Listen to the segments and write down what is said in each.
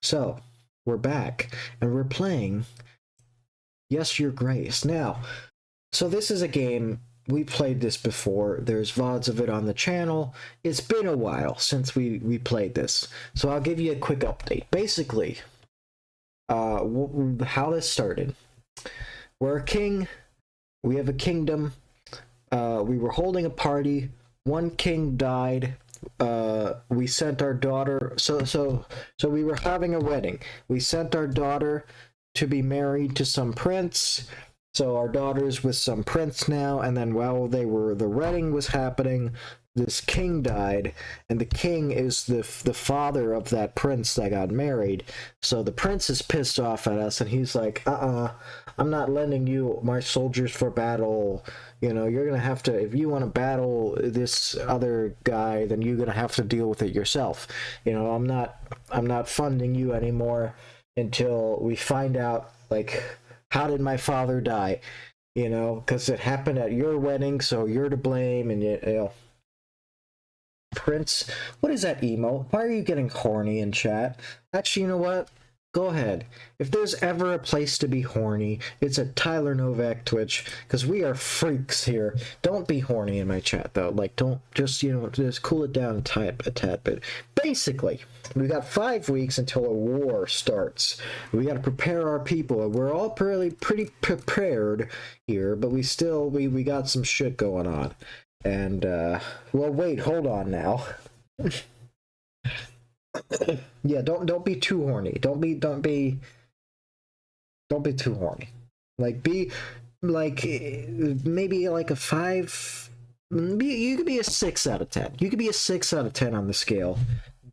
So, we're back, and we're playing Yes, Your Grace. Now, so this is a game, we played this before, there's VODs of it on the channel. It's been a while since we played this, so I'll give you a quick update. Basically, how this started. We're a king, we have a kingdom, we were holding a party, one king died, we sent our daughter, so we were having a wedding. We sent our daughter to be married to some prince. So our daughter's with some prince now, and then while the wedding was happening, this king died, and the king is the father of that prince that got married. So the prince is pissed off at us, and he's like, I'm not lending you my soldiers for battle. You know, you're gonna have to, if you want to battle this other guy, then you're gonna have to deal with it yourself. You know, I'm not funding you anymore until we find out, like, how did my father die? You know, because it happened at your wedding, so you're to blame, and you know. Prince, what is that emo? Why are you getting horny in chat? Actually, you know what? Go ahead. If there's ever a place to be horny, it's at Tyler Novak Twitch, because we are freaks here. Don't be horny in my chat, though. Like, don't, just, you know, just cool it down a tad bit. Basically, we got 5 weeks until a war starts. We got to prepare our people, and we're all pretty prepared here, but we still, we got some shit going on. And, well, wait, hold on now. Yeah, don't be too horny. Don't be too horny. Like, be like, maybe like a 5. You could be a 6 out of 10. You could be a 6 out of 10 on the scale.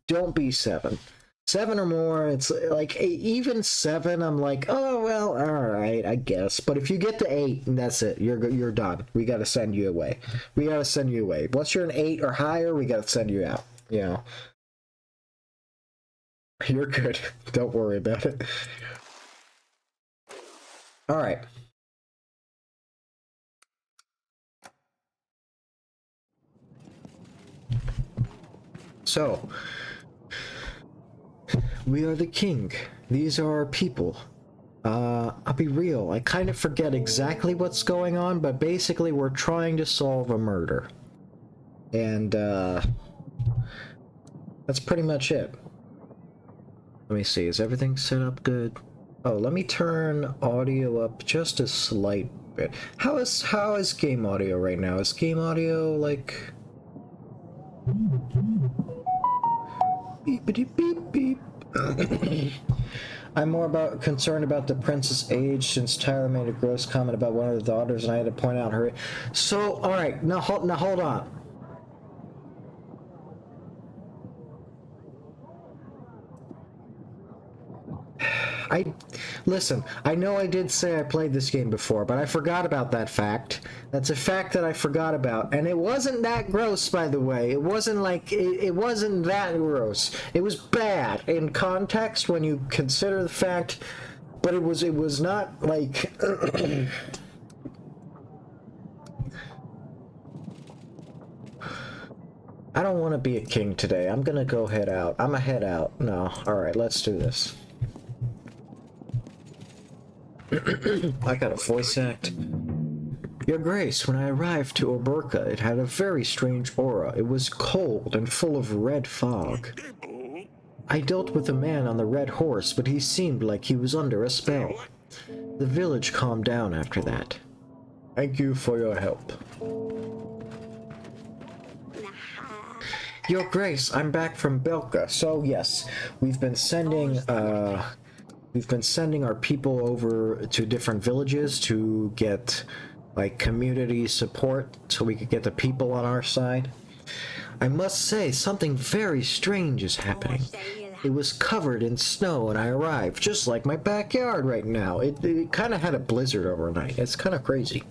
Don't be 7. 7 or more, it's like even 7. I'm like, oh well, all right, I guess. But if you get to 8, and that's it, you're done. We got to send you away. We got to send you away. Once you're an 8 or higher, we got to send you out. You know. You're good. Don't worry about it. All right. So, we are the king. These are our people. I'll be real. I kind of forget exactly what's going on, but basically we're trying to solve a murder. And, that's pretty much it. Let me see, is everything set up good? Oh, let me turn audio up just a slight bit. How is game audio right now? Is game audio like beepity beep beep? I'm more concerned about the prince's age, since Tyler made a gross comment about one of the daughters, and I had to point out her. So, all right, now hold on. Listen, I know I did say I played this game before, but I forgot about that fact. That's a fact that I forgot about, and it wasn't that gross, by the way. It wasn't like, it wasn't that gross. It was bad in context when you consider the fact, but it was not like... I don't want to be a king today. I'm gonna go head out. I'm a head out. No, alright, let's do this. I got a voice act. Your Grace, when I arrived to Oberka, it had a very strange aura. It was cold and full of red fog. I dealt with a man on the red horse, but he seemed like he was under a spell. The village calmed down after that. Thank you for your help. Your Grace, I'm back from Belka. So yes, we've been sending our people over to different villages to get, like, community support so we could get the people on our side. I must say, something very strange is happening. It was covered in snow and I arrived, just like my backyard right now. It kind of had a blizzard overnight. It's kind of crazy.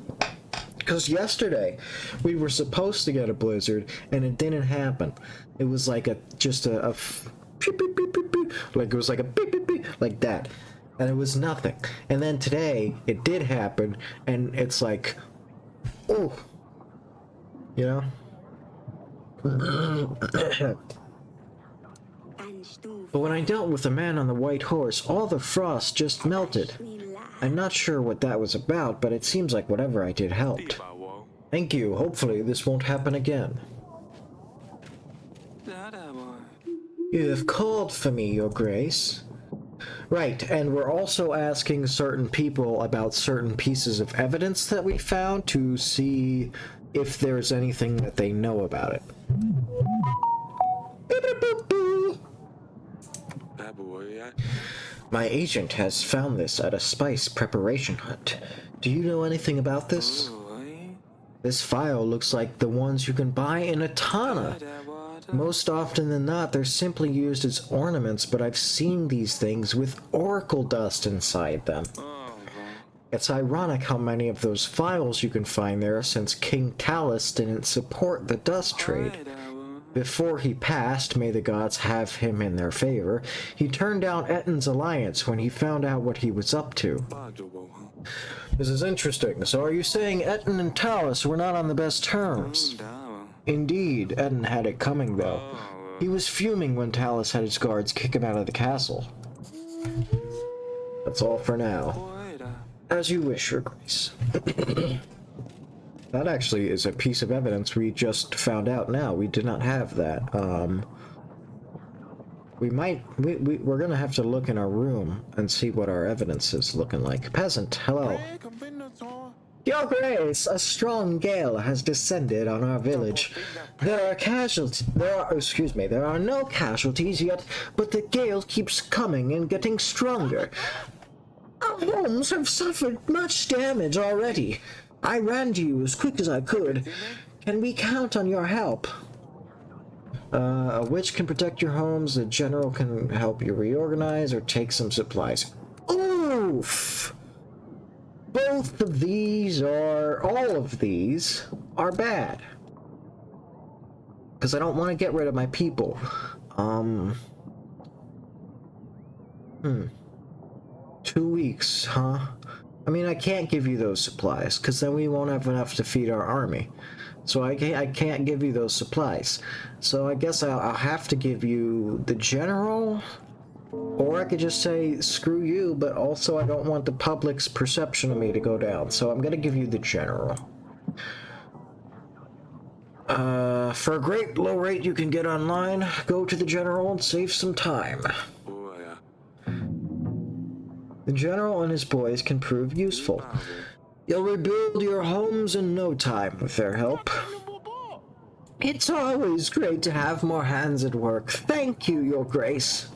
Because yesterday, we were supposed to get a blizzard, and it didn't happen. It was like just a beep, beep, beep, beep, beep. Like, it was like a beep, beep, beep, like that. And it was nothing. And then today, it did happen, and it's like, oh, you know? But when I dealt with the man on the white horse, all the frost just melted. I'm not sure what that was about, but it seems like whatever I did helped. Thank you. Hopefully this won't happen again. You have called for me, Your Grace. Right, and we're also asking certain people about certain pieces of evidence that we found to see if there's anything that they know about it. My agent has found this at a spice preparation hut. Do you know anything about this? This file looks like the ones you can buy in a tana. Most often than not, they're simply used as ornaments, but I've seen these things with oracle dust inside them. It's ironic how many of those files you can find there, since King Talus didn't support the dust trade. Before he passed, may the gods have him in their favor, he turned down T.N.T's alliance when he found out what he was up to. This is interesting. So are you saying T.N.T and Talus were not on the best terms? Indeed, T.N.T had it coming, though. He was fuming when Talus had his guards kick him out of the castle. That's all for now. As you wish, Your Grace. That actually is a piece of evidence we just found out now. We did not have that. We're gonna have to look in our room and see what our evidence is looking like. Peasant, hello. Your Grace, a strong gale has descended on our village. There are no casualties yet, but the gale keeps coming and getting stronger. Our homes have suffered much damage already. I ran to you as quick as I could. Can we count on your help? A witch can protect your homes, the general can help you reorganize or take some supplies. Oof! Both of these are, all of these are bad. Because I don't want to get rid of my people. 2 weeks, huh? I mean, I can't give you those supplies, because then we won't have enough to feed our army. So I can't give you those supplies. So I guess I'll have to give you the general, or I could just say, screw you, but also I don't want the public's perception of me to go down. So I'm gonna give you the general. For a great low rate you can get online, go to the general and save some time. The general and his boys can prove useful. You'll rebuild your homes in no time with their help. It's always great to have more hands at work. Thank you, Your Grace.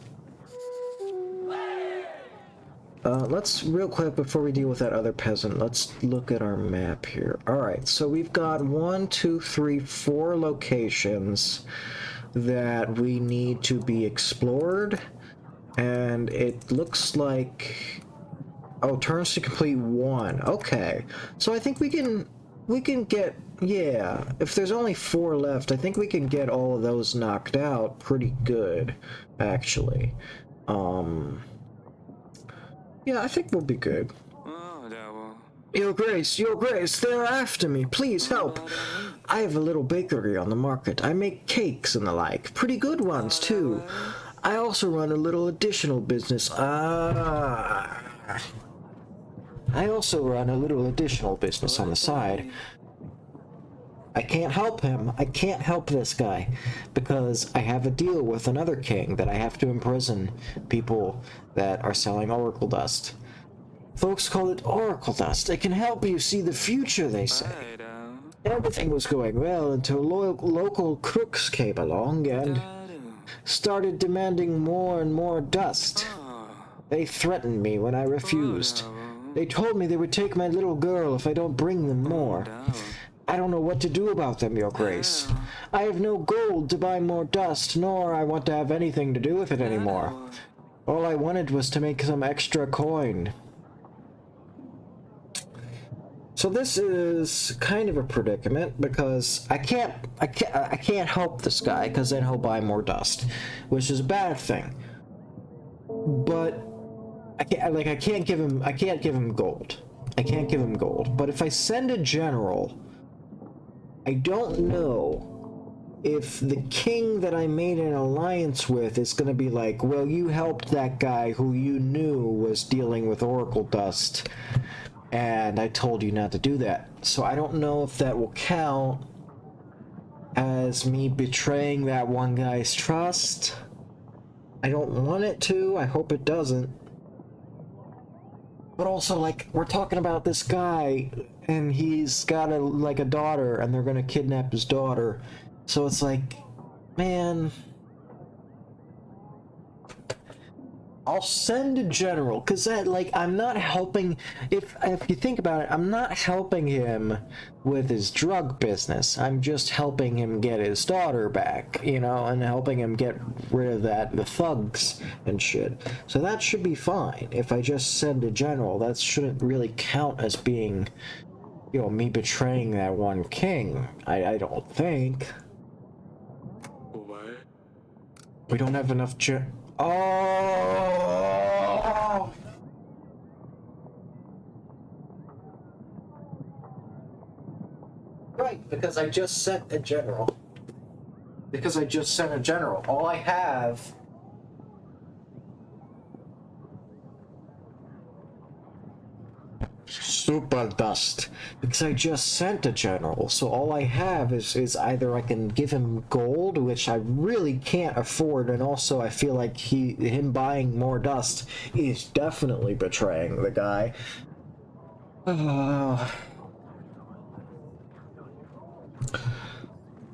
Let's, real quick, before we deal with that other peasant, let's look at our map here. Alright, so we've got 1, 2, 3, 4 locations that we need to be explored. And it looks like... Oh, turns to complete 1. Okay. So I think we can get... Yeah. If there's only 4 left, I think we can get all of those knocked out pretty good, actually. Yeah, I think we'll be good. Your Grace, they're after me. Please help. I have a little bakery on the market. I make cakes and the like. Pretty good ones, too. I also run a little additional business. I also run a little additional business on the side. I can't help him. I can't help this guy because I have a deal with another king that I have to imprison people that are selling oracle dust. Folks call it oracle dust. It can help you see the future, they say. Everything was going well until local crooks came along and started demanding more and more dust. They threatened me when I refused. They told me they would take my little girl if I don't bring them more. I don't know what to do about them, Your Grace. I have no gold to buy more dust, nor I want to have anything to do with it anymore. All I wanted was to make some extra coin. So this is kind of a predicament because I can't help this guy because then he'll buy more dust, which is a bad thing. But I can't give him gold. I can't give him gold. But if I send a general, I don't know if the king that I made an alliance with is gonna be like, well, you helped that guy who you knew was dealing with Oracle dust, and I told you not to do that. So I don't know if that will count as me betraying that one guy's trust. I don't want it to. I hope it doesn't. But also, like, we're talking about this guy, and he's got a daughter, and they're gonna kidnap his daughter. So it's like, man, I'll send a general, because that, like, I'm not helping, if you think about it, I'm not helping him with his drug business. I'm just helping him get his daughter back, you know, and helping him get rid of the thugs and shit. So that should be fine. If I just send a general, that shouldn't really count as being, you know, me betraying that one king. I don't think. We don't have enough Oh! Right, because I just sent a general. All I have... Super dust. Because I just sent a general, so all I have is either I can give him gold, which I really can't afford, and also I feel like him buying more dust is definitely betraying the guy.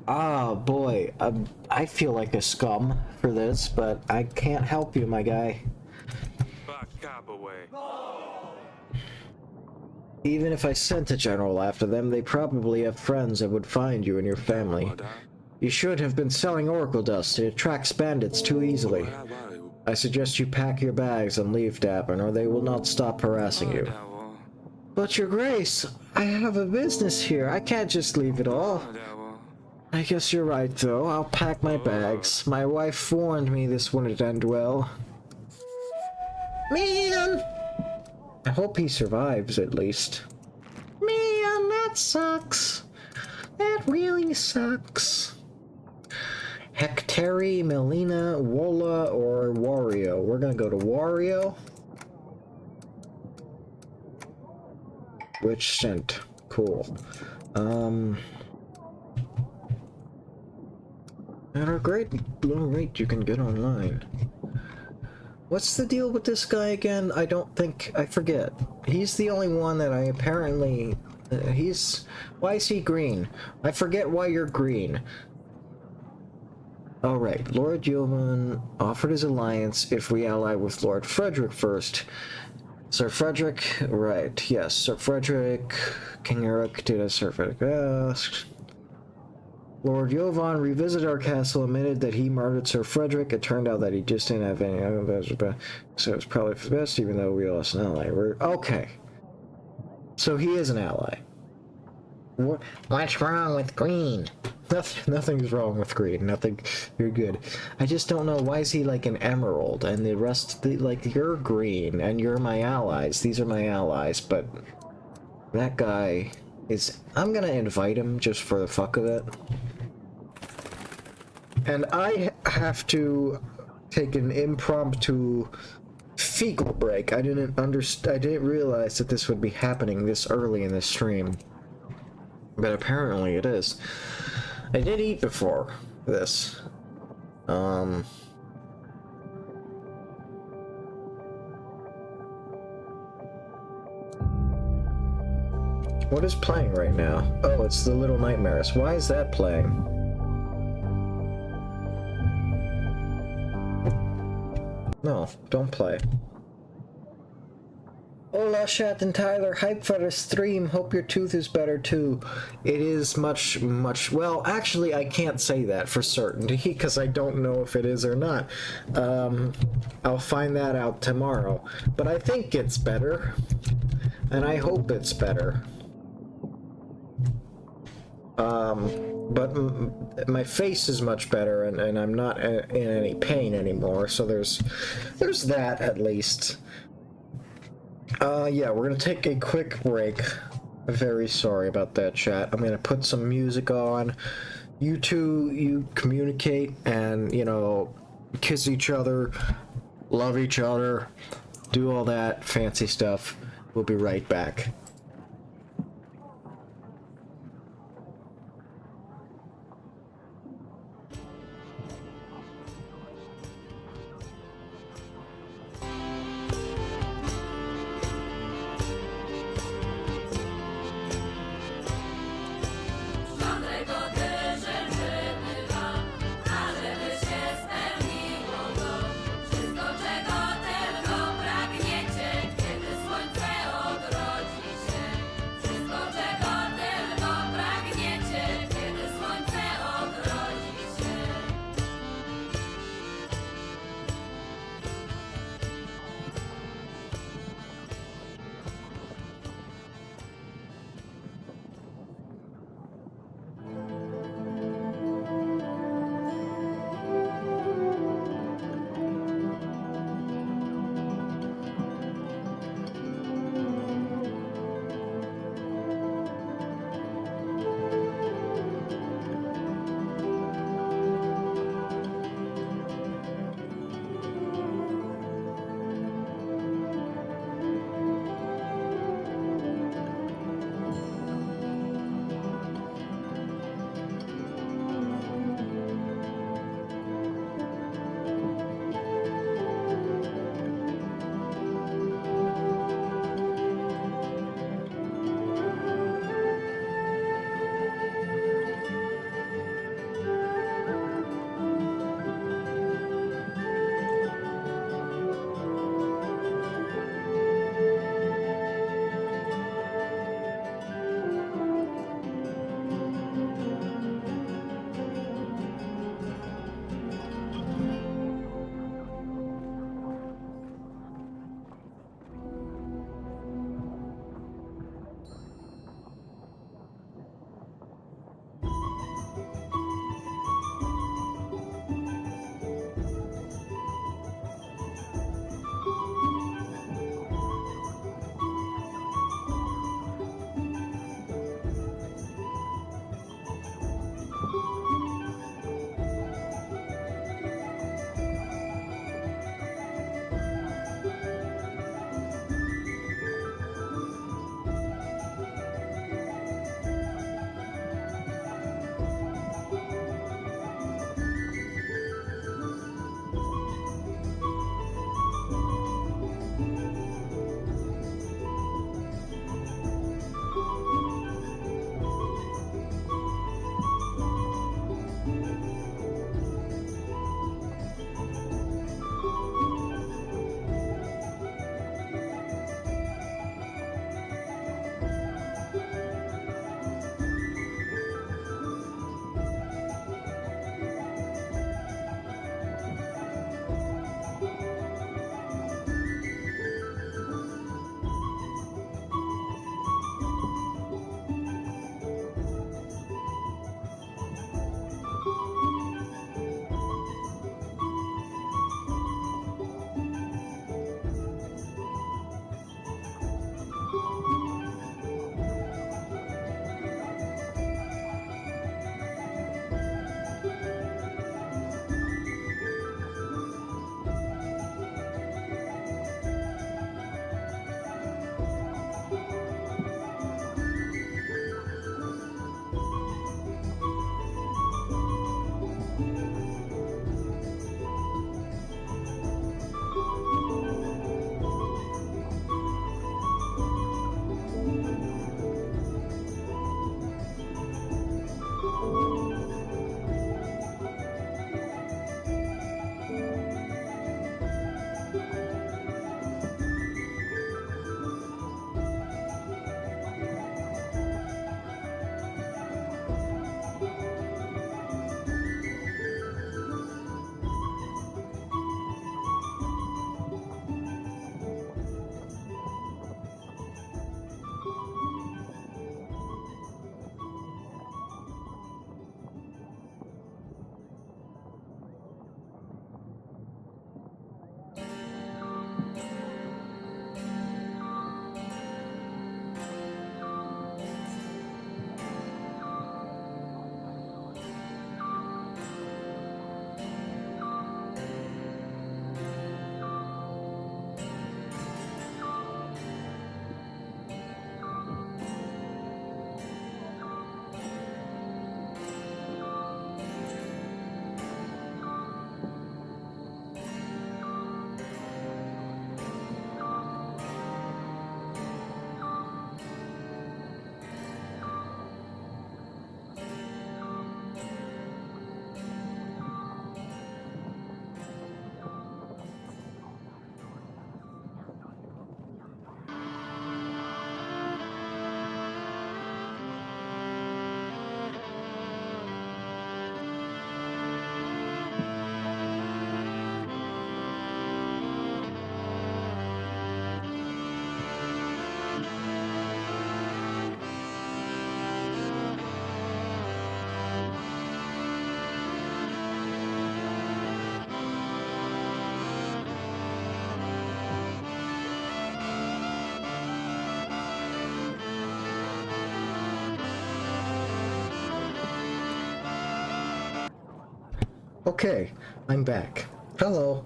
Ah, boy, I feel like a scum for this, but I can't help you, my guy. Even if I sent a general after them, they probably have friends that would find you and your family. You should have been selling Oracle dust. It attracts bandits too easily. I suggest you pack your bags and leave, Dapper, or they will not stop harassing you. But your grace, I have a business here. I can't just leave it all. I guess you're right, though. I'll pack my bags. My wife warned me this wouldn't end well. Man! I hope he survives, at least. Man, that sucks. That really sucks. Hectari, Melina, Wola, or Wario? We're gonna go to Wario. Which sent? Cool. At a great low rate you can get online. What's the deal with this guy again? I forget. He's the only one that I apparently... why is he green? I forget why you're green. Alright, Lord Jovan offered his alliance if we ally with Lord Frederick first. Sir Frederick, right, yes, Sir Frederick, King Eric did as Sir Frederick asked. Lord Jovan revisited our castle, admitted that he murdered Sir Frederick. It turned out that he just didn't have any other, so it's probably for the best, even though we lost an ally. Okay. So he is an ally. What's wrong with green? Nothing's wrong with green. Nothing. You're good. I just don't know, why is he like an emerald and the rest, like, you're green and you're my allies. These are my allies, but that guy is... I'm gonna invite him just for the fuck of it. And I have to take an impromptu fecal break. I didn't realize that this would be happening this early in the stream. But apparently it is. I did eat before this. What is playing right now? Oh, it's The Little Nightmares. Why is that playing? No, don't play. Hola, Shat and Tyler. Hype for the stream. Hope your tooth is better too. It is much... Well, actually, I can't say that for certainty because I don't know if it is or not. I'll find that out tomorrow. But I think it's better. And I hope it's better. But my face is much better, and I'm not in any pain anymore, so there's that at least. Yeah, we're gonna take a quick break. Very sorry about that, chat. I'm gonna put some music on, you two, you communicate and, you know, kiss each other, love each other, do all that fancy stuff. We'll be right back. Okay, I'm back. Hello.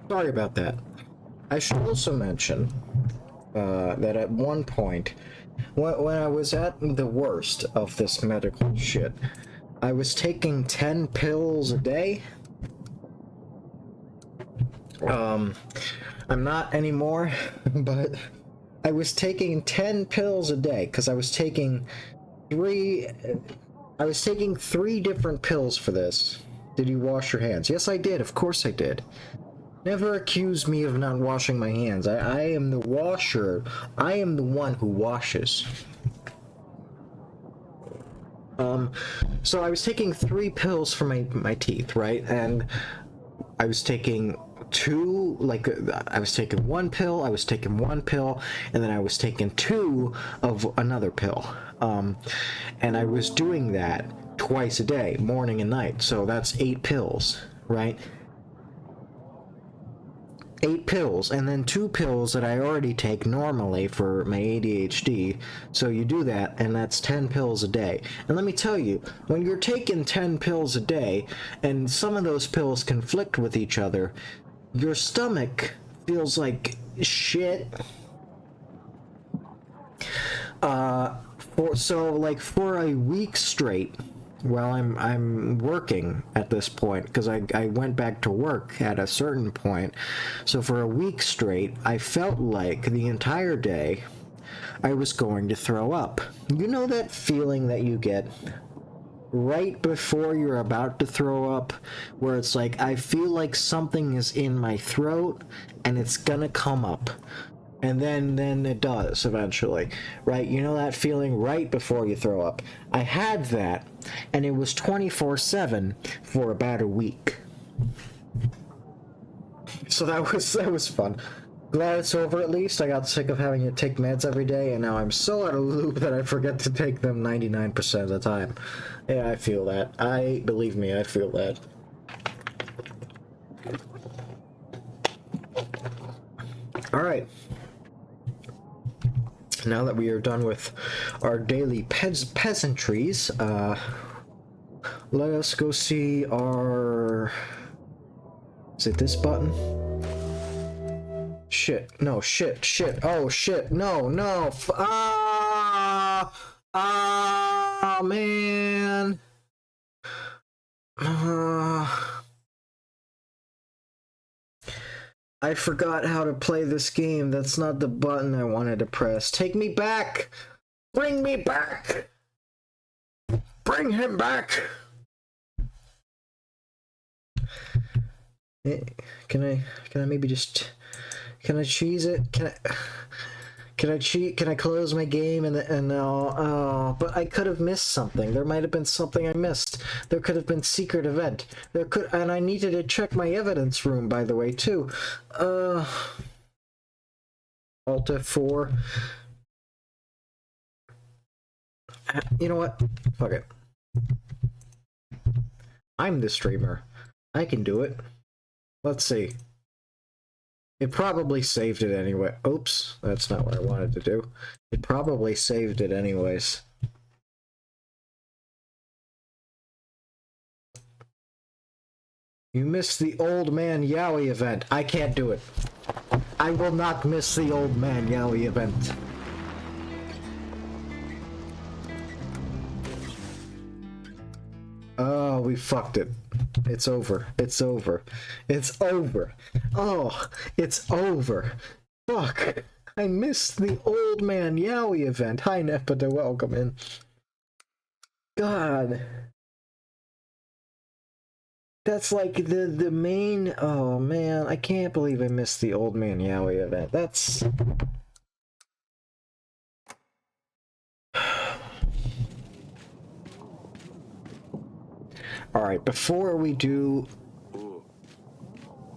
Sorry about that. I should also mention that at one point, when I was at the worst of this medical shit, I was taking 10 pills a day. I'm not anymore, but I was taking 10 pills a day because I was taking three different pills for this. Did you wash your hands? Yes, I did. Of course I did. Never accuse me of not washing my hands. I am the washer. I am the one who washes. So I was taking 3 pills for my teeth, right? And I was taking I was taking 1 pill, I was taking 1 pill, and then I was taking 2 of another pill. And I was doing that twice a day, morning and night. So that's 8 pills, right? 8 pills, and then 2 pills that I already take normally for my ADHD. So you do that, and that's 10 pills a day. And let me tell you, when you're taking 10 pills a day, and some of those pills conflict with each other, your stomach feels like shit. For a week straight, while I'm working at this point, because I went back to work at a certain point. So for a week straight, I felt like the entire day I was going to throw up. You know that feeling that you get right before you're about to throw up, where it's like, I feel like something is in my throat and it's gonna come up. And then it does eventually, right? You know that feeling right before you throw up. I had that, and it was 24/7 for about a week. So that was fun. Glad it's over at least. I got sick of having to take meds every day, and now I'm so out of the loop that I forget to take them 99% of the time. Yeah, I feel that. Believe me, I feel that. Alright. Now that we are done with our daily peasantries, let us go see our... Is it this button? Shit. No, shit. Oh, shit. No. Man. I forgot how to play this game. That's not the button I wanted to press. Take me back! Bring me back! Bring him back! Can I maybe just... Can I cheese it? Can I cheat? Can I close my game but I could have missed something. There might have been something I missed. There could have been secret event. And I needed to check my evidence room, by the way, too. Alt F4. You know what? Fuck it. I'm the streamer. I can do it. Let's see. It probably saved it anyway. Oops, that's not what I wanted to do. It probably saved it anyways. You missed the Old Man Yowie event. I can't do it. I will not miss the Old Man Yowie event. Oh, we fucked it. It's over. It's over. It's over. Oh, it's over. Fuck. I missed the Old Man Yowie event. Hi, Nepeta. Welcome in. God. That's like the main... Oh, man. I can't believe I missed the Old Man Yowie event. That's... Alright, before we do...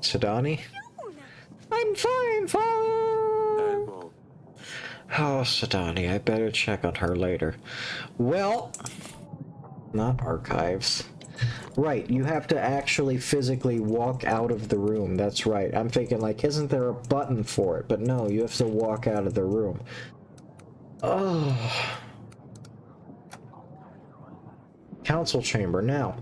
Sadani? I'm fine, Father! Oh, Sadani, I better check on her later. Well... Not archives. Right, you have to actually physically walk out of the room. That's right. I'm thinking, like, isn't there a button for it? But no, you have to walk out of the room. Oh... Council chamber, now.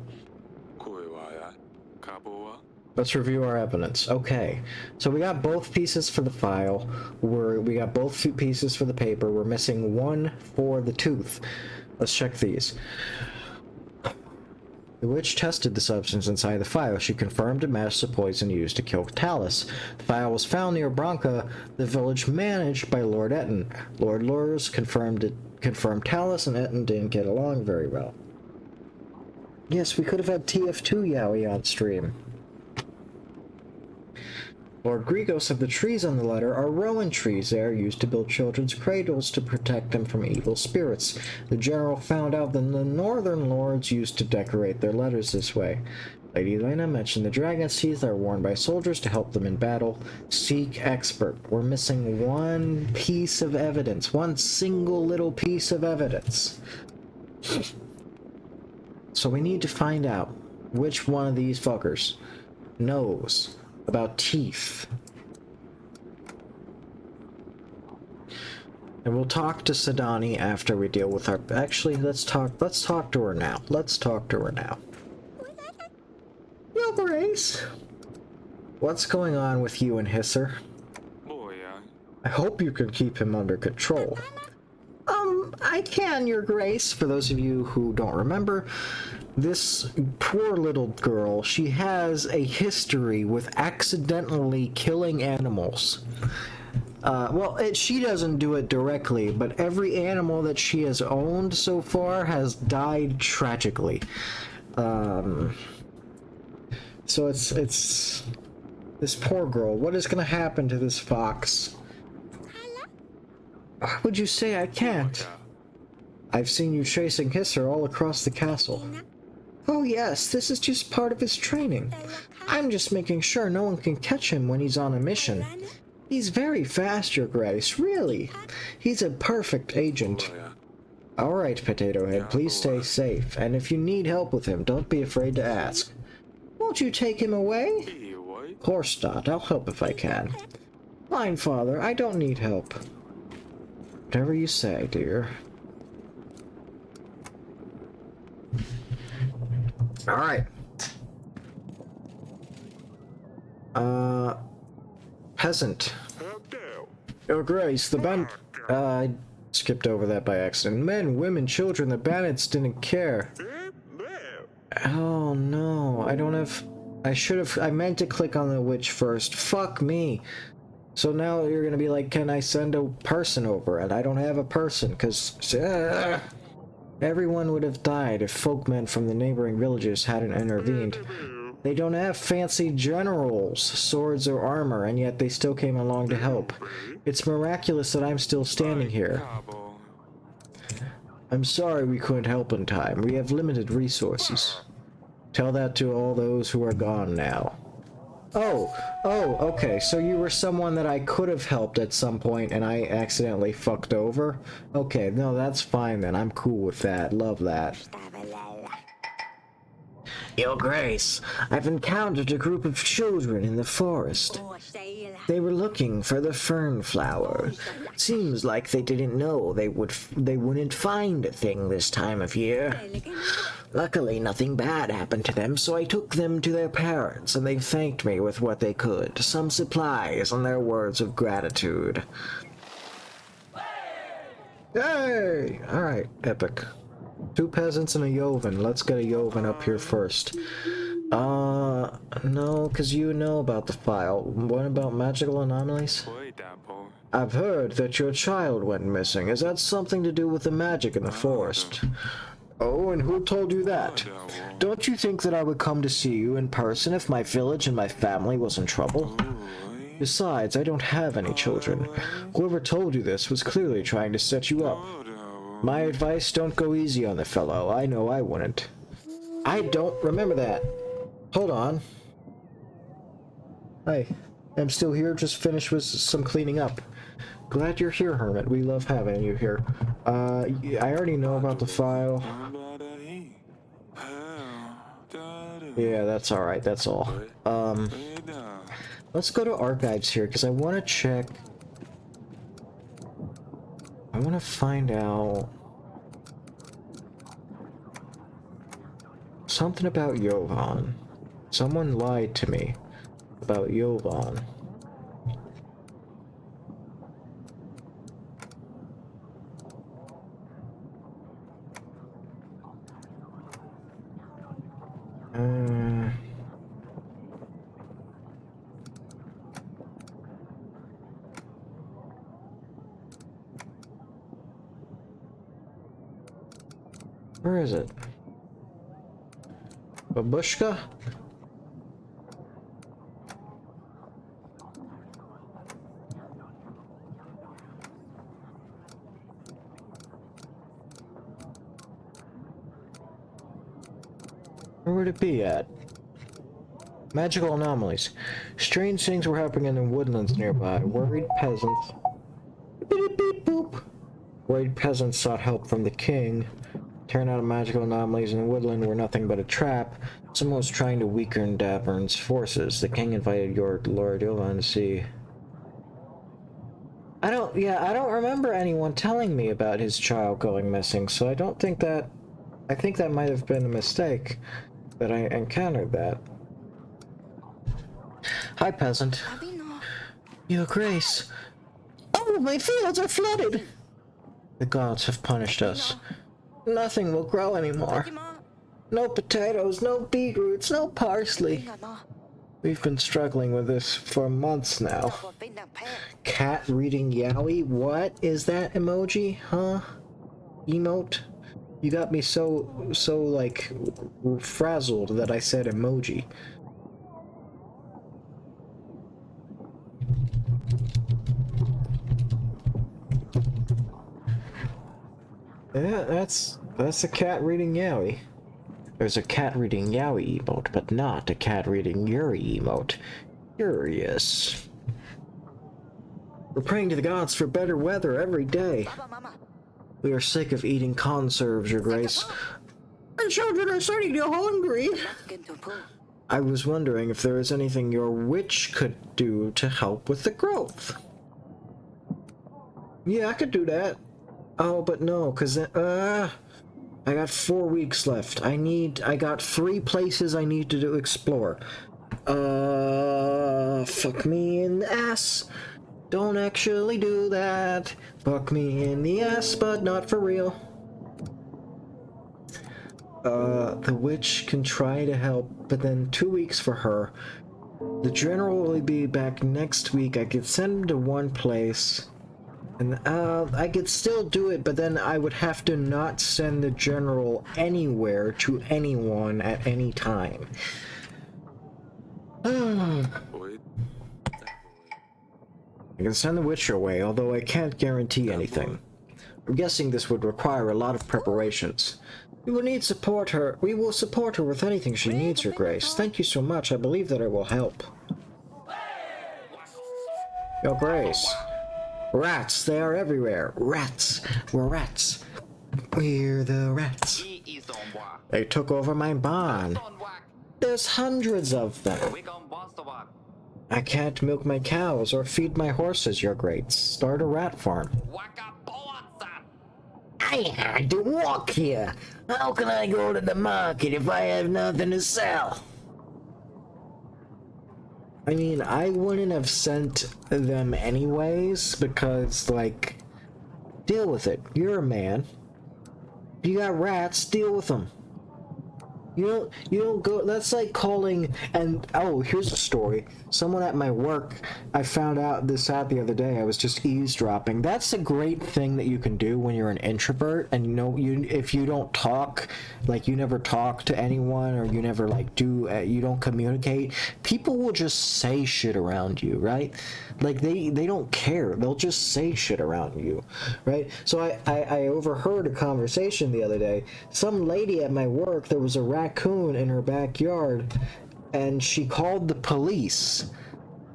Let's review our evidence. Okay, so we got both pieces for the file. We got both pieces for the paper. We're missing one for the tooth. Let's check these. The witch tested the substance inside the file. She confirmed it matched the poison used to kill Talus. The file was found near Branca, the village managed by Lord Etten. Lord Lurs confirmed Talus and Etten didn't get along very well. Yes, we could have had TF2 Yowie on stream. Lord Grego said the trees on the letter are rowan trees. They are used to build children's cradles to protect them from evil spirits. The general found out that the northern lords used to decorate their letters this way. Lady Lena mentioned the dragon's teeth are worn by soldiers to help them in battle. Seek expert. We're missing one piece of evidence. One single little piece of evidence. So we need to find out which one of these fuckers knows about teeth. And we'll talk to Sadani after we deal with our... Actually, let's talk to her now. Let's talk to her now. Yo, Grace! What's going on with you and Hisser? I hope you can keep him under control. I can, Your Grace. For those of you who don't remember, this poor little girl, she has a history with accidentally killing animals. She doesn't do it directly, but every animal that she has owned so far has died tragically. So it's this poor girl. What is gonna happen to this fox? Why would you say I can't? I've seen you chasing Hisser all across the castle. Oh yes, this is just part of his training. I'm just making sure no one can catch him when he's on a mission. He's very fast, Your Grace, really. He's a perfect agent. Alright, Potato Head, please stay safe, and if you need help with him, don't be afraid to ask. Won't you take him away? Of course not, I'll help if I can. Fine, Father, I don't need help. Whatever you say, dear. Alright. Peasant. Your Grace, the I skipped over that by accident. Men, women, children, the bandits didn't care. Oh no, I don't have... I meant to click on the witch first. Fuck me. So now you're gonna be like, can I send a person over? And I don't have a person, because... everyone would have died if folkmen from the neighboring villages hadn't intervened. They don't have fancy generals, swords, or armor, and yet they still came along to help. It's miraculous that I'm still standing here. I'm sorry we couldn't help in time. We have limited resources. Tell that to all those who are gone now. Oh, okay, so you were someone that I could have helped at some point and I accidentally fucked over? Okay, no, that's fine then. I'm cool with that. Love that. Your Grace, I've encountered a group of children in the forest. They were looking for the fern flower. Seems like they didn't know they wouldn't find a thing this time of year. Luckily, nothing bad happened to them, so I took them to their parents, and they thanked me with what they could, some supplies and their words of gratitude. Hey! Alright, epic. 2 peasants and a Yovan. Let's get a Yovan up here first. No, because you know about the file. What about magical anomalies? I've heard that your child went missing. Is that something to do with the magic in the forest? Oh, and who told you that? Don't you think that I would come to see you in person if my village and my family was in trouble? Besides, I don't have any children. Whoever told you this was clearly trying to set you up. My advice, don't go easy on the fellow. I know I wouldn't. I don't remember that. Hold on. Hi. I'm still here, just finished with some cleaning up. Glad you're here, Hermit. We love having you here. I already know about the file. Yeah, that's alright, that's all. Let's go to archives here, because I want to check... I want to find out... something about Jovan. Someone lied to me. about Yovan. Where is it? Babushka? Where would it be at? Magical anomalies. Strange things were happening in the woodlands nearby. Worried peasants. Beep, beep, boop. Worried peasants sought help from the king. Turned out magical anomalies in the woodland were nothing but a trap. Someone was trying to weaken Davern's forces. The king invited your Lord Yovan to see. I don't remember anyone telling me about his child going missing, so I think that might have been a mistake that I encountered that. Hi, peasant. Your Grace. Oh, my fields are flooded! The gods have punished us. Nothing will grow anymore. No potatoes, no beetroots, no parsley. We've been struggling with this for months now. Cat reading yaoi? What is that emoji? Huh? Emote? You got me so like frazzled that I said emoji. Yeah, that's a cat reading yaoi. There's a cat reading yaoi emote, but not a cat reading yuri emote. Curious. We're praying to the gods for better weather every day. We are sick of eating conserves, Your Grace. Our children are starting to go hungry. I was wondering if there is anything your witch could do to help with the growth. Yeah, I could do that. Oh, but no, cause I got 4 weeks left. I got 3 places I need to explore. Fuck me in the ass. Don't actually do that. Fuck me in the ass, but not for real. The witch can try to help, but then 2 weeks for her. The general will be back next week. I could send him to one place. And, I could still do it, but then I would have to not send the general anywhere to anyone at any time. I can send the witch your way, although I can't guarantee anything. I'm guessing this would require a lot of preparations. We will support her with anything she needs, Your Grace. Thank you so much. I believe that it will help. Your Grace. Rats, they are everywhere. Rats. We're rats. We're the rats. They took over my barn. There's hundreds of them. I can't milk my cows or feed my horses, Your Grace. Start a rat farm. I had to walk here. How can I go to the market if I have nothing to sell? I mean, I wouldn't have sent them anyways, because, like, deal with it. You're a man. You got rats, deal with them. You don't go, that's like calling, and, oh, here's a story. Someone at my work, I found out this out the other day, I was just eavesdropping. That's a great thing that you can do when you're an introvert, and if you don't talk, like, you never talk to anyone, or you never, like, you don't communicate, people will just say shit around you, right? Like, they don't care, they'll just say shit around you, right? So I overheard a conversation the other day. Some lady at my work, there was a raccoon in her backyard, and she called the police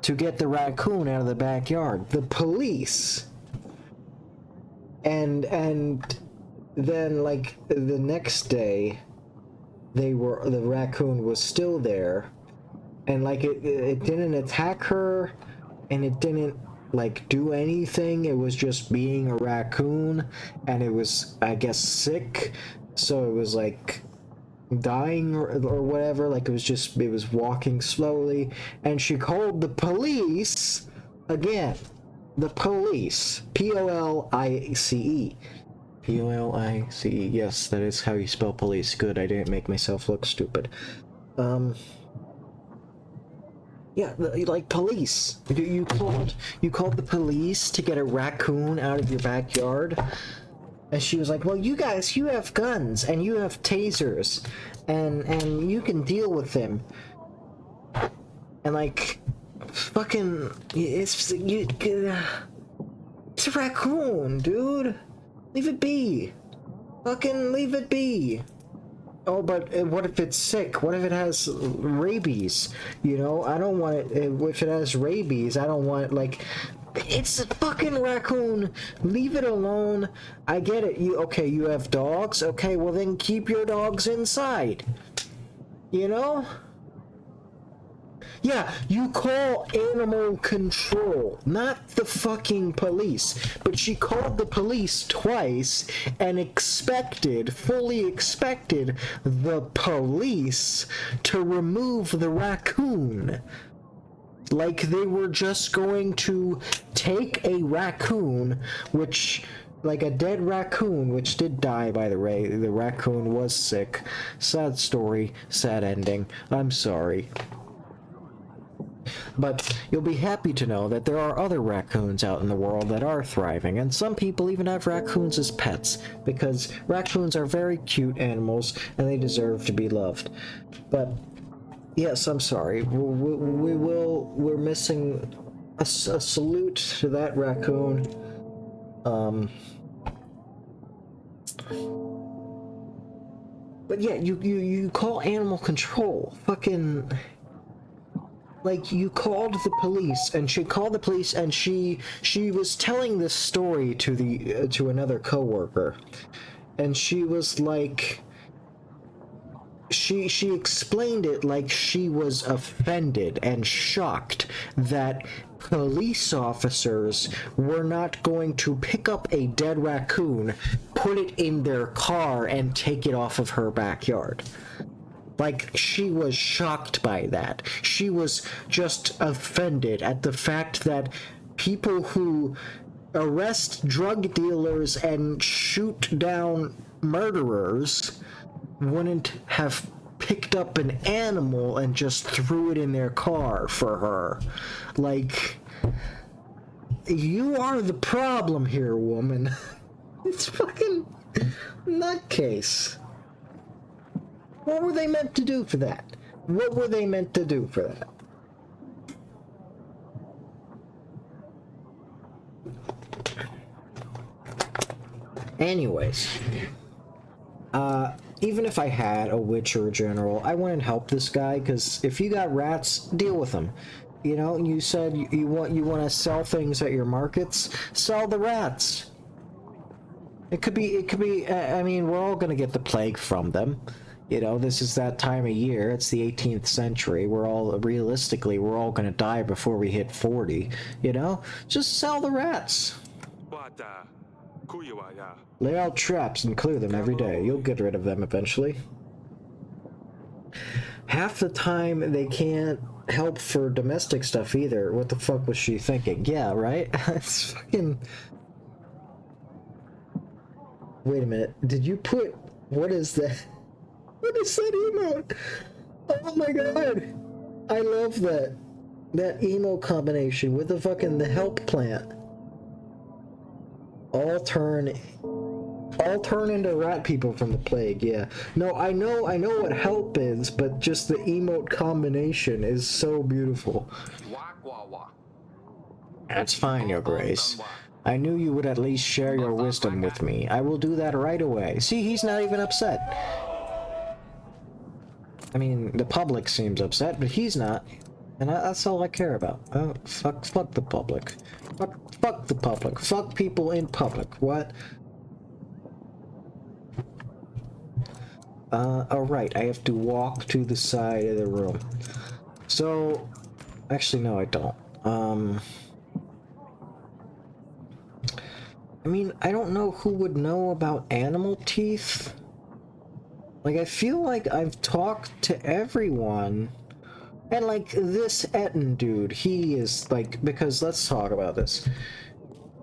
to get the raccoon out of the backyard. The police. And then, like, the next day, the raccoon was still there, and, like, it didn't attack her, and it didn't, like, do anything. It was just being a raccoon, and it was, I guess, sick, so it was, like, dying or whatever. Like it was walking slowly, and she called the police again. The police. Police. Police. Yes, that is how you spell police. Good, I didn't make myself look stupid. Yeah, like police. You called the police to get a raccoon out of your backyard. And she was like, well, you guys, you have guns, and you have tasers, and you can deal with them. And, like, fucking, it's a raccoon, dude. Leave it be. Fucking leave it be. Oh, but what if it's sick? What if it has rabies? You know, I don't want it, if it has rabies, I don't want, like... It's a fucking raccoon. Leave it alone. I get it. You have dogs? Okay, well then keep your dogs inside. You know? Yeah, you call animal control, not the fucking police. But she called the police twice and fully expected the police to remove the raccoon. Like they were just going to take a raccoon, like a dead raccoon, which did die, by the way. The raccoon was sick. Sad story, sad ending. I'm sorry. But you'll be happy to know that there are other raccoons out in the world that are thriving, and some people even have raccoons as pets, because raccoons are very cute animals, and they deserve to be loved. But... yes, I'm sorry. We're missing a salute to that raccoon. But yeah, you call animal control. Fucking, like, you called the police, and she called the police, and she was telling this story to another coworker, and she was like. She explained it like she was offended and shocked that police officers were not going to pick up a dead raccoon, put it in their car, and take it off of her backyard. Like, she was shocked by that. She was just offended at the fact that people who arrest drug dealers and shoot down murderers wouldn't have picked up an animal and just threw it in their car for her. Like, you are the problem here, woman. It's fucking nutcase. What were they meant to do for that? What were they meant to do for that? Anyways, even if I had a witch or a general, I wouldn't help this guy, because if you got rats, deal with them. You know, you said you want to sell things at your markets, sell the rats. It could be, I mean, we're all gonna get the plague from them. You know, this is that time of year, it's the 18th century, realistically, we're all gonna die before we hit 40, you know? Just sell the rats. Lay out traps and clear them every day. You'll get rid of them eventually. Half the time they can't help for domestic stuff either. What the fuck was she thinking? Yeah, right? It's fucking... Wait a minute. Did you put... What is that? What is that emote? Oh my god! I love that. That emote combination with the help plant. All turn into rat people from the plague, yeah. No, I know what help is, but just the emote combination is so beautiful. That's fine, Your Grace. I knew you would at least share your wisdom with me. I will do that right away. See, he's not even upset. I mean, the public seems upset, but he's not. And that's all I care about. Oh, fuck the public. Fuck the public. Fuck people in public. What? Alright, I have to walk to the side of the room. So, actually, no, I don't. I mean, I don't know who would know about animal teeth. Like, I feel like I've talked to everyone. And, like, this Etten dude, he is, like, because let's talk about this.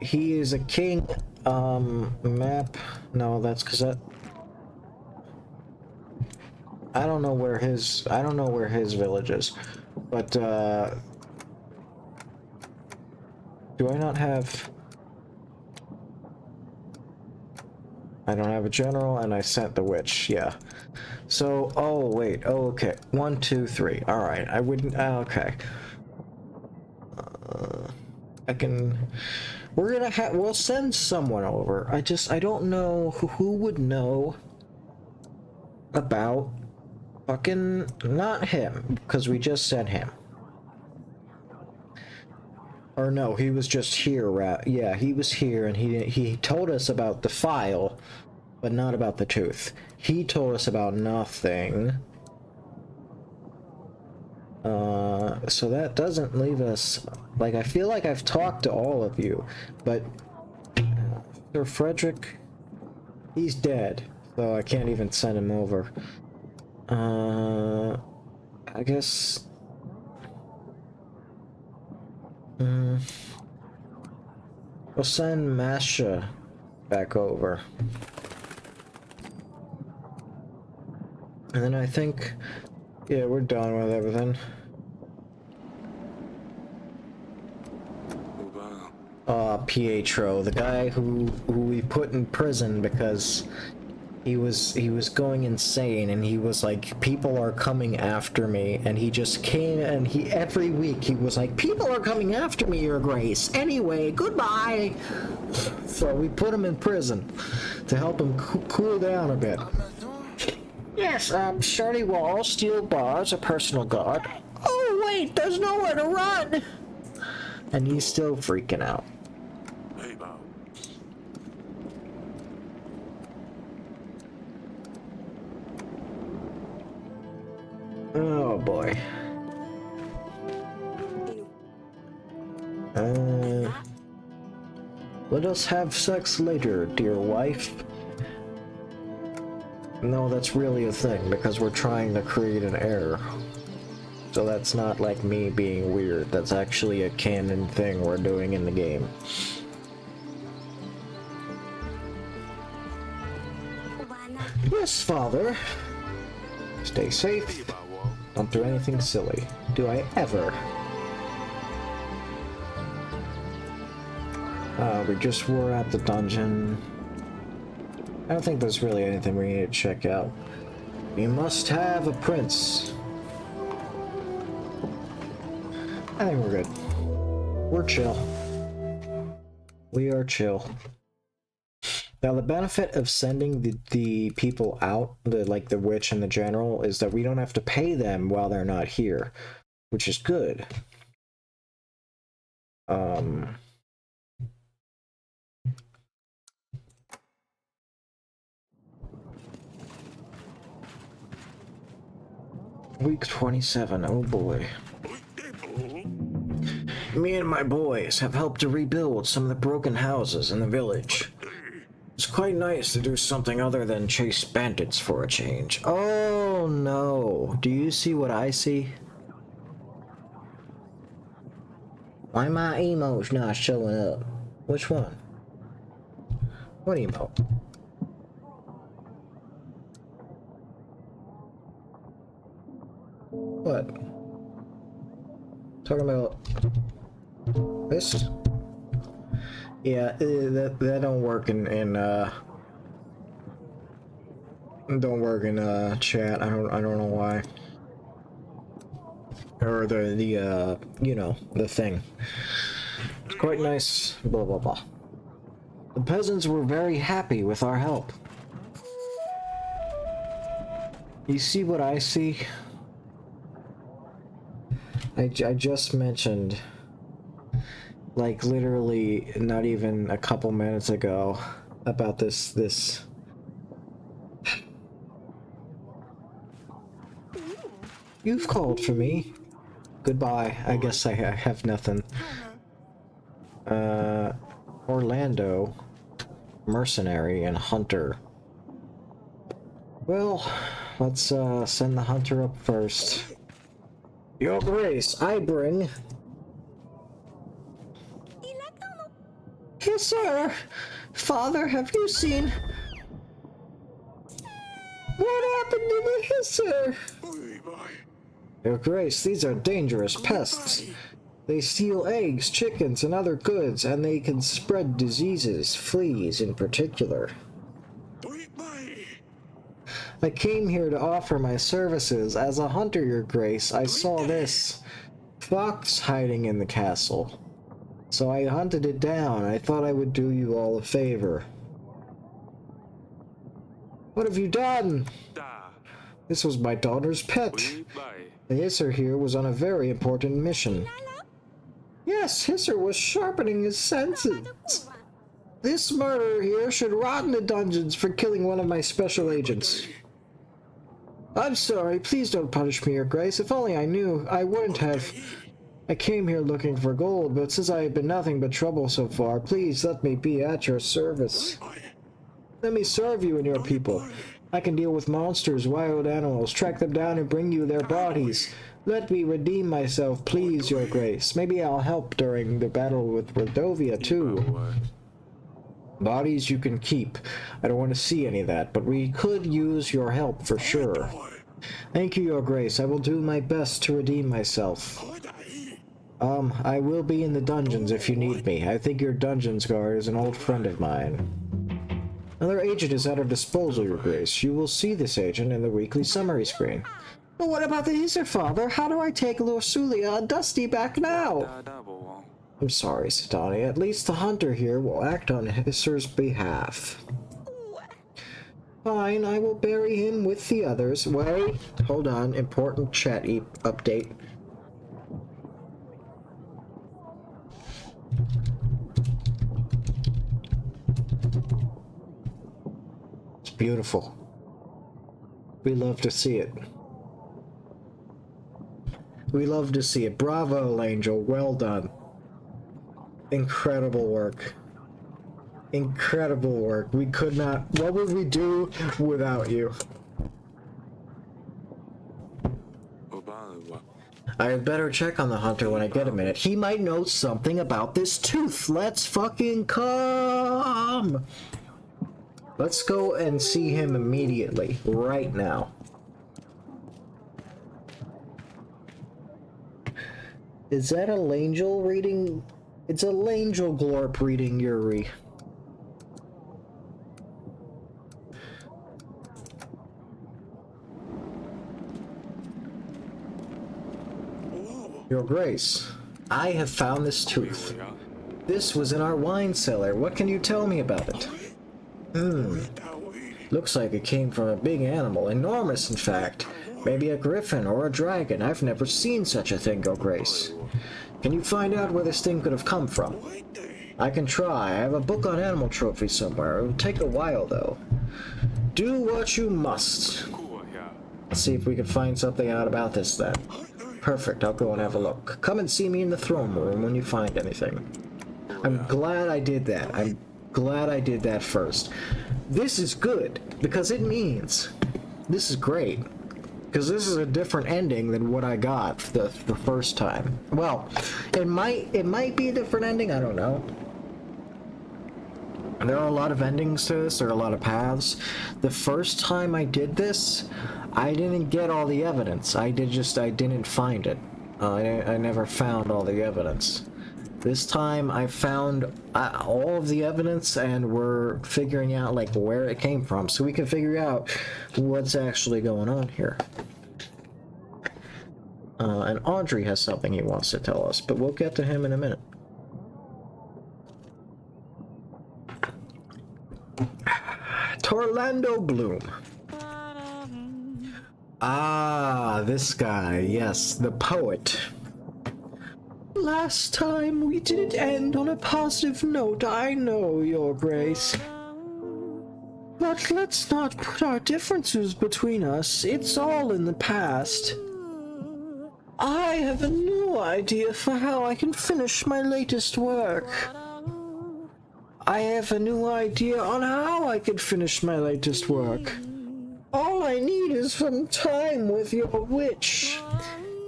He is a king, map. No, that's because that... I don't know where his village is. But, do I not have... I don't have a general, and I sent the witch, yeah. So, oh, wait, oh, okay. 1, 2, 3. Alright, I wouldn't... okay. I can... We're gonna have... We'll send someone over. I don't know who would know about fucking... Not him, because we just sent him. Or no, he was just here, right? Yeah, he was here, and he told us about the file, but not about the tooth. He told us about nothing. So that doesn't leave us... Like, I feel like I've talked to all of you, but... Sir Frederick... He's dead, so I can't even send him over. I guess... We'll send Masha back over. And then I think... Yeah, we're done with everything. Pietro, the guy who we put in prison because he was going insane, and he was like, people are coming after me, and he just came, and he every week he was like, people are coming after me, Your Grace. Anyway, goodbye. So we put him in prison to help him cool down a bit. Yes, sturdy walls, steel bars, a personal guard. Oh wait, there's nowhere to run. And he's still freaking out. Oh boy. Let us have sex later, dear wife. No, that's really a thing, because we're trying to create an heir. So that's not like me being weird, that's actually a canon thing we're doing in the game. Yes, father. Stay safe. Don't do anything silly. Do I ever? We just were at the dungeon. I don't think there's really anything we need to check out. We must have a prince. I think we're good. We're chill. We are chill. Now, the benefit of sending the people out, like the witch and the general, is that we don't have to pay them while they're not here, which is good. Week 27, oh boy. Me and my boys have helped to rebuild some of the broken houses in the village. It's quite nice to do something other than chase bandits for a change. Oh no, do you see what I see? Why my emote's not showing up? Which one? What emote? What? Talking about this? Yeah, that don't work in don't work in chat. I don't know why. Or the you know, the thing. It's quite nice. Blah blah blah. The peasants were very happy with our help. You see what I see? I just mentioned, like, literally not even a couple minutes ago, about this. You've called for me. Goodbye. I guess I have nothing. Orlando, mercenary and hunter. Well, let's send the hunter up first. Your Grace, I bring... Yes, sir! Father, have you seen... What happened to the hisser? Your Grace, these are dangerous pests. They steal eggs, chickens, and other goods, and they can spread diseases, fleas in particular. I came here to offer my services. As a hunter, Your Grace, I saw this fox hiding in the castle. So I hunted it down. I thought I would do you all a favor. What have you done? This was my daughter's pet. The Hisser here was on a very important mission. Yes, Hisser was sharpening his senses. This murderer here should rot in the dungeons for killing one of my special agents. I'm sorry, please don't punish me, Your Grace. If only I knew, I wouldn't have. I came here looking for gold, but since I have been nothing but trouble so far, please let me be at your service. Let me serve you and your people. I can deal with monsters, wild animals, track them down and bring you their bodies. Let me redeem myself, please, Your Grace. Maybe I'll help during the battle with Rodovia, too. Bodies you can keep. I don't want to see any of that, but we could use your help for sure. Thank you, Your Grace. I will do my best to redeem myself. I will be in the dungeons if you need me. I think your dungeons guard is an old friend of mine. Another agent is at our disposal, Your Grace. You will see this agent in the weekly summary screen. But what about the Hisser, Father? How do I take Lorsulia and Dusty back now? I'm sorry, Sidani. At least the hunter here will act on Hisser's behalf. Fine, I will bury him with the others. Wait, hold on. Important chat update. It's beautiful. We love to see it. We love to see it. Bravo, Angel. Well done. Incredible work. Incredible work. We could not... What would we do without you? I had better check on the hunter when I get a minute. He might know something about this tooth. Let's fucking come! Let's go and see him immediately. Right now. Is that a Langel reading? It's a Langel Glorp reading Yuri. Your Grace, I have found this tooth. This was in our wine cellar. What can you tell me about it? Looks like it came from a big animal. Enormous, in fact. Maybe a griffin or a dragon. I've never seen such a thing, Your Grace. Can you find out where this thing could have come from? I can try. I have a book on animal trophies somewhere. It'll take a while, though. Do what you must. Let's see if we can find something out about this, then. Perfect. I'll go and have a look. Come and see me in the throne room when you find anything. I'm glad I did that. I'm glad I did that first. This is good, because it means... This is great. Because this is a different ending than what I got the first time. Well, it might be a different ending, I don't know. There are a lot of endings to this, there are a lot of paths. The first time I did this, I didn't get all the evidence. I didn't find it. I never found all the evidence. This time I found all of the evidence, and we're figuring out like where it came from, so we can figure out what's actually going on here. And Audrey has something he wants to tell us, but we'll get to him in a minute. Torlando Bloom. Ah, this guy, yes, the poet. Last time we didn't end on a positive note, I know, Your Grace. But let's not put our differences between us. It's all in the past. I have a new idea for how I can finish my latest work. All some time with your witch.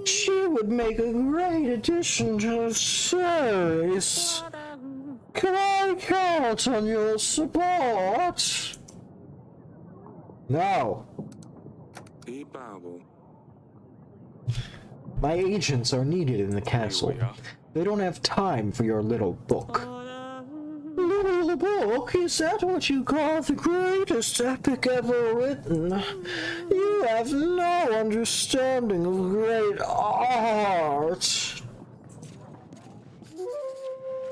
She would make a great addition to the series. Can I count on your support? No. My agents are needed in the castle. They don't have time for your little book. Little book? Is that what you call the greatest epic ever written? You have no understanding of great art.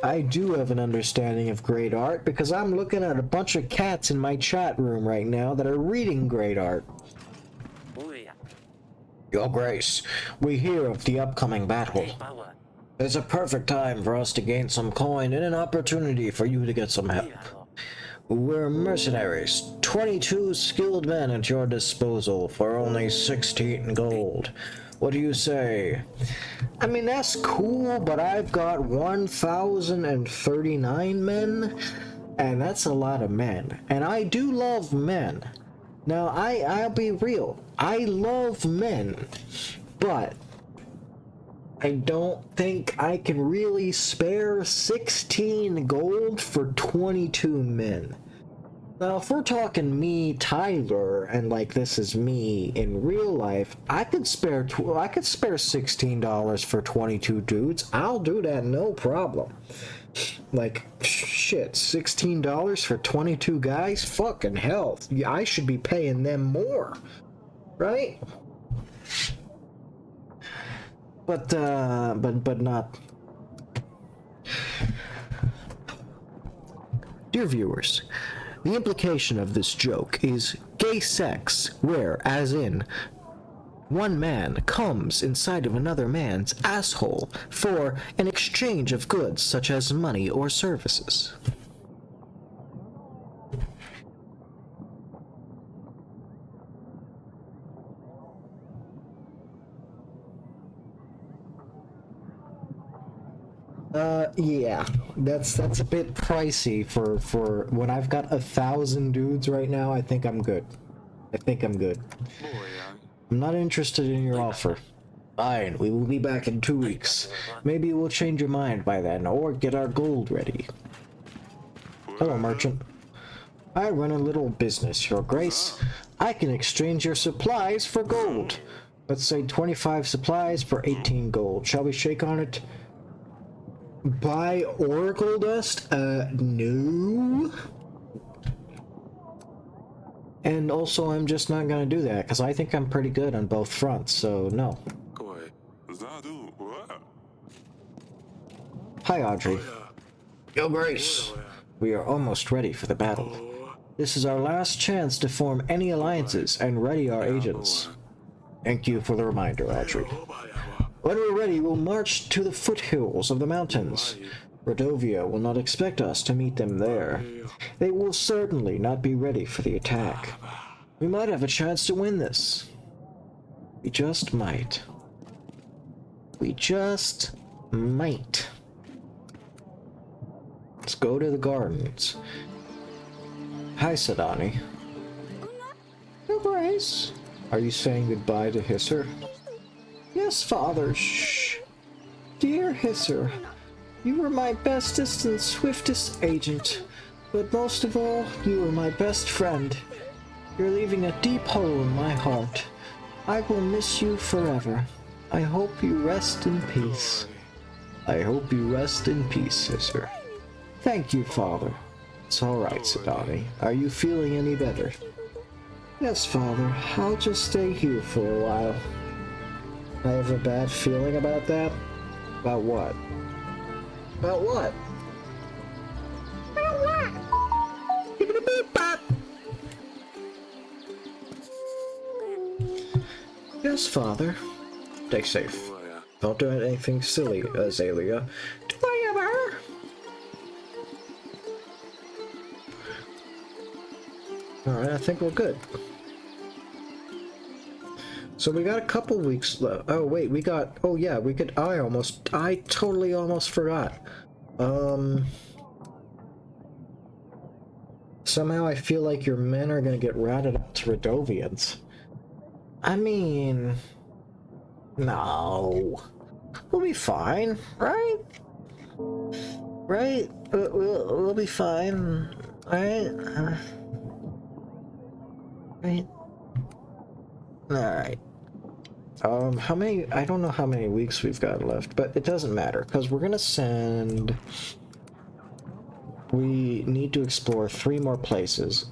I do have an understanding of great art because I'm looking at a bunch of cats in my chat room right now that are reading great art. Your Grace, we hear of the upcoming battle. It's a perfect time for us to gain some coin and an opportunity for you to get some help. We're mercenaries, 22 skilled men at your disposal for only 16 gold. What do you say? I mean, that's cool, but I've got 1,039 men, and that's a lot of men. And I do love men. Now, I'll be real. I love men, but I don't think I can really spare 16 gold for 22 men. Now, if we're talking me, Tyler, and like this is me in real life, I could spare $16 for 22 dudes. I'll do that, no problem. Like, shit, $16 for 22 guys? Fucking hell. I should be paying them more, right? But not. Dear viewers, the implication of this joke is gay sex, where, as in, one man comes inside of another man's asshole for an exchange of goods such as money or services. Yeah, that's a bit pricey for when I've got 1,000 dudes right now. I think I'm good. I'm not interested in your offer. Fine, we will be back in 2 weeks. Maybe we'll change your mind by then, or get our gold ready. Hello, merchant. I run a little business, Your Grace. I can exchange your supplies for gold. Let's say 25 supplies for 18 gold. Shall we shake on it? Buy oracle dust? No. And also, I'm just not gonna do that, because I think I'm pretty good on both fronts, so no. Hi, Audrey. Your Grace, we are almost ready for the battle. This is our last chance to form any alliances and ready our agents. Thank you for the reminder, Audrey. When we're ready, we'll march to the foothills of the mountains. Rodovia will not expect us to meet them there. They will certainly not be ready for the attack. We might have a chance to win this. We just might. We just might. Let's go to the gardens. Hi, Sadani. Your Grace. Are you saying goodbye to Hisser? Yes, Father. Shh. Dear Hisser, you were my bestest and swiftest agent, but most of all, you were my best friend. You're leaving a deep hole in my heart. I will miss you forever. I hope you rest in peace. I hope you rest in peace, Hisser. Thank you, Father. It's all right, Sadani. Are you feeling any better? Yes, Father. I'll just stay here for a while. I have a bad feeling about that. About what? About what? About what? Give it a beep bop. Yes, Father. Stay safe. Don't do anything silly, Azalea. Do I ever? Alright, I think we're good. So we got a couple weeks left. Oh wait, we got, oh yeah, we could, I totally almost forgot. Somehow I feel like your men are gonna get ratted out to Rodovians. I mean, no. We'll be fine, right? Right? We'll be fine, right? Right? Alright. How many... I don't know how many weeks we've got left, but it doesn't matter, because we're gonna send... We need to explore 3 more places,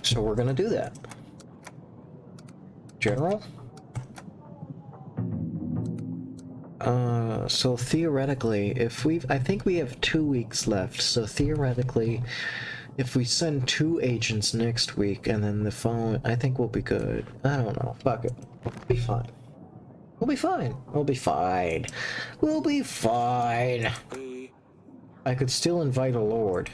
so we're gonna do that. General? So theoretically, if I think we have 2 weeks left, so theoretically, if we send 2 agents next week and then the phone, I think we'll be good. I don't know. Fuck it. We'll be fine. We'll be fine. We'll be fine. We'll be fine. I could still invite a lord.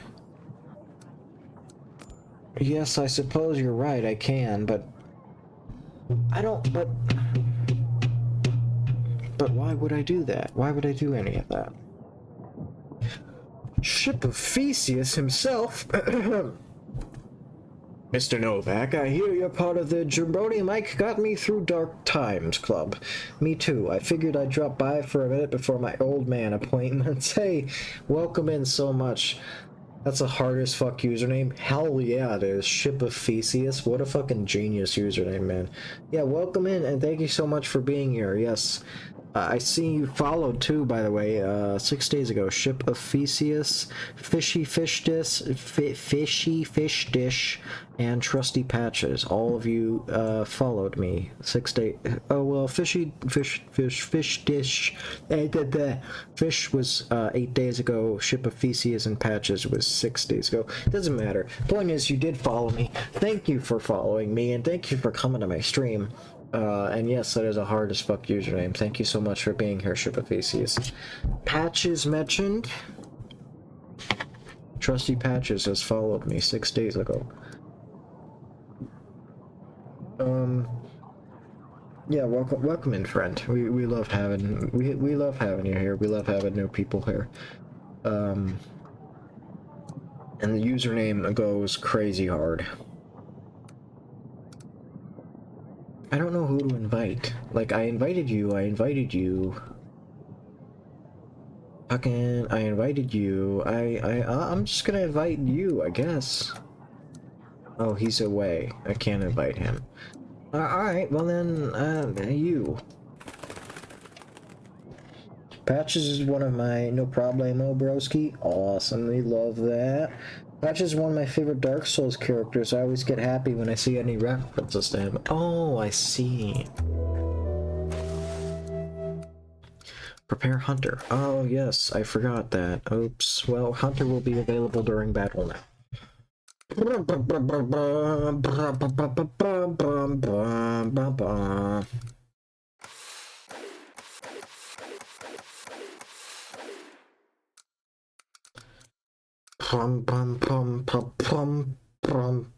Yes, I suppose you're right, I can, but... I don't, but why would I do that? Why would I do any of that? Ship of Theseus himself? Mr. Novak, I hear you're part of the Jabroni Mike Got Me Through Dark Times Club. Me too. I figured I'd drop by for a minute before my old man appointments. Hey, welcome in so much. That's a hard as fuck username. Hell yeah, it is. Ship of Theseus. What a fucking genius username, man. Yeah, welcome in, and thank you so much for being here. Yes. I see you followed too, by the way, 6 days ago. Ship of Theseus, Fishy Fish Dish, and Trusty Patches. All of you followed me 6 days. Oh well, Fish Dish. Fish was 8 days ago. Ship of Theseus and Patches was 6 days ago. Doesn't matter. Point is, you did follow me. Thank you for following me, and thank you for coming to my stream. And yes, that is a hard as fuck username. Thank you so much for being here, Ship of Theseus. Patches mentioned. Trusty Patches has followed me 6 days ago. Yeah, welcome in, friend. We love having we love having you here. We love having new people here. And the username goes crazy hard. I don't know who to invite. Like, I invited you. Fucking, I invited you. I'm just gonna invite you, I guess. Oh, he's away. I can't invite him. Alright, well then, you. Patches is one of my no problemo broski. Awesome, we love that. Patches is one of my favorite Dark Souls characters. I always get happy when I see any references to him. Oh, I see. Prepare Hunter. Oh, yes, I forgot that. Oops. Well, Hunter will be available during battle now. Pum pum pum pum pum pum.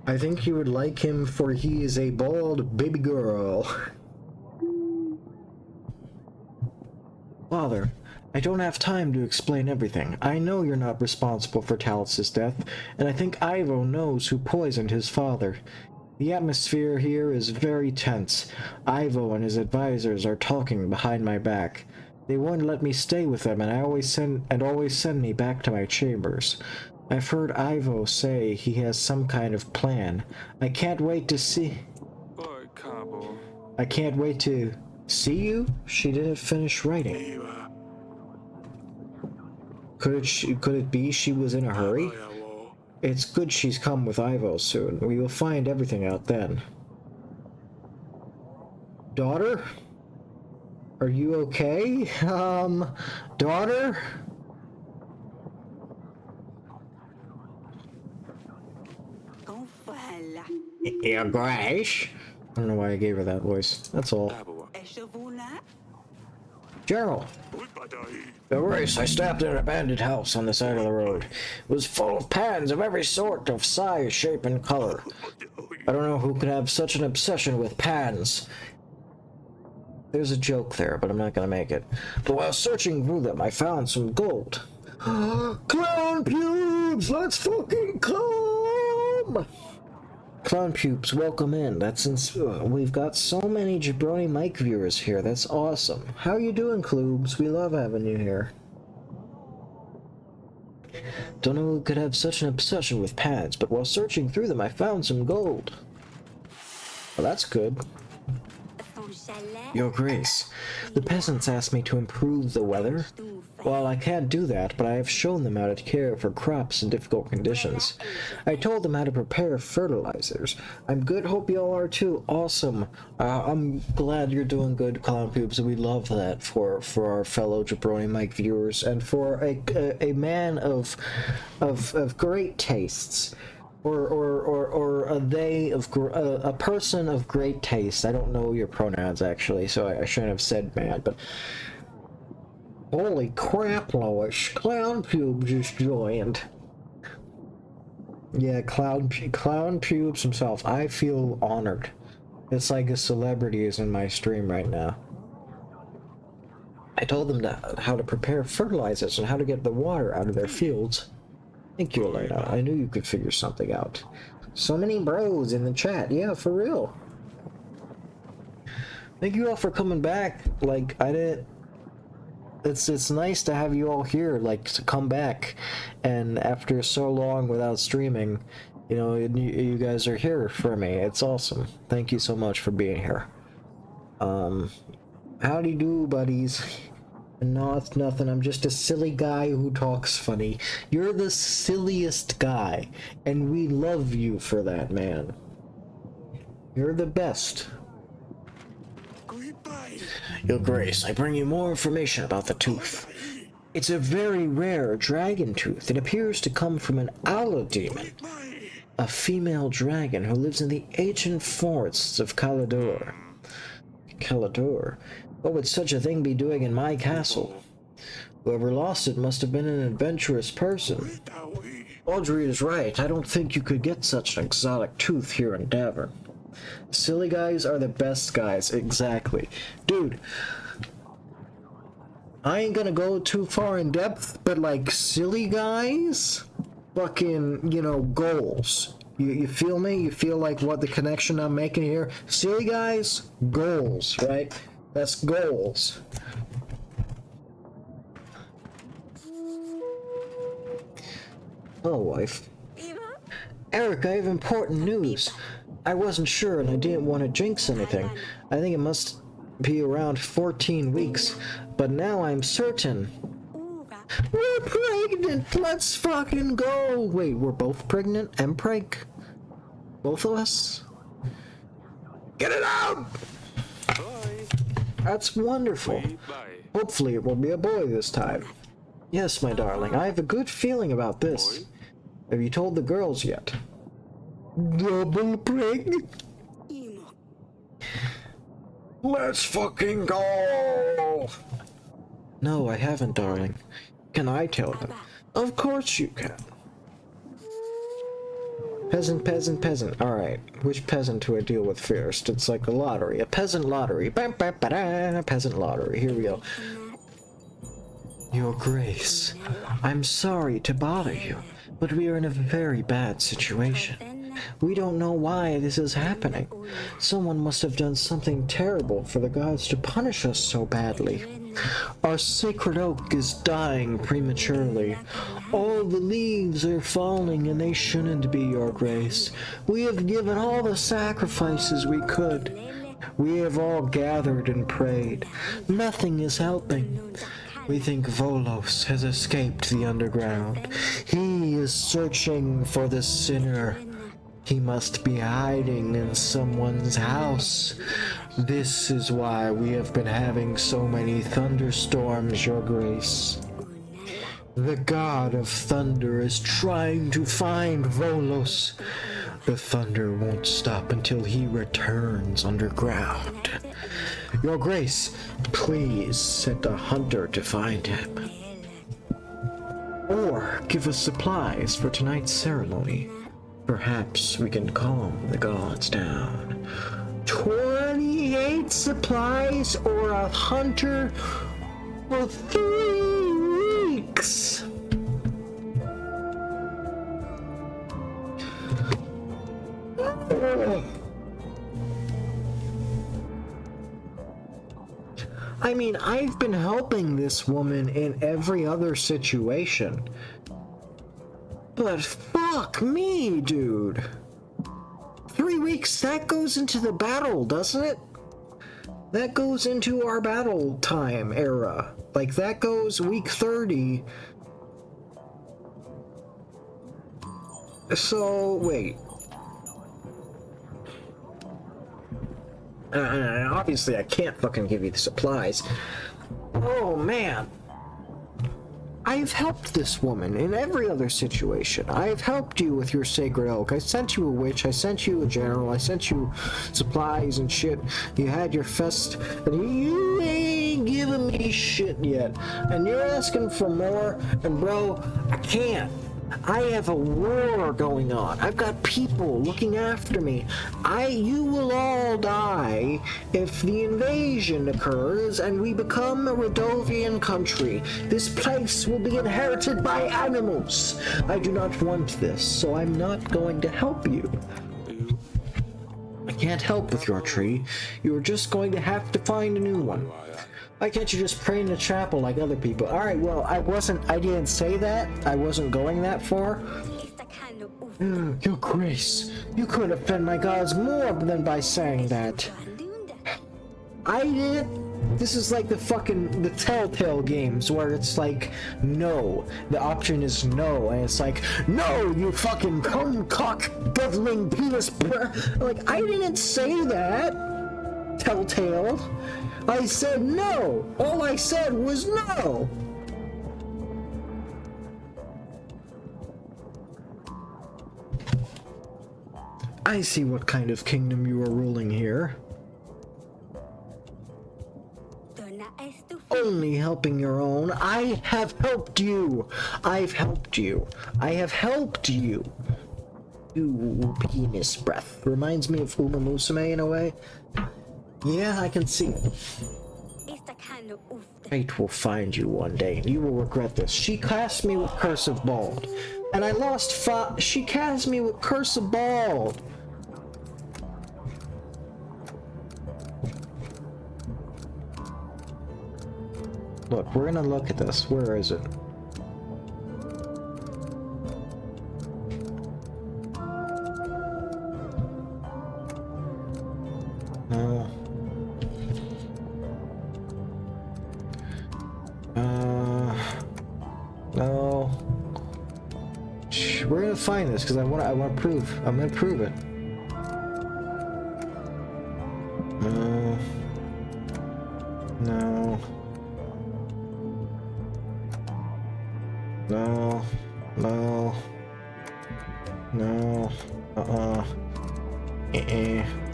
I think you would like him, for he is a bald baby girl. Father, I don't have time to explain everything. I know you're not responsible for Talus's death, and I think Ivo knows who poisoned his father. The atmosphere here is very tense. Ivo and his advisors are talking behind my back. They won't let me stay with them, and always send me back to my chambers. I've heard Ivo say he has some kind of plan. I can't wait to see you? She didn't finish writing. Could it be she was in a hurry? It's good she's come with Ivo soon. We will find everything out then. Daughter? Are you okay? Daughter? Your Grace? I don't know why I gave her that voice. That's all. General! Your Grace, I stopped at an abandoned house on the side of the road. It was full of pans of every sort of size, shape, and color. I don't know who could have such an obsession with pans. There's a joke there, but I'm not gonna make it. But while searching through them, I found some gold. Clown pubes! Let's fucking come! Clown pubes, welcome in. We've got so many Jabroni Mike viewers here. That's awesome. How you doing, Clubes? We love having you here. Don't know who could have such an obsession with pads, but while searching through them, I found some gold. Well, that's good. Your Grace, the peasants asked me to improve the weather. Well, I can't do that, but I have shown them how to care for crops in difficult conditions. I told them how to prepare fertilizers. I'm good, hope y'all are too. Awesome. I'm glad you're doing good, Clown Pubes. We love that for our fellow Jabroni Mike viewers, and for a man of great tastes. Or a person of great taste. I don't know your pronouns, actually, so I shouldn't have said man, but holy crap, Lois, Clown Pubes just joined. Yeah, Clown Pubes himself. I feel honored. It's like a celebrity is in my stream right now. I told them how to prepare fertilizers and how to get the water out of their fields. Thank you, Elena. I knew you could figure something out. So many bros in the chat. Yeah, for real. Thank you all for coming back. Like, I didn't... It's nice to have you all here, like, to come back. And after so long without streaming, you know, you guys are here for me. It's awesome. Thank you so much for being here. Howdy do, buddies. No, it's nothing. I'm just a silly guy who talks funny. You're the silliest guy, and we love you for that, man. You're the best. Your Grace, I bring you more information about the tooth. It's a very rare dragon tooth. It appears to come from an owl demon, a female dragon who lives in the ancient forests of Calador. What would such a thing be doing in my castle? Whoever lost it must have been an adventurous person. Audrey is right. I don't think you could get such an exotic tooth here in Davern. Silly guys are the best guys. Exactly. Dude, I ain't gonna go too far in depth, but like, silly guys? Fucking, you know, goals. You feel me? You feel like what the connection I'm making here? Silly guys, goals, right? That's goals. Hello, wife. Eric, I have important news. I wasn't sure and I didn't want to jinx anything. I think it must be around 14 weeks, but now I'm certain. We're pregnant! Let's fucking go! Wait, we're both pregnant and preg? Both of us? Get it out! That's wonderful. Hopefully it will be a boy this time. Yes, my darling, I have a good feeling about this. Have you told the girls yet? Double prig? Let's fucking go! No, I haven't, darling. Can I tell them? Of course you can. Peasant, peasant, peasant. Alright, which peasant do I deal with first? It's like a lottery. A peasant lottery. Peasant lottery. Here we go. Your Grace, I'm sorry to bother you, but we are in a very bad situation. We don't know why this is happening. Someone must have done something terrible for the gods to punish us so badly. Our sacred oak is dying prematurely. All the leaves are falling and they shouldn't be, Your Grace. We have given all the sacrifices we could. We have all gathered and prayed. Nothing is helping. We think Volos has escaped the underground. He is searching for the sinner. He must be hiding in someone's house. This is why we have been having so many thunderstorms, Your Grace. The god of thunder is trying to find Volos. The thunder won't stop until he returns underground. Your Grace, please send a hunter to find him. Or give us supplies for tonight's ceremony. Perhaps we can calm the gods down. 28 need supplies or a hunter for 3 weeks. I mean, I've been helping this woman in every other situation. But fuck me, dude. 3 weeks, that goes into the battle, doesn't it? That goes into our battle time era. Like, that goes week 30. So, wait. Obviously, I can't fucking give you the supplies. Oh, man. I've helped this woman in every other situation. I've helped you with your sacred oak. I sent you a witch. I sent you a general. I sent you supplies and shit. You had your fest, and you ain't giving me shit yet. And you're asking for more, and bro, I can't. I have a war going on. I've got people looking after me. You will all die if the invasion occurs and we become a Redovian country. This place will be inherited by animals. I do not want this, so I'm not going to help you. I can't help with your tree. You're just going to have to find a new one. Why can't you just pray in the chapel like other people? Alright, well, I didn't say that. I wasn't going that far. Your Grace, you couldn't offend my gods more than by saying that. I did. This is like the Telltale games where it's like, no. The option is no, and it's like, no, you fucking cum cock guzzling penis. Like, I didn't say that. Telltale. I said no! All I said was no! I see what kind of kingdom you are ruling here. Only helping your own. I have helped you! I've helped you. I have helped you! Ooh, penis breath. Reminds me of Uma Musume in a way. Yeah, I can see it. Fate will find you one day, and you will regret this. She cast me with Curse of Bald, and I lost she cast me with Curse of Bald. Look, we're gonna look at this. Where is it? No. No. We're gonna find this because I want to prove. I'm gonna prove it. No. No. No. No. No.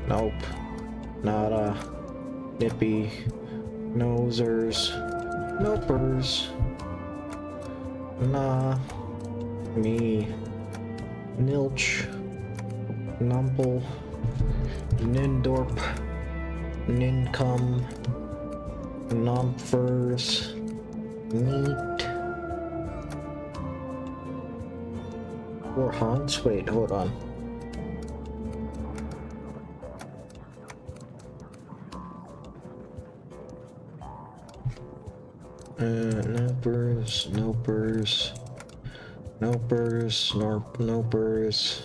Nope. Nada. Nippy. Nosers. Nopers. Nah. Me. Nilch. Numple. Nindorp. Nincum. Nomfers. Neat. Or Hans? Wait, hold on. Nopers, nopers, nopers, nopers,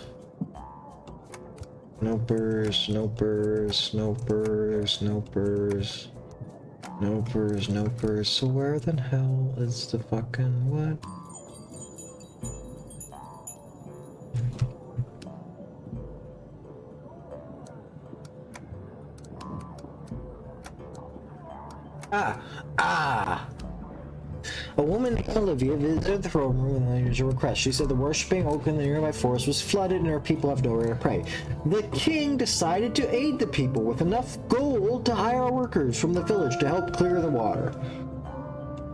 nopers, nopers, nopers, nopers, nopers, nopers. So where the hell is the fucking what? A woman named Olivia visited the throne room and made a request. She said the worshipping oak in the nearby forest was flooded and her people have nowhere to pray. The king decided to aid the people with enough gold to hire workers from the village to help clear the water.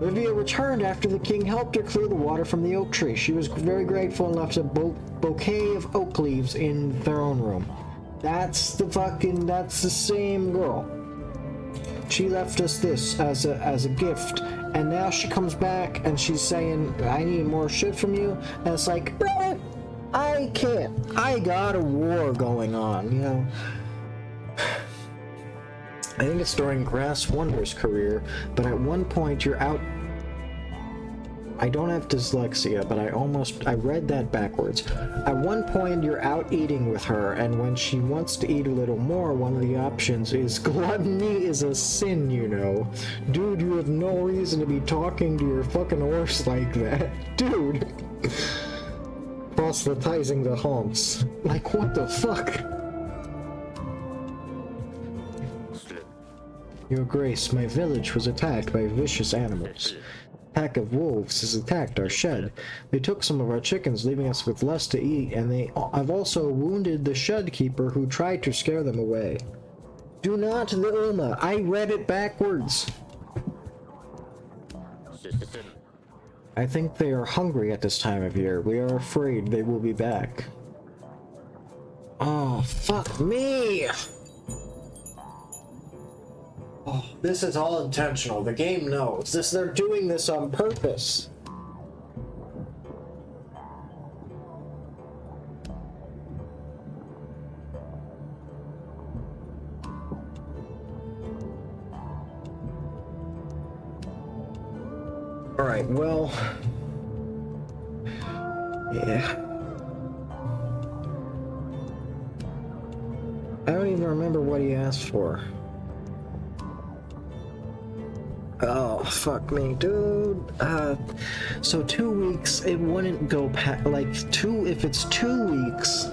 Olivia returned after the king helped her clear the water from the oak tree. She was very grateful and left a bouquet of oak leaves in the throne room. That's the same girl. She left us this as a gift, and now she comes back and she's saying, I need more shit from you. And it's like, bro, I can't. I got a war going on, you know. I think it's during Grass Wonder's career, but at one point you're out. I don't have dyslexia, but I read that backwards. At one point you're out eating with her, and when she wants to eat a little more, one of the options is gluttony is a sin, you know. Dude, you have no reason to be talking to your fucking horse like that. Dude. Proselytizing the haunts. Like, what the fuck? Your Grace, my village was attacked by vicious animals. A pack of wolves has attacked our shed. They took some of our chickens, leaving us with less to eat, and I've also wounded the shed keeper who tried to scare them away. Do not the Uma. I read it backwards. I think they are hungry at this time of year. We are afraid they will be back. Oh, fuck me! Oh, this is all intentional. The game knows. They're doing this on purpose. Alright, well... yeah. I don't even remember what he asked for. Oh, fuck me, dude. So 2 weeks, it wouldn't go past, like, if it's 2 weeks,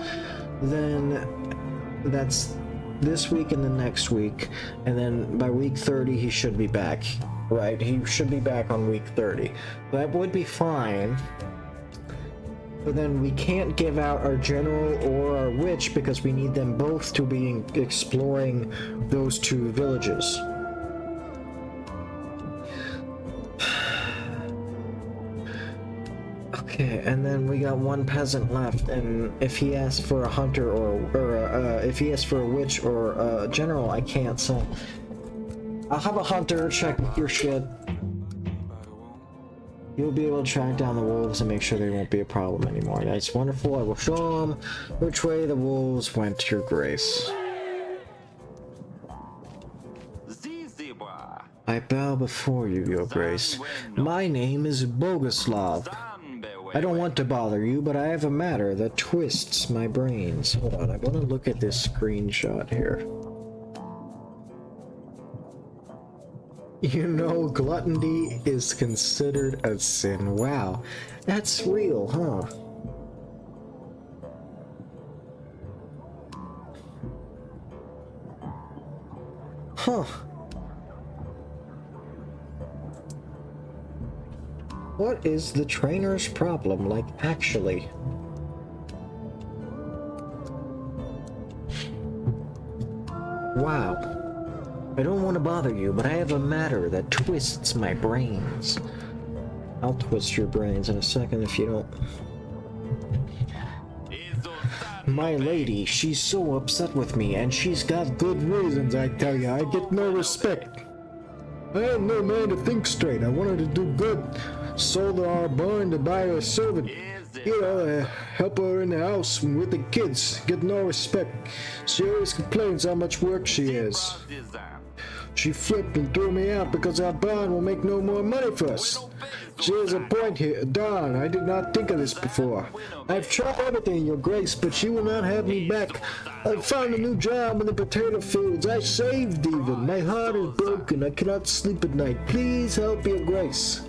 then that's this week and the next week, and then by week 30 he should be back, right? He should be back on week 30. That would be fine, but then we can't give out our general or our witch because we need them both to be exploring those 2 villages. Okay, and then we got 1 peasant left, and if he asks for a hunter or if he asks for a witch or a general, I can't, so I'll have a hunter check your shit. You'll be able to track down the wolves and make sure they won't be a problem anymore. That's wonderful. I will show them which way the wolves went, Your Grace. I bow before you, Your Grace. My name is Boguslav. I don't want to bother you, but I have a matter that twists my brains. Hold on, I want to look at this screenshot here. You know, gluttony is considered a sin. Wow, that's real, huh? Huh. What is the trainer's problem, like, actually? Wow. I don't want to bother you, but I have a matter that twists my brains. I'll twist your brains in a second if you don't. My lady, she's so upset with me, and she's got good reasons, I tell you. I get no respect. I had no man to think straight. I wanted to do good. Sold our barn to buy her a servant. You know, help her in the house with the kids. Get no respect. She always complains how much work she has. She flipped and threw me out because our barn will make no more money for us. She has a point here. Darn, I did not think of this before. I've tried everything, Your Grace, but she will not have me back. I found a new job in the potato fields. I saved even. My heart is broken. I cannot sleep at night. Please help Your Grace.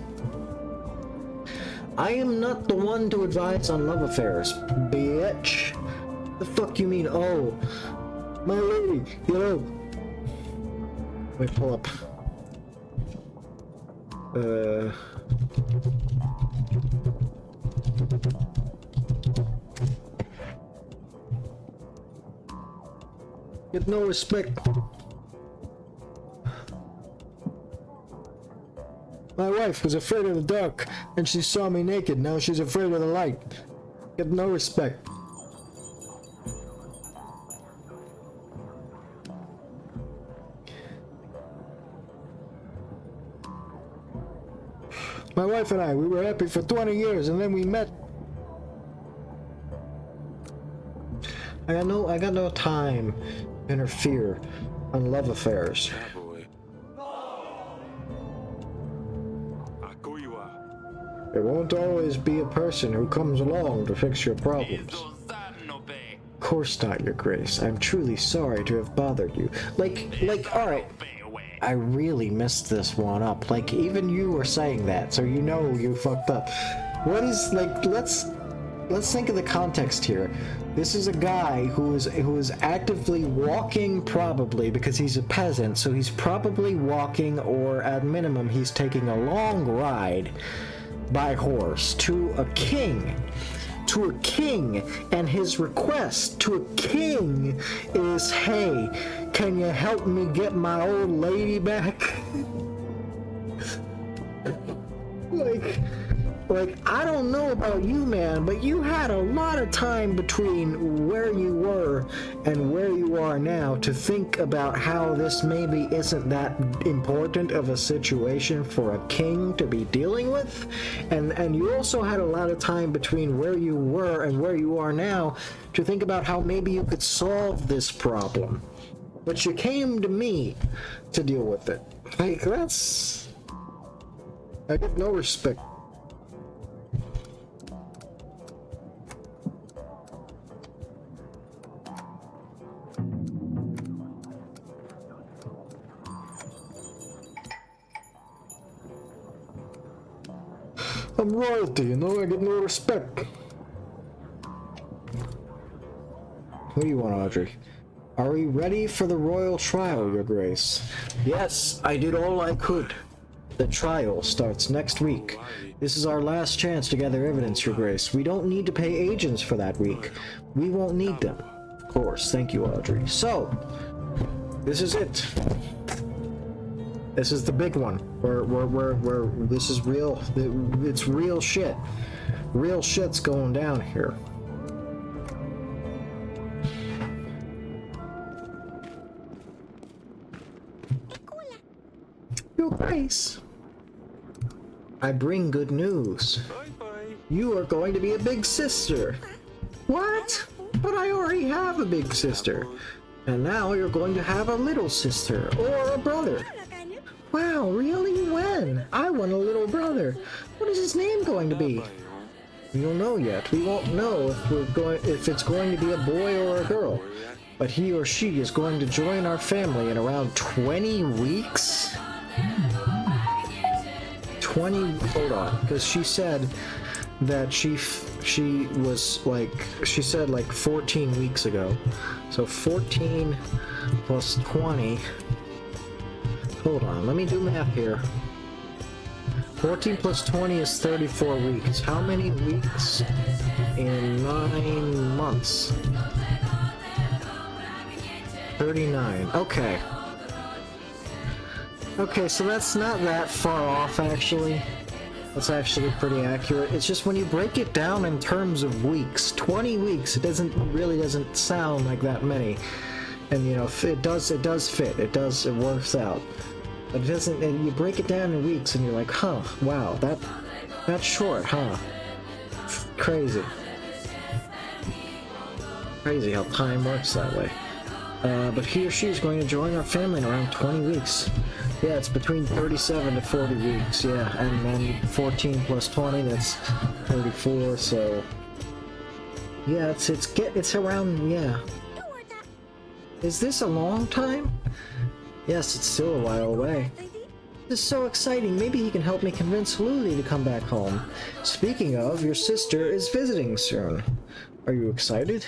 I am not the one to advise on love affairs, bitch. The fuck you mean, oh? My lady, you know. Wait, pull up. Get no respect. My wife was afraid of the dark, and she saw me naked. Now she's afraid of the light. Get no respect. My wife and I, we were happy for 20 years, and then we met. I got no time to interfere on love affairs. There won't always be a person who comes along to fix your problems. Of course not, Your Grace. I'm truly sorry to have bothered you. Alright. I really messed this one up. Like, even you were saying that, so you know you fucked up. What is, like, let's think of the context here. This is a guy who is actively walking, probably, because he's a peasant, so he's probably walking, or at minimum, he's taking a long ride by horse to a king. And his request to a king is, hey, can you help me get my old lady back? Like, I don't know about you, man, but you had a lot of time between where you were and where you are now to think about how this maybe isn't that important of a situation for a king to be dealing with. And you also had a lot of time between where you were and where you are now to think about how maybe you could solve this problem. But you came to me to deal with it. Like, that's... I get no respect. I'm royalty, you know, I get no respect. What do you want, Audrey? Are we ready for the royal trial, Your Grace? Yes, I did all I could. The trial starts next week. This is our last chance to gather evidence, Your Grace. We don't need to pay agents for that week. We won't need them. Of course, thank you, Audrey. So, this is it. This is the big one. Where this is real. It's real shit. Real shit's going down here. Your Grace, I bring good news. You are going to be a big sister. What? But I already have a big sister. And now you're going to have a little sister or a brother. Wow, really? When? I want a little brother. What is his name going to be? We don't know yet. We won't know if it's going to be a boy or a girl. But he or she is going to join our family in around 20 weeks? 20, hold on, because she said that she was like, she said like 14 weeks ago. So 14 plus 20. Hold on, let me do math here. 14 plus 20 is 34 weeks. How many weeks in 9 months? 39. Okay. Okay, so that's not that far off, actually. That's actually pretty accurate. It's just when you break it down in terms of weeks, 20 weeks, it doesn't sound like that many. And you know, it does fit. It works out. But it doesn't, and you break it down in weeks and you're like, huh, wow, that's short, huh? Crazy. Crazy how time works that way. But he or she is going to join our family in around 20 weeks. Yeah, it's between 37 to 40 weeks, yeah, and then 14 plus 20, that's 34, so... Yeah, it's around, yeah. Is this a long time? Yes, it's still a while away. This is so exciting. Maybe he can help me convince Luli to come back home. Speaking of, your sister is visiting soon. Are you excited?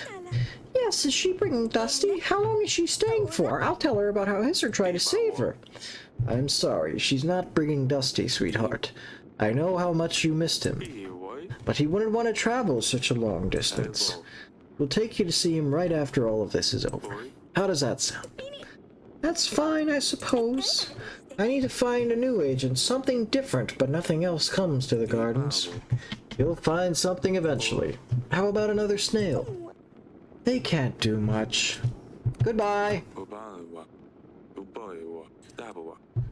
Yes, is she bringing Dusty? How long is she staying for? I'll tell her about how Hisser tried to save her. I'm sorry, she's not bringing Dusty, sweetheart. I know how much you missed him. But he wouldn't want to travel such a long distance. We'll take you to see him right after all of this is over. How does that sound? That's fine, I suppose. I need to find a new agent, something different, but nothing else comes to the gardens. You'll find something eventually. How about another snail? They can't do much. Goodbye!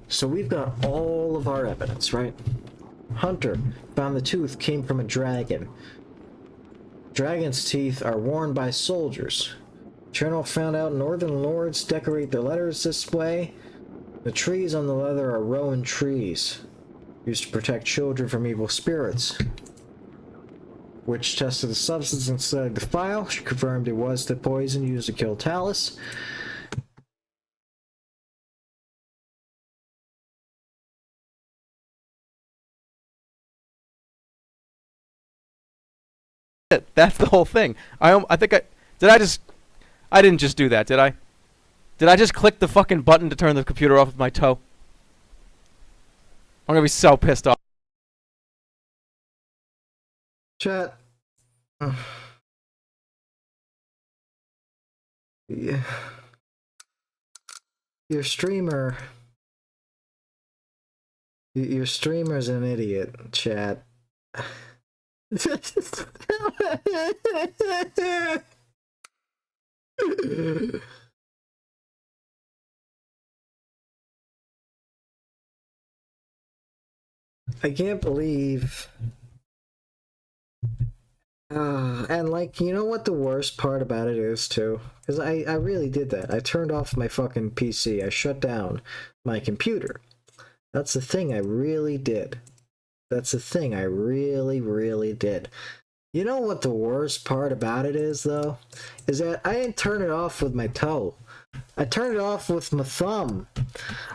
So we've got all of our evidence, right? Hunter found the tooth came from a dragon. Dragon's teeth are worn by soldiers. General found out northern lords decorate their letters this way. The trees on the leather are rowan trees, used to protect children from evil spirits. Witch tested the substance inside the file. She confirmed it was the poison used to kill Talus. That's the whole thing. I think I didn't just do that, did I? Did I just click the fucking button to turn the computer off with my toe? I'm gonna be so pissed off. Chat. Yeah. Your streamer's an idiot, chat. I can't believe. And like, you know what the worst part about it is too? Because I really did that. I turned off my fucking PC. I shut down my computer. That's the thing I really did. That's the thing I really, really did. You know what the worst part about it is, though? Is that I didn't turn it off with my toe. I turned it off with my thumb.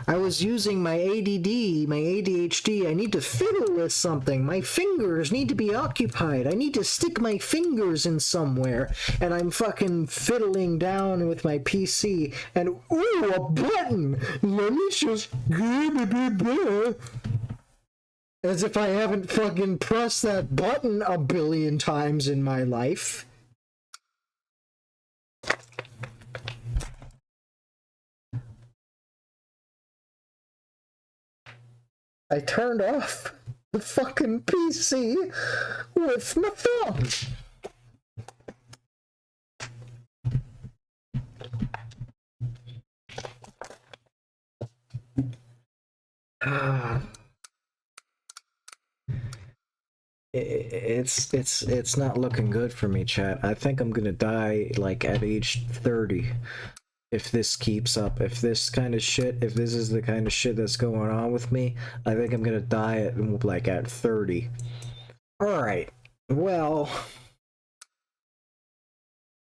I was using my ADD, my ADHD. I need to fiddle with something. My fingers need to be occupied. I need to stick my fingers in somewhere. And I'm fucking fiddling down with my PC. And, ooh, a button! Let me just... As if I haven't fucking pressed that button a billion times in my life. I turned off the fucking PC with my thumb. It's not looking good for me, chat. I think I'm gonna die like at age 30 if this keeps up. If this is the kind of shit that's going on with me, I think I'm gonna die at 30. Alright, well,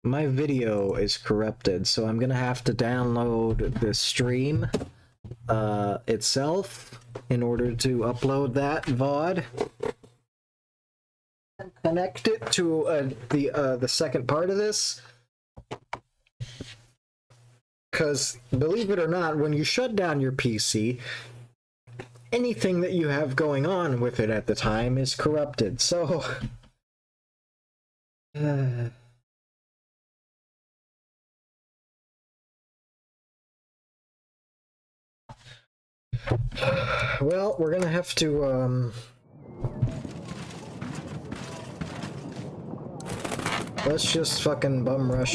my video is corrupted, so I'm gonna have to download the stream itself in order to upload that VOD. Connect it to the second part of this. Because, believe it or not, when you shut down your PC, anything that you have going on with it at the time is corrupted. So, well, we're gonna have to, let's just fucking bum rush.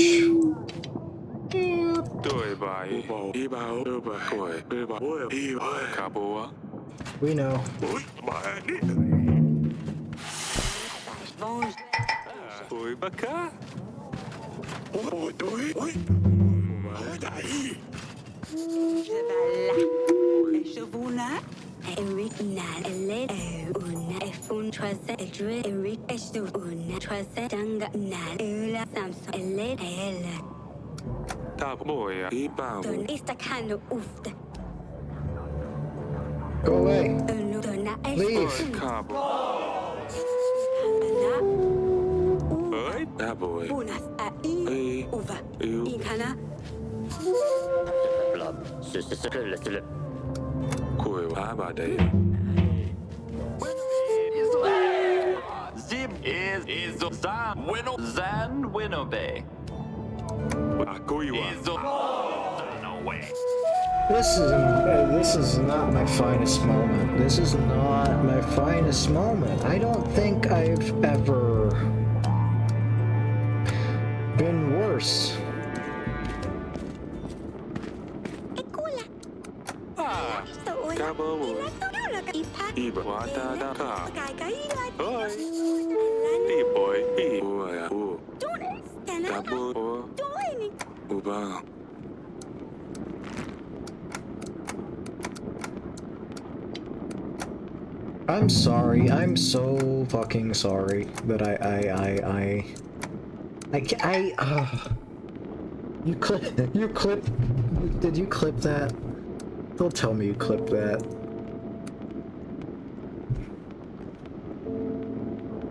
We know. Go away. Leave. This is not my finest moment. This is not my finest moment. I don't think I've ever been worse. I'm sorry. I'm so fucking sorry that you clip, did you clip that? Don't tell me you clipped that.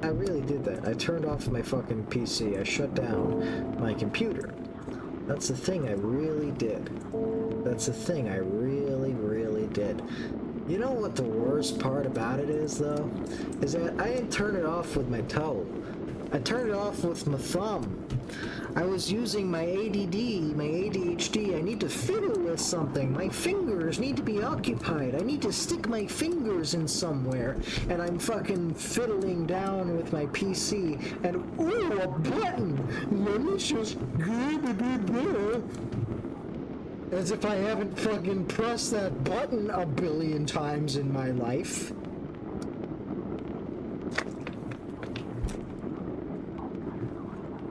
I really did that. I turned off my fucking PC. I shut down my computer. That's the thing I really did. That's the thing I really did. You know what the worst part about it is, though? Is that I didn't turn it off with my toe. I turned it off with my thumb. I was using my ADD, my ADHD. I need to fiddle with something. My fingers need to be occupied. I need to stick my fingers in somewhere. And I'm fucking fiddling down with my PC. And, ooh, a button! Let me just... As if I haven't fucking pressed that button a billion times in my life.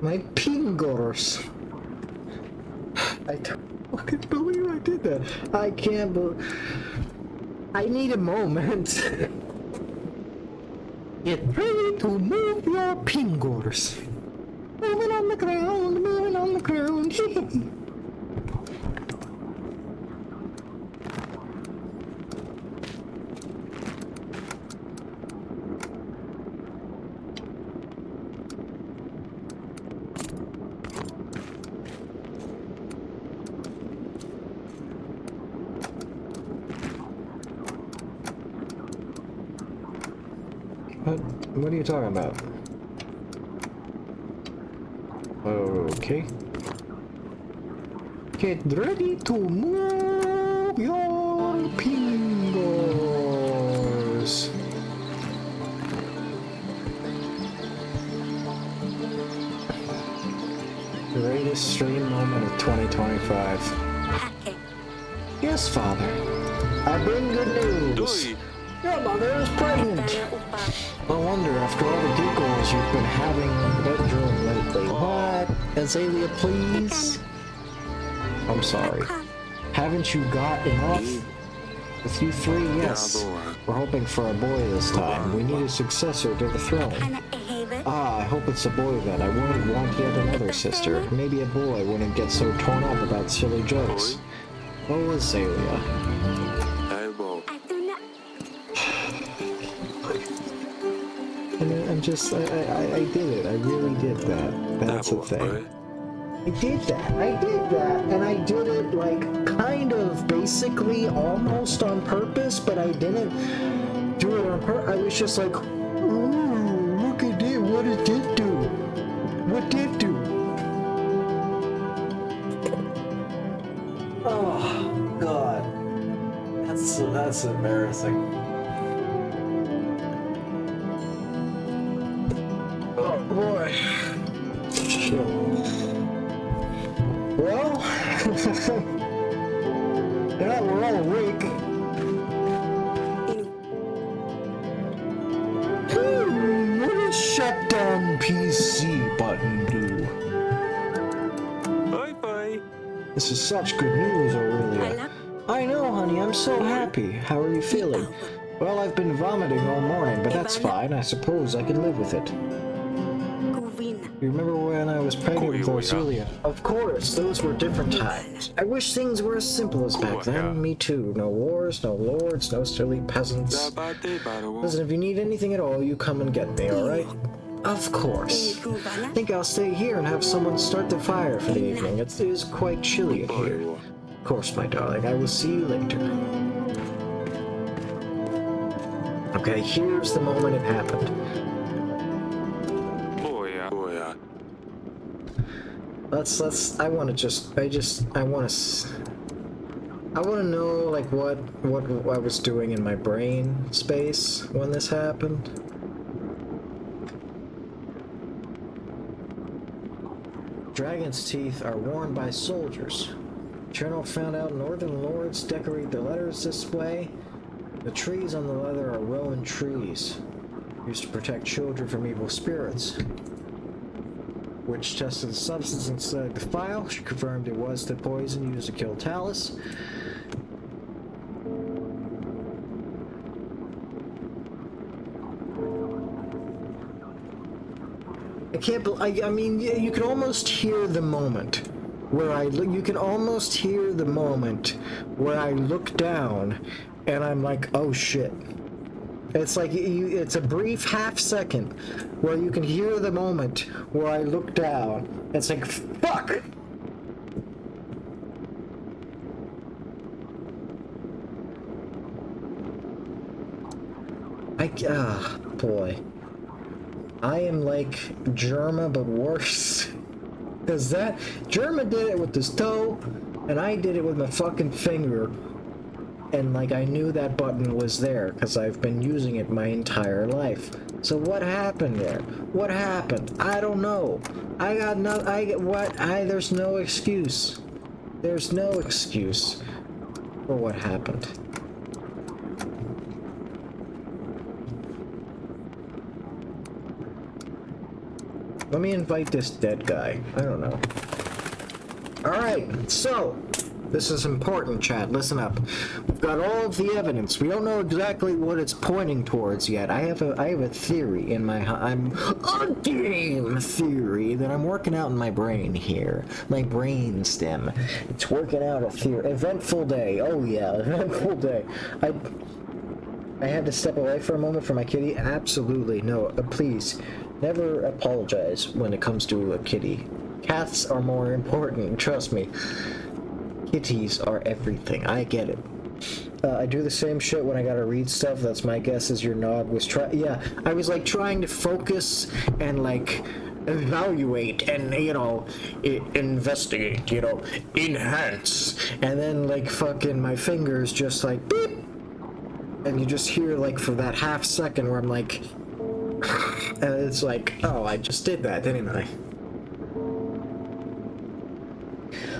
My fingers. I don't fucking believe I did that. I can't believe. I need a moment. Get ready to move your fingers. Moving on the ground, moving on the ground. What are you talking about? Okay. Get ready to move your fingers. Greatest stream moment of 2025. Yes, Father. I bring good news. Your mother is pregnant. No wonder after all the giggles you've been having in the bedroom lately. What? Azalea, please? I'm sorry. Haven't you got enough? With you three, yes. We're hoping for a boy this time. We need a successor to the throne. Ah, I hope it's a boy then. I wouldn't want yet another sister. Maybe a boy wouldn't get so torn up about silly jokes. Oh, Azalea. I did it. I really did that. That's the thing. I did that. And I did it, like, kind of, basically, almost on purpose, but I didn't do it on purpose. I was just like, ooh, look at it. What did it do? What did it do? Oh, God. That's embarrassing. Oh boy. Shit. Well, yeah, we're all awake. What does shut down PC button do? Bye. This is such good news, Aurelia. I know, honey, I'm so happy. How are you feeling? Well, I've been vomiting all morning, but that's fine. I suppose I can live with it. You remember when I was pregnant with Aurelia? Of course, those were different times. I wish things were as simple as back then. Me too. No wars, no lords, no silly peasants. Listen, if you need anything at all, you come and get me, alright? Of course. I think I'll stay here and have someone start the fire for the evening. It is quite chilly in here. Of course, my darling. I will see you later. Okay, here's the moment it happened. I want to know, like, what I was doing in my brain space when this happened. Dragon's teeth are worn by soldiers. Journal found out northern lords decorate their letters this way. The trees on the leather are rowan trees, used to protect children from evil spirits. Which tested the substance inside the file. She confirmed it was the poison used to kill Talus. I can't I mean, you can almost hear the moment where you can almost hear the moment where I look down and I'm like, oh shit. It's like it's a brief half second where you can hear the moment where I look down. It's like, fuck! Boy. I am like Germa, but worse. Because Germa did it with his toe, and I did it with my fucking finger. And like I knew that button was there because I've been using it my entire life. So what happened there? What happened? I don't know. There's no excuse. There's no excuse for what happened. Let me invite this dead guy. I don't know. Alright, so this is important, chat. Listen up. We've got all of the evidence. We don't know exactly what it's pointing towards yet. I have a theory in a game theory that I'm working out in my brain here. My brain stem. It's working out a theory. Eventful day. Oh yeah, eventful day. I had to step away for a moment for my kitty. Absolutely no. Please, never apologize when it comes to a kitty. Cats are more important. Trust me. Kitties are everything. I get it. I do the same shit when I gotta read stuff. That's my guess is your nog was I was like trying to focus and like evaluate and, you know, investigate, you know, enhance. And then like fucking my fingers just like beep. And you just hear like for that half second where I'm like, and it's like, oh, I just did that, didn't I?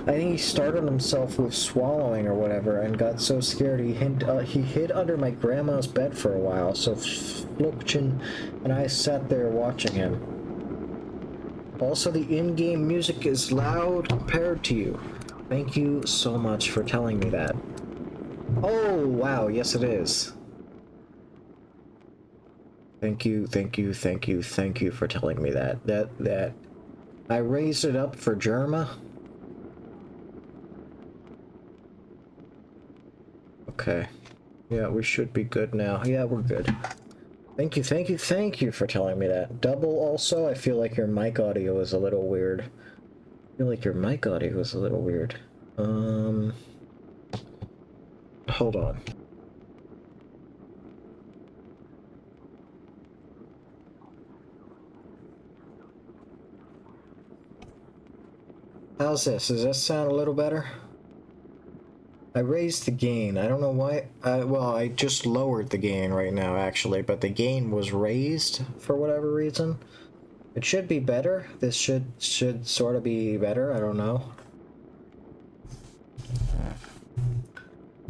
I think he startled himself with swallowing or whatever and got so scared he hid under my grandma's bed for a while, so Flukchin and I sat there watching him. Also, the in-game music is loud compared to you. Thank you so much for telling me that. Oh, wow, yes it is. Thank you for telling me that. That I raised it up for Germa. Okay. Yeah, we should be good now. Yeah, we're good. Thank you for telling me that. Double also, I feel like your mic audio is a little weird. Hold on. How's this? Does this sound a little better? I raised the gain. I don't know why. Well, I just lowered the gain right now, actually, but the gain was raised for whatever reason. It should be better. This should sort of be better. I don't know.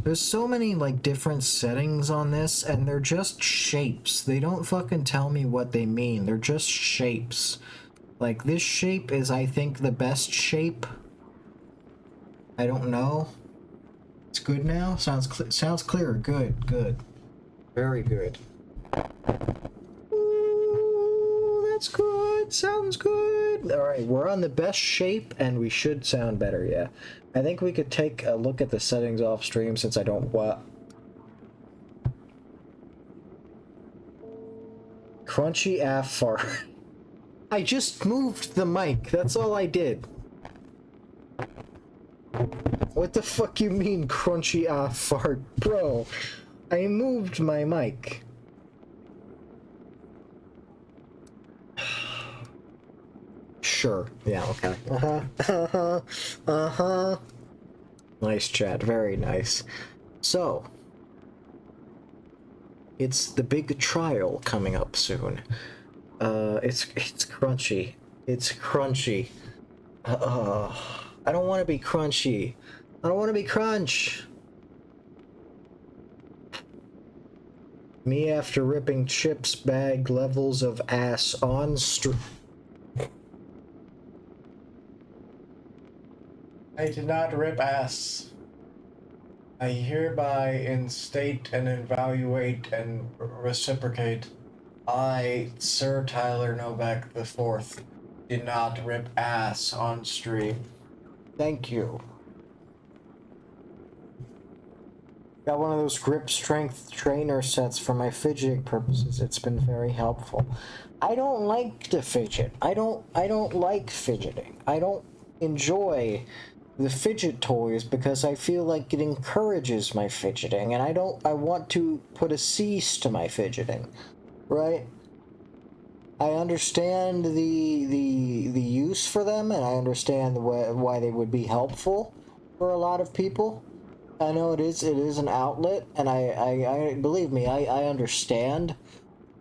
There's so many, like, different settings on this, and they're just shapes. They don't fucking tell me what they mean. They're just shapes. Like, this shape is, I think, the best shape. I don't know. It's good now? Sounds clear. Good. Very good. Ooh, that's good. Sounds good. Alright, we're on the best shape, and we should sound better, yeah. I think we could take a look at the settings off stream since I don't Crunchy af fart. I just moved the mic. That's all I did. What the fuck you mean, crunchy af fart? Bro, I moved my mic. Sure. Yeah, okay. Nice chat. Very nice. So, it's the big trial coming up soon. It's crunchy. It's crunchy. I don't want to be crunchy. I don't want to be crunch. Me after ripping chips bag levels of ass on stream. I did not rip ass. I hereby instate and evaluate and reciprocate. I, Sir Tyler Novak IV, did not rip ass on stream. Thank you. Got one of those grip strength trainer sets for my fidgeting purposes. It's been very helpful. I don't like to fidget. I don't like fidgeting. I don't enjoy the fidget toys because I feel like it encourages my fidgeting, and I want to put a cease to my fidgeting. Right? I understand the use for them, and I understand why they would be helpful for a lot of people. I know it is an outlet, and I believe me, I understand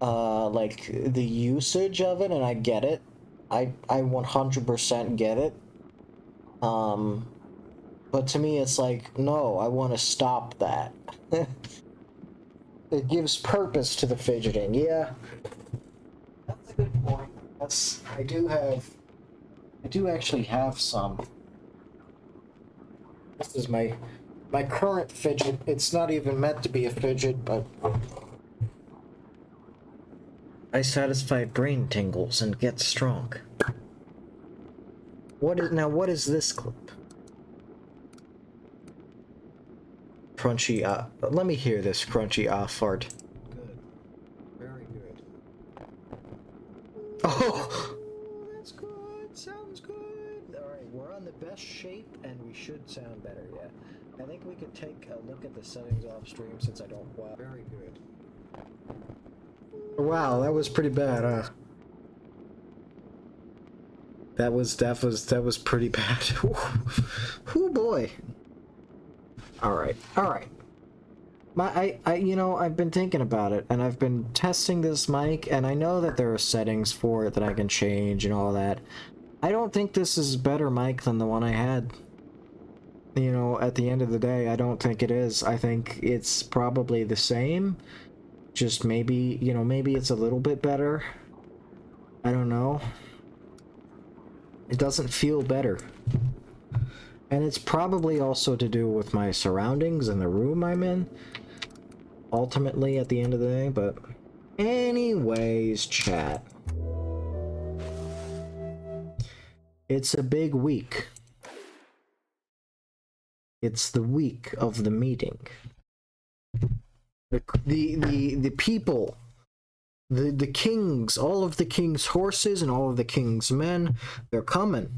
like the usage of it, and I get it. I 100% get it. But to me it's like, no, I want to stop that. It gives purpose to the fidgeting. Yeah. That's a good point. I do actually have some. This is my current fidget. It's not even meant to be a fidget, but I satisfy brain tingles and get strong. What is this clip? Crunchy, let me hear this crunchy fart. Good. Very good. Oh! That's good. Sounds good. Alright, we're on the best shape, and we should sound better, yeah. I think we could take a look at the settings off stream since I don't... Wow, very good. Wow, that was pretty bad, huh? That was pretty bad. Oh boy. Alright. I've been thinking about it, and I've been testing this mic, and I know that there are settings for it that I can change and all that. I don't think this is a better mic than the one I had. You know, at the end of the day, I don't think it is. I think it's probably the same. Just maybe, maybe it's a little bit better. I don't know. It doesn't feel better. And it's probably also to do with my surroundings and the room I'm in. Ultimately, at the end of the day, but... Anyways, chat. It's a big week. It's the week of the meeting. The people, the kings, all of the king's horses and all of the king's men, they're coming.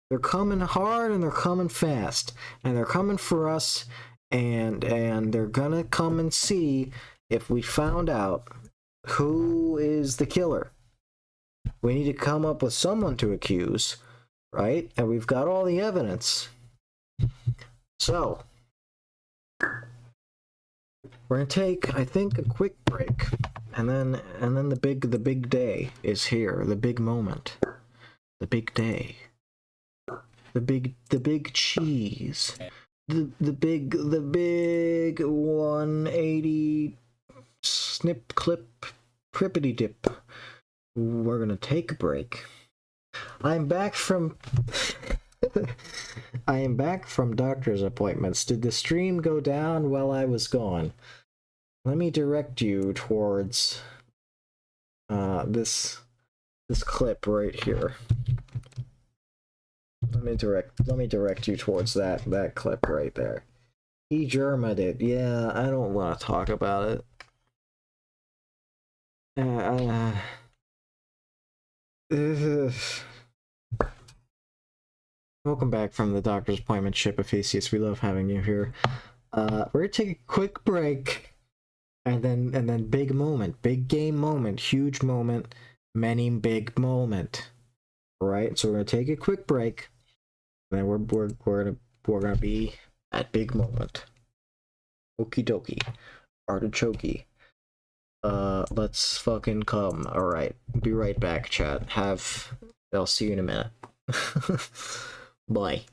They're coming hard and they're coming fast. And they're coming for us, and they're gonna come and see if we found out who is the killer. We need to come up with someone to accuse, right? And we've got all the evidence. So, we're gonna take, I think, a quick break, and then the big day is here. The big moment, the big day, the big cheese, the big 180 snip clip prippity dip. We're gonna take a break. I'm back from. I am back from doctor's appointments. Did the stream go down while I was gone? Let me direct you towards this clip right here. Let me direct you towards that clip right there. He germed it. Yeah, I don't want to talk about it. Welcome back from the doctor's appointment, Ship Ephesius. We love having you here. We're gonna take a quick break, and then big moment, big game moment, huge moment, many big moment. Right? So we're gonna take a quick break, and then we're gonna be at big moment. Okie dokie, artichoke. Let's fucking come. All right, be right back, chat. I'll see you in a minute. Bye.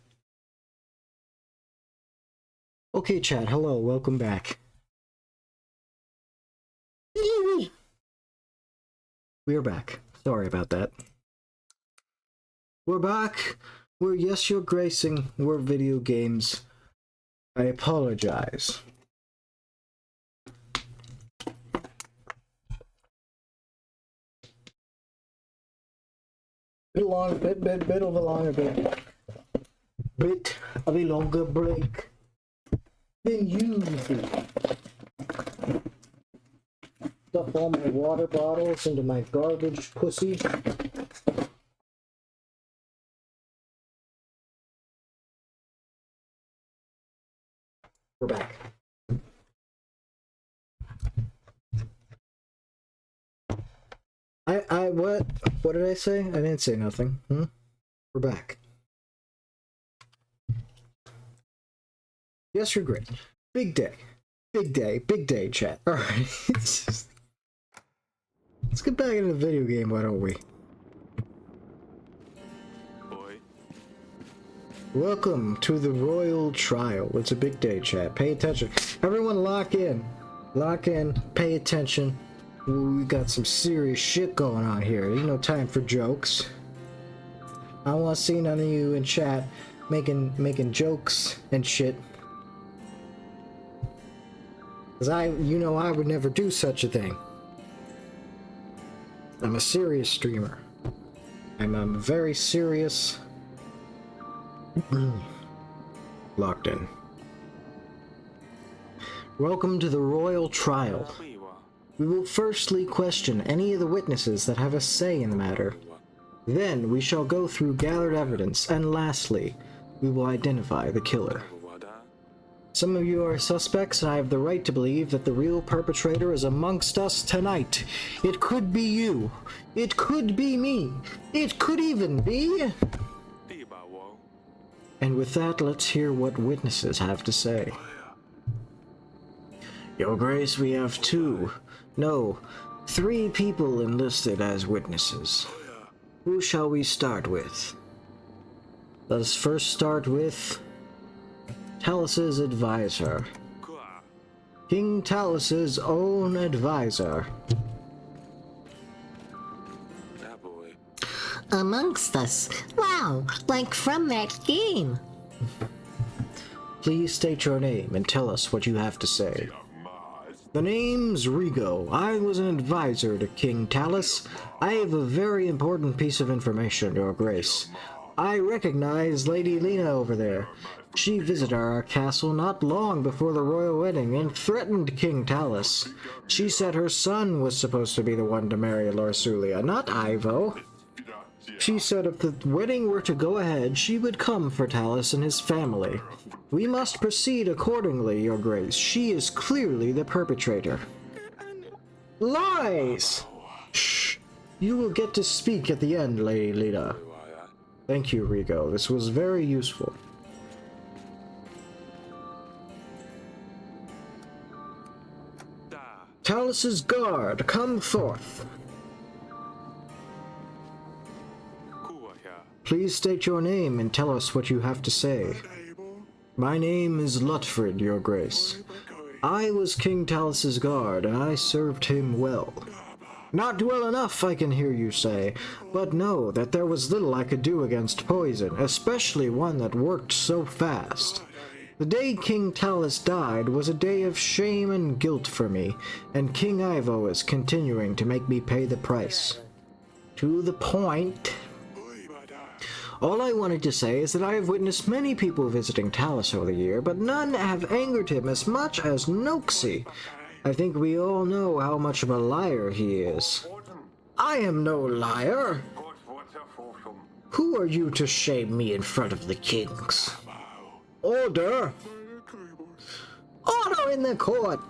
Okay, chat, hello, welcome back. We're back. Sorry about that. We're back. Yes, you're gracing. We're video games. I apologize. Bit of a longer break than usual. Stuff all my water bottles into my garbage pussy. We're back. What did I say? I didn't say nothing. We're back. Yes, you're great. Big day. Big day, chat. Alright. Let's get back into the video game, why don't we? Welcome to the royal trial. It's a big day, chat. Pay attention. Everyone lock in. Lock in. Pay attention. We got some serious shit going on here. Ain't no time for jokes. I don't want to see none of you in chat making jokes and shit. Cause I would never do such a thing. I'm a serious streamer. I'm very serious. Locked in. Welcome to the royal trial. We will firstly question any of the witnesses that have a say in the matter. Then we shall go through gathered evidence, and lastly, we will identify the killer. Some of you are suspects, and I have the right to believe that the real perpetrator is amongst us tonight. It could be you. It could be me. It could even be... And with that, let's hear what witnesses have to say. Your Grace, we have 3 people enlisted as witnesses. Who shall we start with? Let us first start with Talus's advisor. King Talus's own advisor. Amongst us. Wow, like from that game. Please state your name and tell us what you have to say. The name's Rigo. I was an advisor to King Talus. I have a very important piece of information, Your Grace. I recognize Lady Lena over there. She visited our castle not long before the royal wedding and threatened King Talus. She said her son was supposed to be the one to marry Larsulia, not Ivo. She said if the wedding were to go ahead, she would come for Talus and his family. We must proceed accordingly, Your Grace. She is clearly the perpetrator. Lies! Shh. You will get to speak at the end, Lady Lena. Thank you, Rigo. This was very useful. Talus's guard, come forth. Please state your name and tell us what you have to say. My name is Lutfrid, Your Grace. I was King Talus's guard, and I served him well. Not well enough, I can hear you say, but know that there was little I could do against poison, especially one that worked so fast. The day King Talus died was a day of shame and guilt for me, and King Ivo is continuing to make me pay the price. To the point... All I wanted to say is that I have witnessed many people visiting Talus over the year, but none have angered him as much as Noxie. I think we all know how much of a liar he is. I am no liar. Who are you to shame me in front of the kings? Order! Order in the court!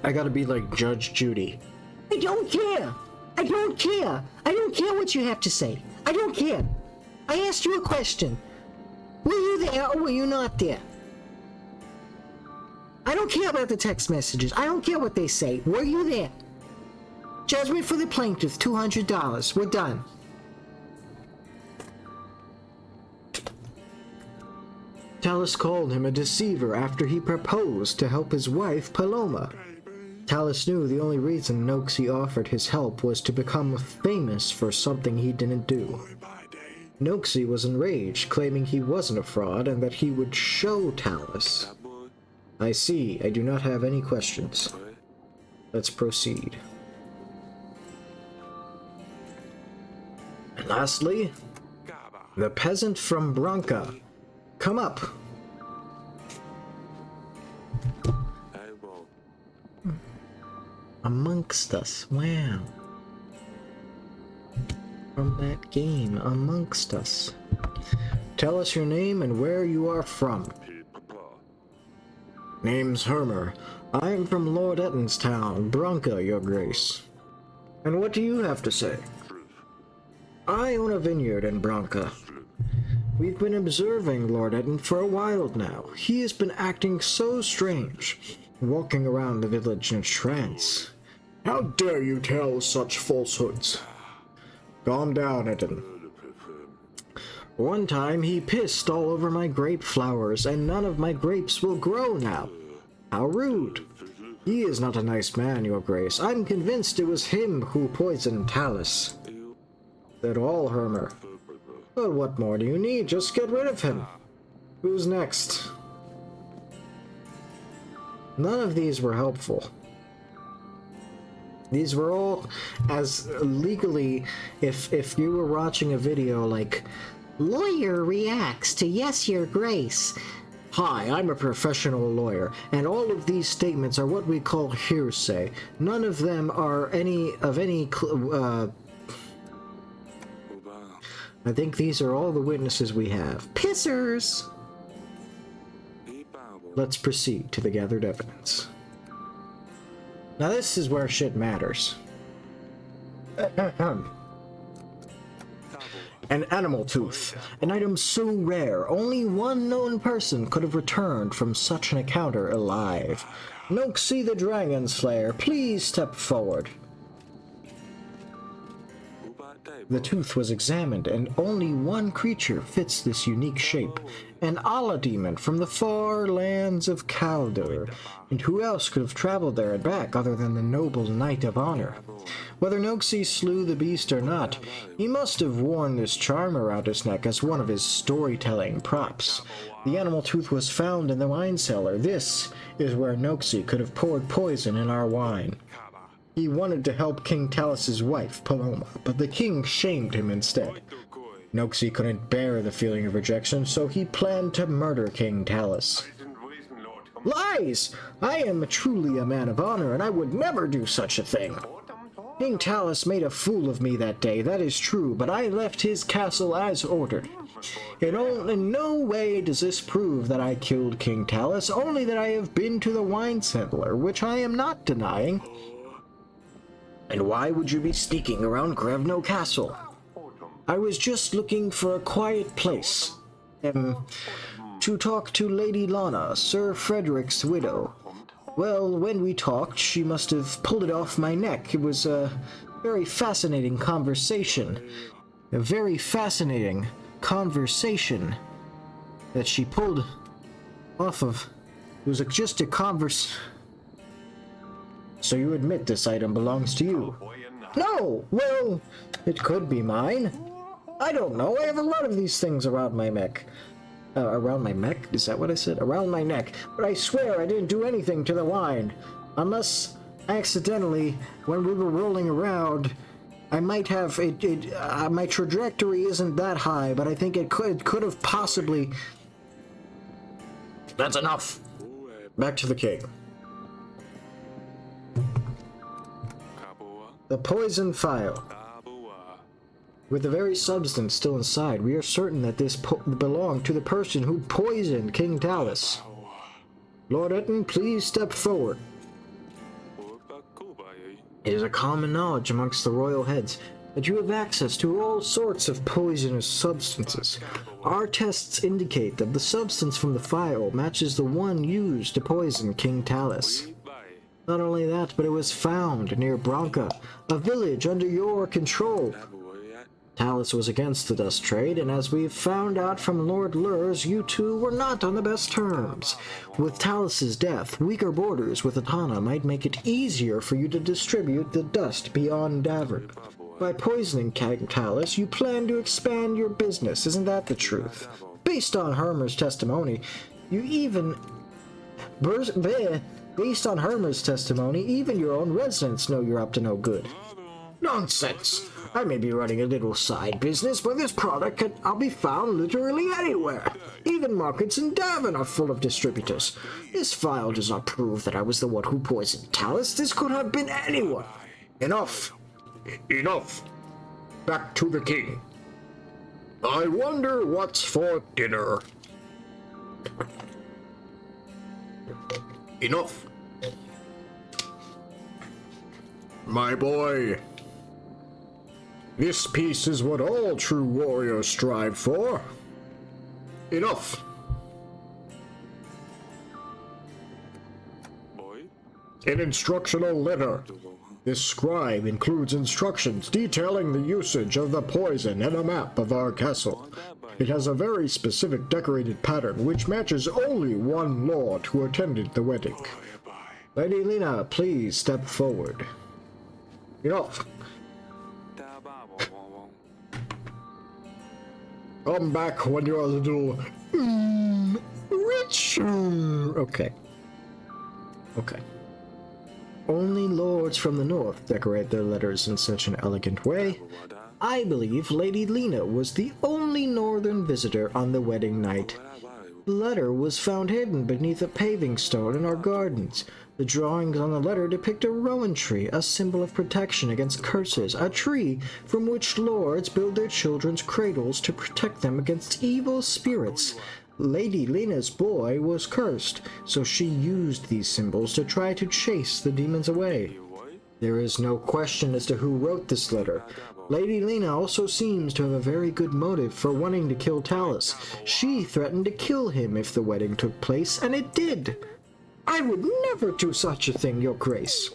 I gotta be like Judge Judy. I don't care. I don't care. I don't care what you have to say. I don't care. I asked you a question. Were you there or were you not there? I don't care about the text messages. I don't care what they say. Were you there? Judgment for the plaintiff, $200. We're done. Talus called him a deceiver after he proposed to help his wife, Paloma. Talus knew the only reason Noxie offered his help was to become famous for something he didn't do. Noxie was enraged, claiming he wasn't a fraud and that he would show Talus. I see. I do not have any questions. Let's proceed. And lastly, the peasant from Branca. Come up. Amongst us. Wow. From that game, amongst us. Tell us your name and where you are from. Name's Hermer. I am from Lord Etton's town, Branca, your grace. And what do you have to say? I own a vineyard in Branca. We've been observing Lord Etton for a while now. He has been acting so strange, walking around the village in a trance. How dare you tell such falsehoods? Calm down, Etton. One time he pissed all over my grape flowers, and none of my grapes will grow now. How rude. He is not a nice man, your grace. I'm convinced it was him who poisoned Talus. Said all, Hermer. But what more do you need? Just get rid of him. Who's next? None of these were helpful. These were all as legally, if you were watching a video like, lawyer reacts to yes, your grace. Hi, I'm a professional lawyer, and all of these statements are what we call hearsay. None of them are I think these are all the witnesses we have. Pissers! Let's proceed to the gathered evidence. Now this is where shit matters. An animal tooth. An item so rare, only one known person could have returned from such an encounter alive. Noxie the Dragon Slayer, please step forward. The tooth was examined, and only one creature fits this unique shape. An Allah demon from the far lands of Kaldur. And who else could have traveled there and back other than the noble Knight of Honor? Whether Noxie slew the beast or not, he must have worn this charm around his neck as one of his storytelling props. The animal tooth was found in the wine cellar. This is where Noxie could have poured poison in our wine. He wanted to help King Talus's wife, Paloma, but the king shamed him instead. Noxie couldn't bear the feeling of rejection, so he planned to murder King Talus. Lies! I am truly a man of honor, and I would never do such a thing. King Talus made a fool of me that day, that is true, but I left his castle as ordered. In no way does this prove that I killed King Talus, only that I have been to the wine cellar, which I am not denying. And why would you be sneaking around Grevno Castle? I was just looking for a quiet place. To talk to Lady Lana, Sir Frederick's widow. Well, when we talked, she must have pulled it off my neck. It was a very fascinating conversation. A very fascinating conversation that she pulled off of. It was just a converse. So you admit this item belongs to you? No! Well, it could be mine. I don't know. I have a lot of these things around my neck. Around my neck? Is that what I said? Around my neck. But I swear I didn't do anything to the wine. Unless, accidentally, when we were rolling around, I might have... my trajectory isn't that high, but I think it could have possibly... That's enough! Back to the king. The poison phial. With the very substance still inside, we are certain that this belonged to the person who poisoned King Talus. Lord Etton, please step forward. It is a common knowledge amongst the royal heads that you have access to all sorts of poisonous substances. Our tests indicate that the substance from the phial matches the one used to poison King Talus. Not only that, but it was found near Branca, a village under your control. Talus was against the dust trade, and as we've found out from Lord Lur's, you two were not on the best terms. With Talus's death, weaker borders with Atana might make it easier for you to distribute the dust beyond Davern. By poisoning Talus, you plan to expand your business, isn't that the truth? Based on Hermer's testimony, even your own residents know you're up to no good. Nonsense! I may be running a little side business, but this product can be found literally anywhere. Even markets in Davin are full of distributors. This file does not prove that I was the one who poisoned Talus. This could have been anyone. Enough. Enough. Back to the king. I wonder what's for dinner. Enough. My boy. This peace is what all true warriors strive for. Enough. An instructional letter. This scribe includes instructions detailing the usage of the poison and a map of our castle. It has a very specific decorated pattern which matches only one lord who attended the wedding. Lady Lena, please step forward. Enough. Come back when you're a little richer. Okay. Only lords from the north decorate their letters in such an elegant way. I believe Lady Lena was the only northern visitor on the wedding night. The letter was found hidden beneath a paving stone in our gardens. The drawings on the letter depict a rowan tree, a symbol of protection against curses, a tree from which lords build their children's cradles to protect them against evil spirits. Lady Lena's boy was cursed, so she used these symbols to try to chase the demons away. There is no question as to who wrote this letter. Lady Lena also seems to have a very good motive for wanting to kill Talus. She threatened to kill him if the wedding took place, and it did. I would never do such a thing, Your Grace.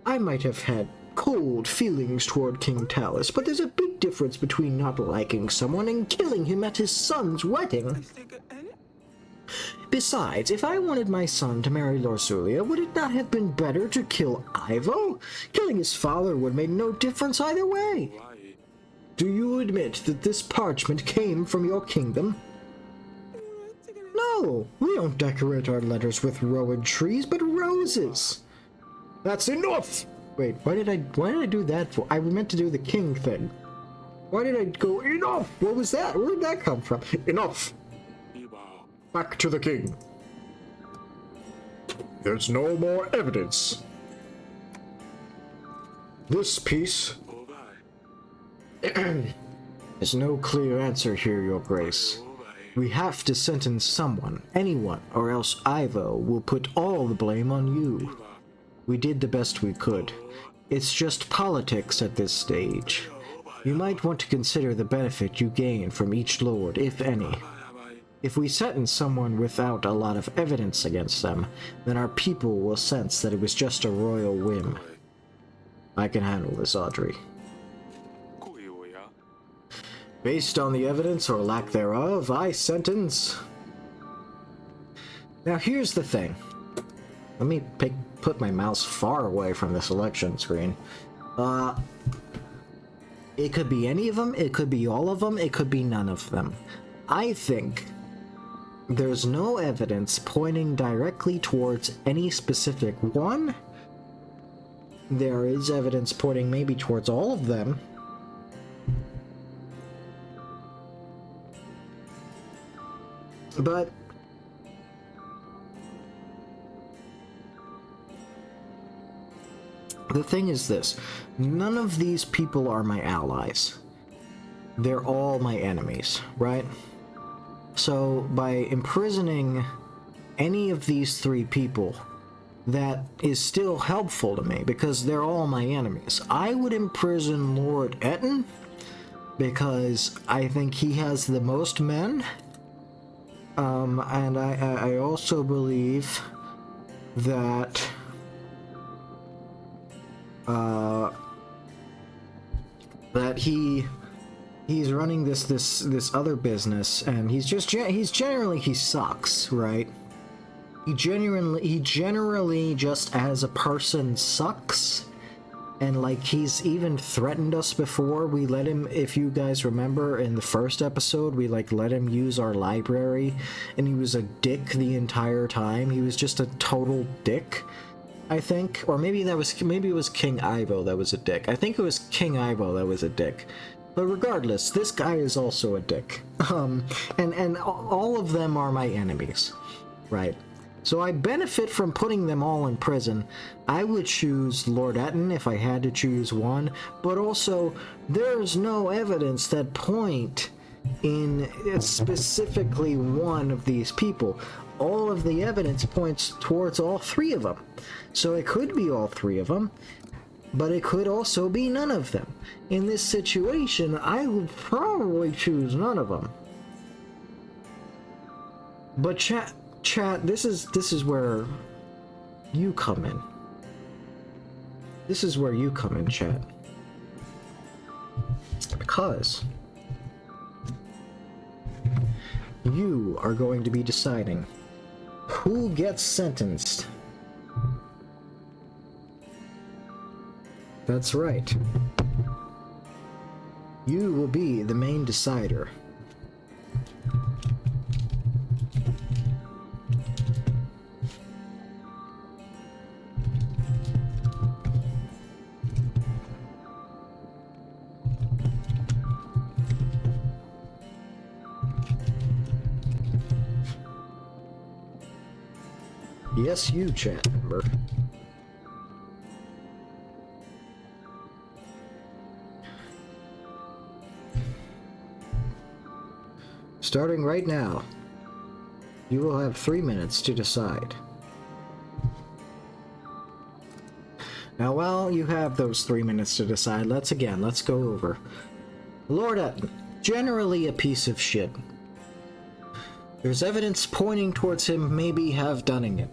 I might have had cold feelings toward King Talus, but there's a big difference between not liking someone and killing him at his son's wedding. Besides, if I wanted my son to marry Lorsulia, would it not have been better to kill Ivo? Killing his father would have made no difference either way. Do you admit that this parchment came from your kingdom? No, we don't decorate our letters with rowan trees, but roses. That's enough! Wait, why did I do that for? I meant to do the king thing. Why did I go enough? What was that? Where did that come from? Enough! Back to the king. There's no more evidence. This piece... There's no clear answer here, Your Grace. We have to sentence someone, anyone, or else Ivo will put all the blame on you. We did the best we could. It's just politics at this stage. You might want to consider the benefit you gain from each lord, if any. If we sentence someone without a lot of evidence against them, then our people will sense that it was just a royal whim. I can handle this, Audrey. Based on the evidence or lack thereof, I sentence... Now here's the thing. Let me put my mouse far away from the selection screen. It could be any of them, it could be all of them, it could be none of them. I think there's no evidence pointing directly towards any specific one. There is evidence pointing maybe towards all of them. But the thing is this, none of these people are my allies. They're all my enemies, right? So by imprisoning any of these three people, that is still helpful to me because they're all my enemies. I would imprison Lord Etten because I think he has the most men. And I also believe that that he he's running this other business, and he sucks, right? He generally just as a person sucks. And like, he's even threatened us before. We let him, if you guys remember in the first episode, we like let him use our library, and he was a dick the entire time. He was just a total dick, I think. Or maybe it was King Ivo that was a dick. I think it was King Ivo that was a dick. But regardless, this guy is also a dick. And all of them are my enemies, right? So I benefit from putting them all in prison. I would choose Lord Etten if I had to choose one, but also there's no evidence that point in specifically one of these people. All of the evidence points towards all three of them. So it could be all three of them, but it could also be none of them. In this situation, I would probably choose none of them. But chat, this is where you come in. This is where you come in, chat. Because you are going to be deciding who gets sentenced. That's right. You will be the main decider. Yes, you, chat member. Starting right now, you will have 3 minutes to decide. Now, while you have those 3 minutes to decide, let's go over. Lord Etten, generally a piece of shit. There's evidence pointing towards him maybe have done it.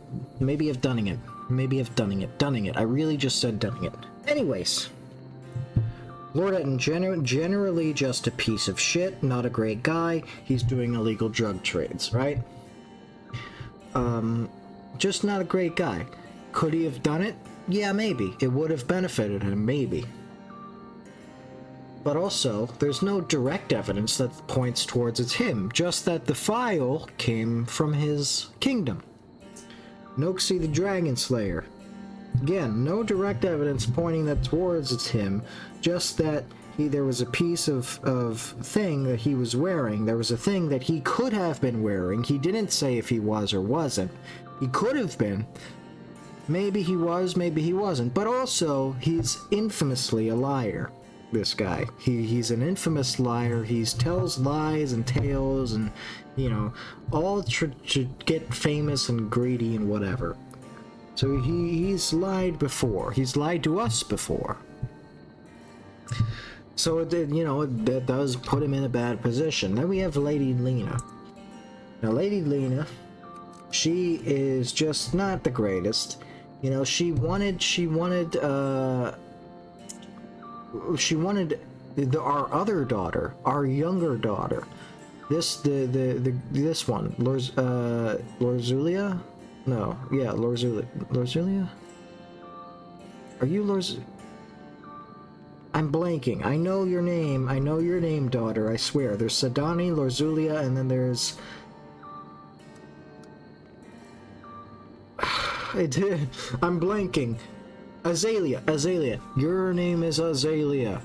I really just said done it. Anyways. Lord Etten, generally just a piece of shit, not a great guy. He's doing illegal drug trades, right? Just not a great guy. Could he have done it? Yeah, maybe. It would have benefited him, maybe. But also, there's no direct evidence that points towards it's him, just that the file came from his kingdom. Noxie the Dragon Slayer. Again, no direct evidence pointing that towards it's him, just that there was a piece of thing that he was wearing. There was a thing that he could have been wearing. He didn't say if he was or wasn't. He could have been. Maybe he was, maybe he wasn't. But also, he's infamously a liar. This guy. He's an infamous liar. He tells lies and tales and, you know, all to get famous and greedy and whatever. So he's lied before. He's lied to us before. So, that does put him in a bad position. Then we have Lady Lena. Now, Lady Lena, she is just not the greatest. You know, she wanted our other daughter, our younger daughter. This one, Lorzulia? No, yeah, Lorzulia? Are you I'm blanking. I know your name, daughter, I swear. There's Sadani, Lorzulia, and then there's... I'm blanking. Azalea. Your name is Azalea.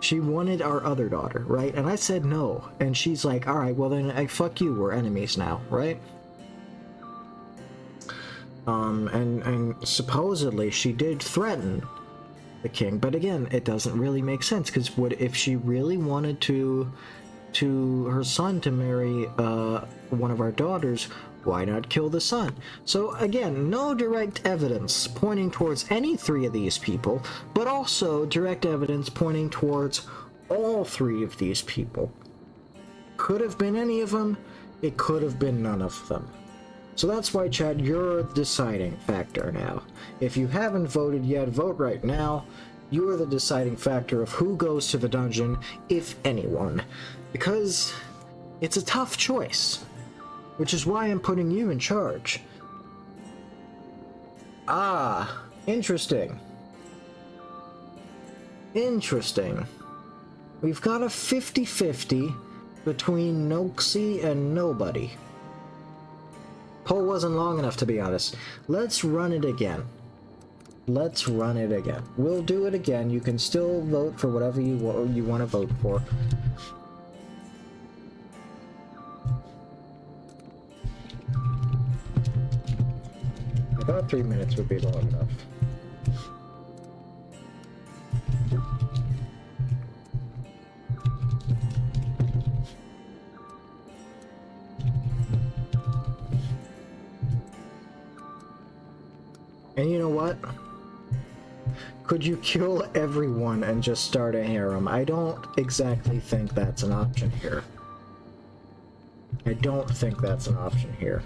She wanted our other daughter, right? And I said no. And she's like, alright, well then, fuck you, we're enemies now, right? And supposedly she did threaten the king, but again, it doesn't really make sense, because if she really wanted her son to marry one of our daughters, why not kill the son? So again, no direct evidence pointing towards any three of these people, but also direct evidence pointing towards all three of these people. Could have been any of them, it could have been none of them. So that's why, Chad, you're the deciding factor now. If you haven't voted yet, vote right now. You are the deciding factor of who goes to the dungeon, if anyone. Because it's a tough choice. Which is why I'm putting you in charge. Ah, interesting. Interesting. We've got a 50-50 between Noxie and nobody. Poll wasn't long enough, to be honest. Let's run it again. Let's run it again. We'll do it again. You can still vote for whatever you want to vote for. I thought 3 minutes would be long enough. And you know what? Could you kill everyone and just start a harem? I don't exactly think that's an option here. I don't think that's an option here.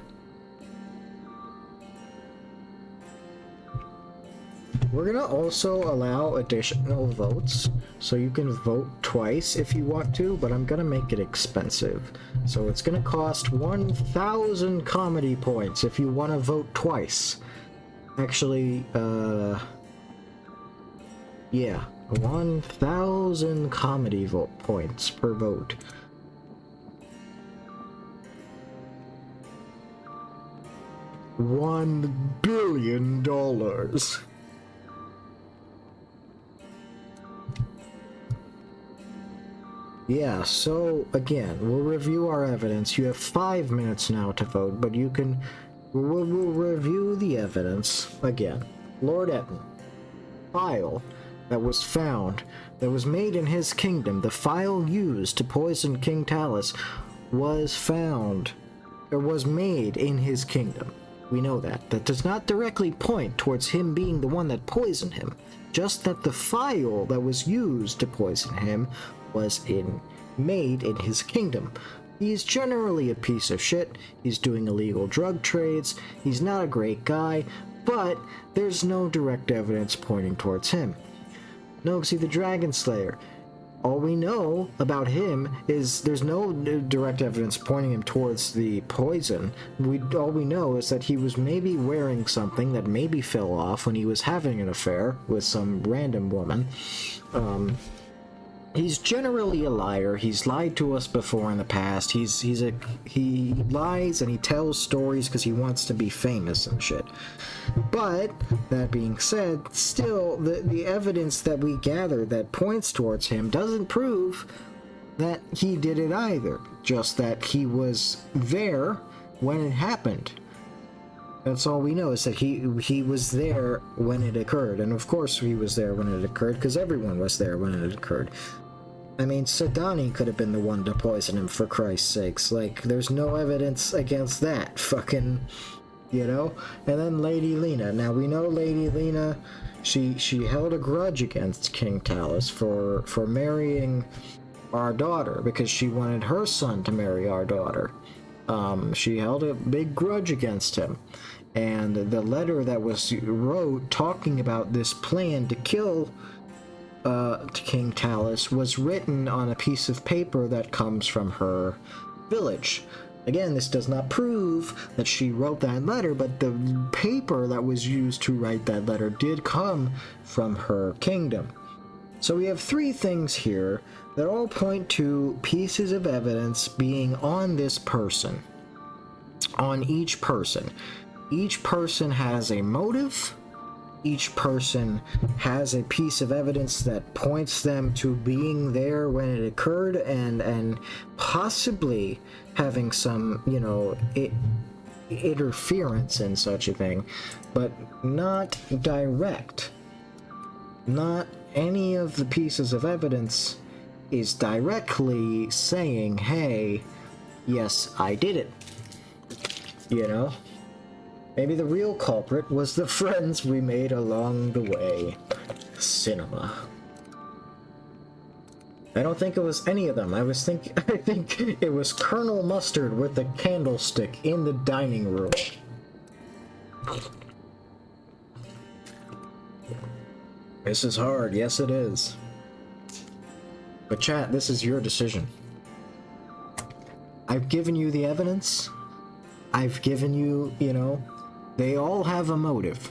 We're gonna also allow additional votes, so you can vote twice if you want to, but I'm gonna make it expensive. So it's gonna cost 1,000 comedy points if you want to vote twice. Actually, yeah, 1,000 comedy vote points per vote. $1 billion. Yeah, so again, we'll review our evidence. You have 5 minutes now to vote, but you can... We'll review the evidence again. Lord Etten. File that was found, that was made in his kingdom. The file used to poison King Talus was found, or was made in his kingdom. We know that. That does not directly point towards him being the one that poisoned him. Just that the file that was used to poison him was made in his kingdom. He's generally a piece of shit. He's doing illegal drug trades. He's not a great guy, but there's no direct evidence pointing towards him. Noxie the Dragon Slayer. All we know about him is there's no direct evidence pointing him towards the poison. All we know is that he was maybe wearing something that maybe fell off when he was having an affair with some random woman. He's generally a liar. He's lied to us before in the past. He lies and he tells stories because he wants to be famous and shit. But that being said, still the evidence that we gather that points towards him doesn't prove that he did it either. Just that he was there when it happened. That's all we know, is that he was there when it occurred. And of course he was there when it occurred, because everyone was there when it occurred. I mean, Sedani could have been the one to poison him, for Christ's sakes. Like, there's no evidence against that. Fucking, you know? And then Lady Lena. Now, we know Lady Lena, she held a grudge against King Talus for marrying our daughter, because she wanted her son to marry our daughter. She held a big grudge against him. And the letter that was wrote talking about this plan to kill King Talus was written on a piece of paper that comes from her village. Again, this does not prove that she wrote that letter, but the paper that was used to write that letter did come from her kingdom. So we have 3 things here that all point to pieces of evidence being on this person. On each person. Each person has a motive. Each person has a piece of evidence that points them to being there when it occurred, and possibly having some, you know, interference in such a thing, but not direct. Not any of the pieces of evidence is directly saying, hey, yes, I did it. You know? Maybe the real culprit was the friends we made along the way. Cinema. I don't think it was any of them. I think it was Colonel Mustard with the candlestick in the dining room. This is hard. Yes, it is. But chat, this is your decision. I've given you the evidence. I've given you, they all have a motive.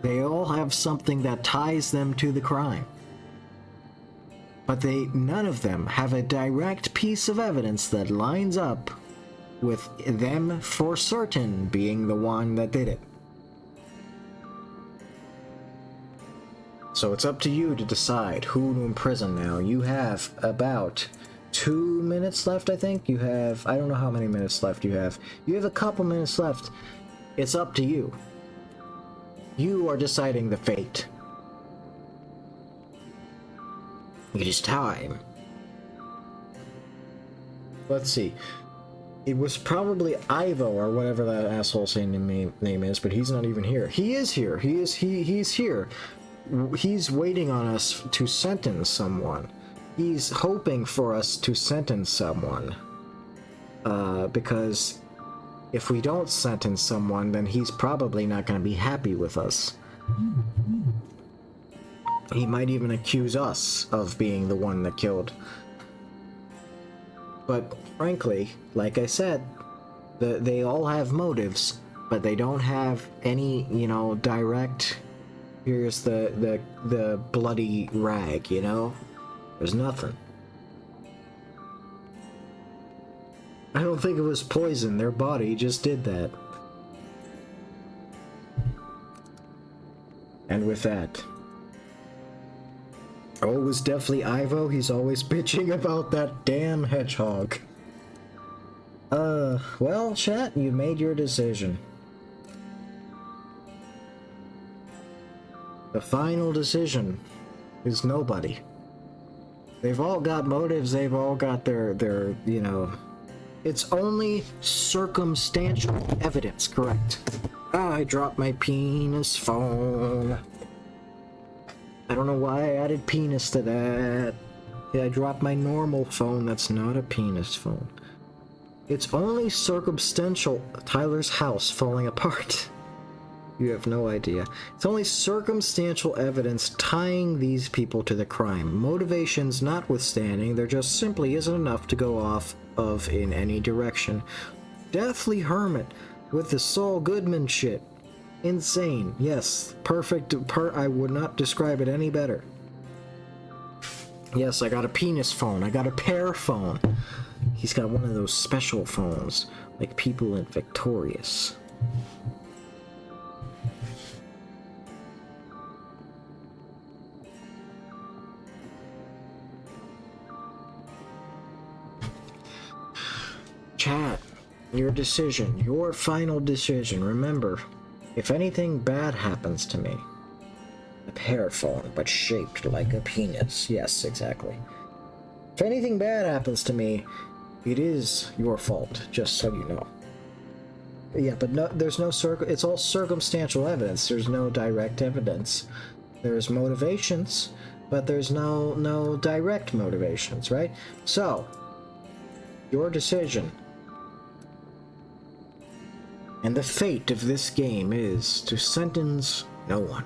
They all have something that ties them to the crime. But none of them have a direct piece of evidence that lines up with them for certain being the one that did it. So it's up to you to decide who to imprison now. You have about 2 minutes left, I think. I don't know how many minutes left you have. You have a couple minutes left. It's up to you. You are deciding the fate. It is time. Let's see. It was probably Ivo or whatever that asshole's name is, but he's not even here. He is here. He's here. He's waiting on us to sentence someone. He's hoping for us to sentence someone. Because if we don't sentence someone, then he's probably not going to be happy with us. He might even accuse us of being the one that killed. But frankly, like I said, they all have motives, but they don't have any, direct, here's the bloody rag, There's nothing. I don't think it was poison. Their body just did that. And with that... Oh, it was definitely Ivo. He's always bitching about that damn hedgehog. Well, chat, you made your decision. The final decision is nobody. They've all got motives, they've all got their it's only circumstantial evidence, correct? I dropped my penis phone. I don't know why I added penis to that. Yeah, I dropped my normal phone, that's not a penis phone. It's only circumstantial. Tyler's house falling apart. You have no idea. It's only circumstantial evidence tying these people to the crime. Motivations notwithstanding, there just simply isn't enough to go off of in any direction. Deathly Hermit with the Saul Goodman shit. Insane. Yes. Perfect. I would not describe it any better. Yes, I got a penis phone. I got a pear phone. He's got one of those special phones, like people in Victorious. Chat, your decision, your final decision. Remember, if anything bad happens to me, a pear phone, but shaped like a penis. Yes, exactly. If anything bad happens to me, it is your fault, just so you know. Yeah, but no, there's no it's all circumstantial evidence. There's no direct evidence. There's motivations, but there's no direct motivations, right? So, your decision. And the fate of this game is to sentence no one.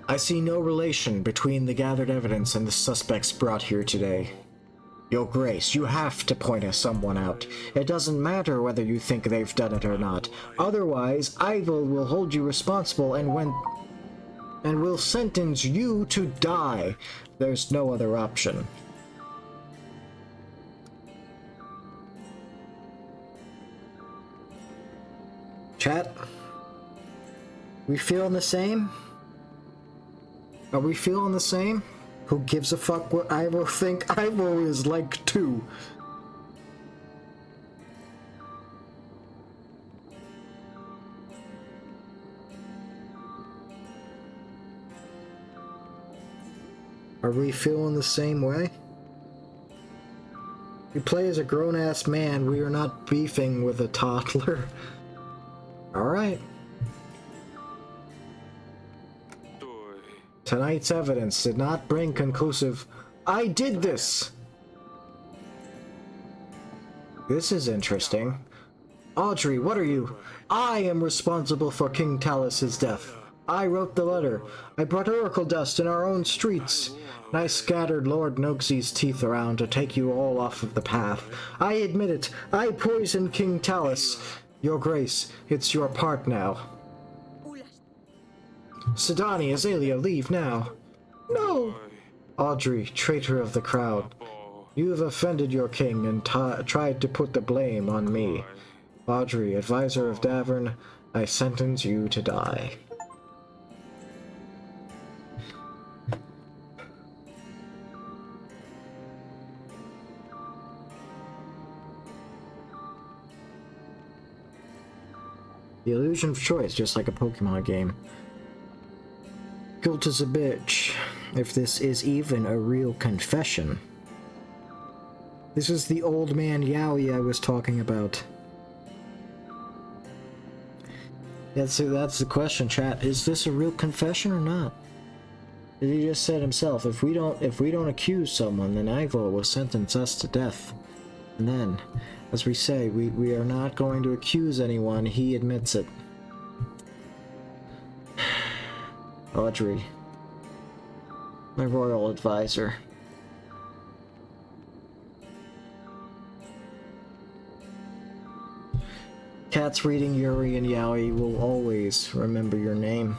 I see no relation between the gathered evidence and the suspects brought here today. Your Grace, you have to point someone out. It doesn't matter whether you think they've done it or not. Otherwise, Ivo will hold you responsible and will sentence you to die. There's no other option. Chat, we feeling the same? Are we feeling the same? Who gives a fuck what Ivo think? Ivo is like 2. Are we feeling the same way? We play as a grown-ass man. We are not beefing with a toddler. Alright. Tonight's evidence did not bring conclusive... I did this! This is interesting. Audrey, what are you? I am responsible for King Talus's death. I wrote the letter. I brought oracle dust in our own streets. And I scattered Lord Noxie's teeth around to take you all off of the path. I admit it. I poisoned King Talus. Your Grace, it's your part now. Sidani, Azalea, leave now. No! Audrey, traitor of the crowd. You have offended your king and tried to put the blame on me. Audrey, advisor of Davern, I sentence you to die. The illusion of choice, just like a Pokemon game. Guilt is a bitch, if this is even a real confession. This is the old man Yowie I was talking about. That's the question, chat. Is this a real confession or not? He just said himself, if we don't accuse someone, then Ivo will sentence us to death. And then, as we say, we are not going to accuse anyone, he admits it. Audrey. My royal advisor. Cats reading Yuri and Yowie will always remember your name.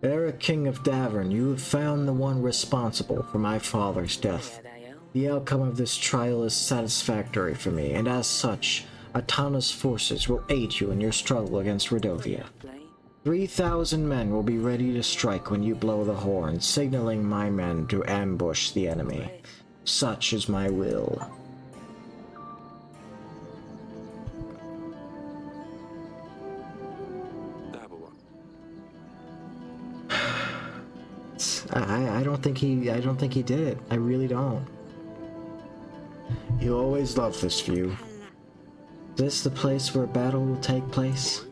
Eric, King of Davern, you have found the one responsible for my father's death. The outcome of this trial is satisfactory for me, and as such, Atana's forces will aid you in your struggle against Redovia. 3,000 men will be ready to strike when you blow the horn, signaling my men to ambush the enemy. Such is my will. I don't think he did it. I really don't. You always love this view. Is this the place where battle will take place?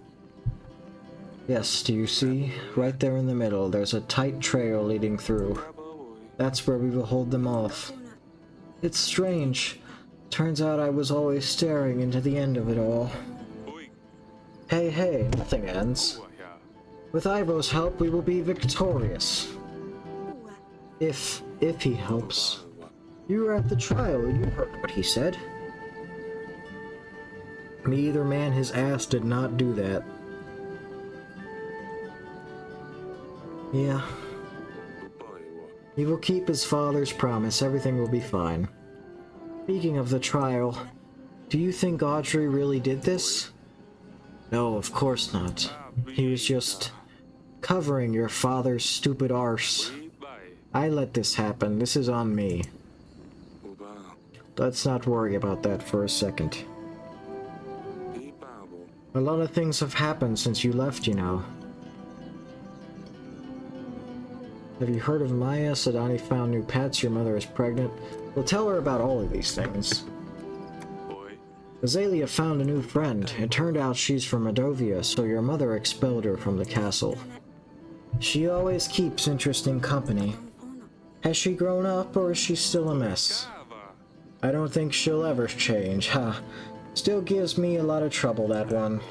Yes, do you see? Right there in the middle, there's a tight trail leading through. That's where we will hold them off. It's strange. Turns out I was always staring into the end of it all. Hey, nothing ends. With Ivo's help, we will be victorious. If he helps. You were at the trial, you heard what he said. Neither man his ass did not do that. Yeah. He will keep his father's promise, everything will be fine. Speaking of the trial, do you think Audrey really did this? No, of course not. He was just covering your father's stupid arse. I let this happen, this is on me. Let's not worry about that for a second. A lot of things have happened since you left, you know. Have you heard of Maya? Sidani found new pets, your mother is pregnant. We'll tell her about all of these things. Azalea found a new friend. It turned out she's from Redovia, so your mother expelled her from the castle. She always keeps interesting company. Has she grown up, or is she still a mess? I don't think she'll ever change, ha. Still gives me a lot of trouble, that one.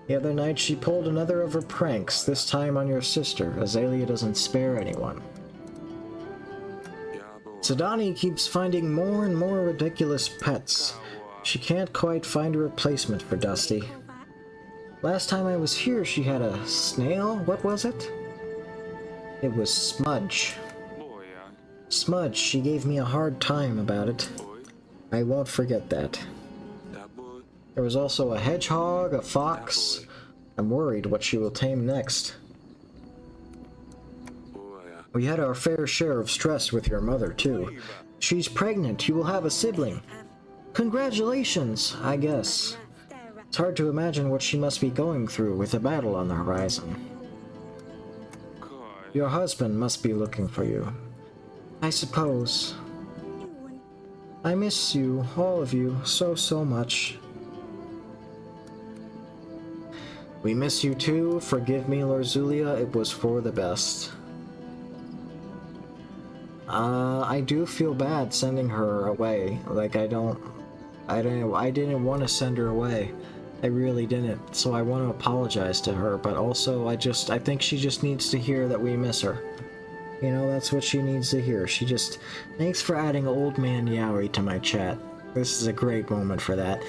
The other night she pulled another of her pranks, this time on your sister. Azalea doesn't spare anyone. Sidani keeps finding more and more ridiculous pets. She can't quite find a replacement for Dusty. Last time I was here she had a snail? What was it? It was Smudge. Smudge, she gave me a hard time about it. I won't forget that. There was also a hedgehog, a fox. I'm worried what she will tame next. We had our fair share of stress with your mother, too. She's pregnant, you will have a sibling. Congratulations, I guess. It's hard to imagine what she must be going through with a battle on the horizon. Your husband must be looking for you. I suppose. I miss you, all of you, so much. We miss you too. Forgive me, Lorzulia, it was for the best. I do feel bad sending her away. Like, I didn't want to send her away. I really didn't. So I want to apologize to her, but also I think she just needs to hear that we miss her. You know, that's what she needs to hear. Thanks for adding Old Man Yowie to my chat. This is a great moment for that.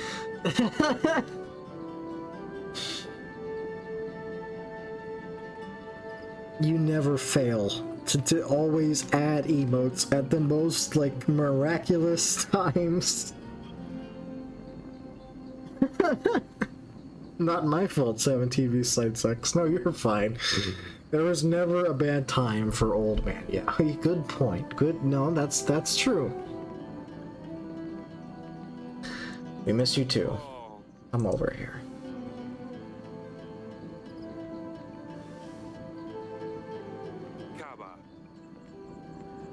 You never fail to always add emotes at the most, like, miraculous times. Not my fault, 7TV site sucks. No, you're fine. There was never a bad time for Old Man. Yeah, good point. Good. No, that's true. We miss you too. Come over here.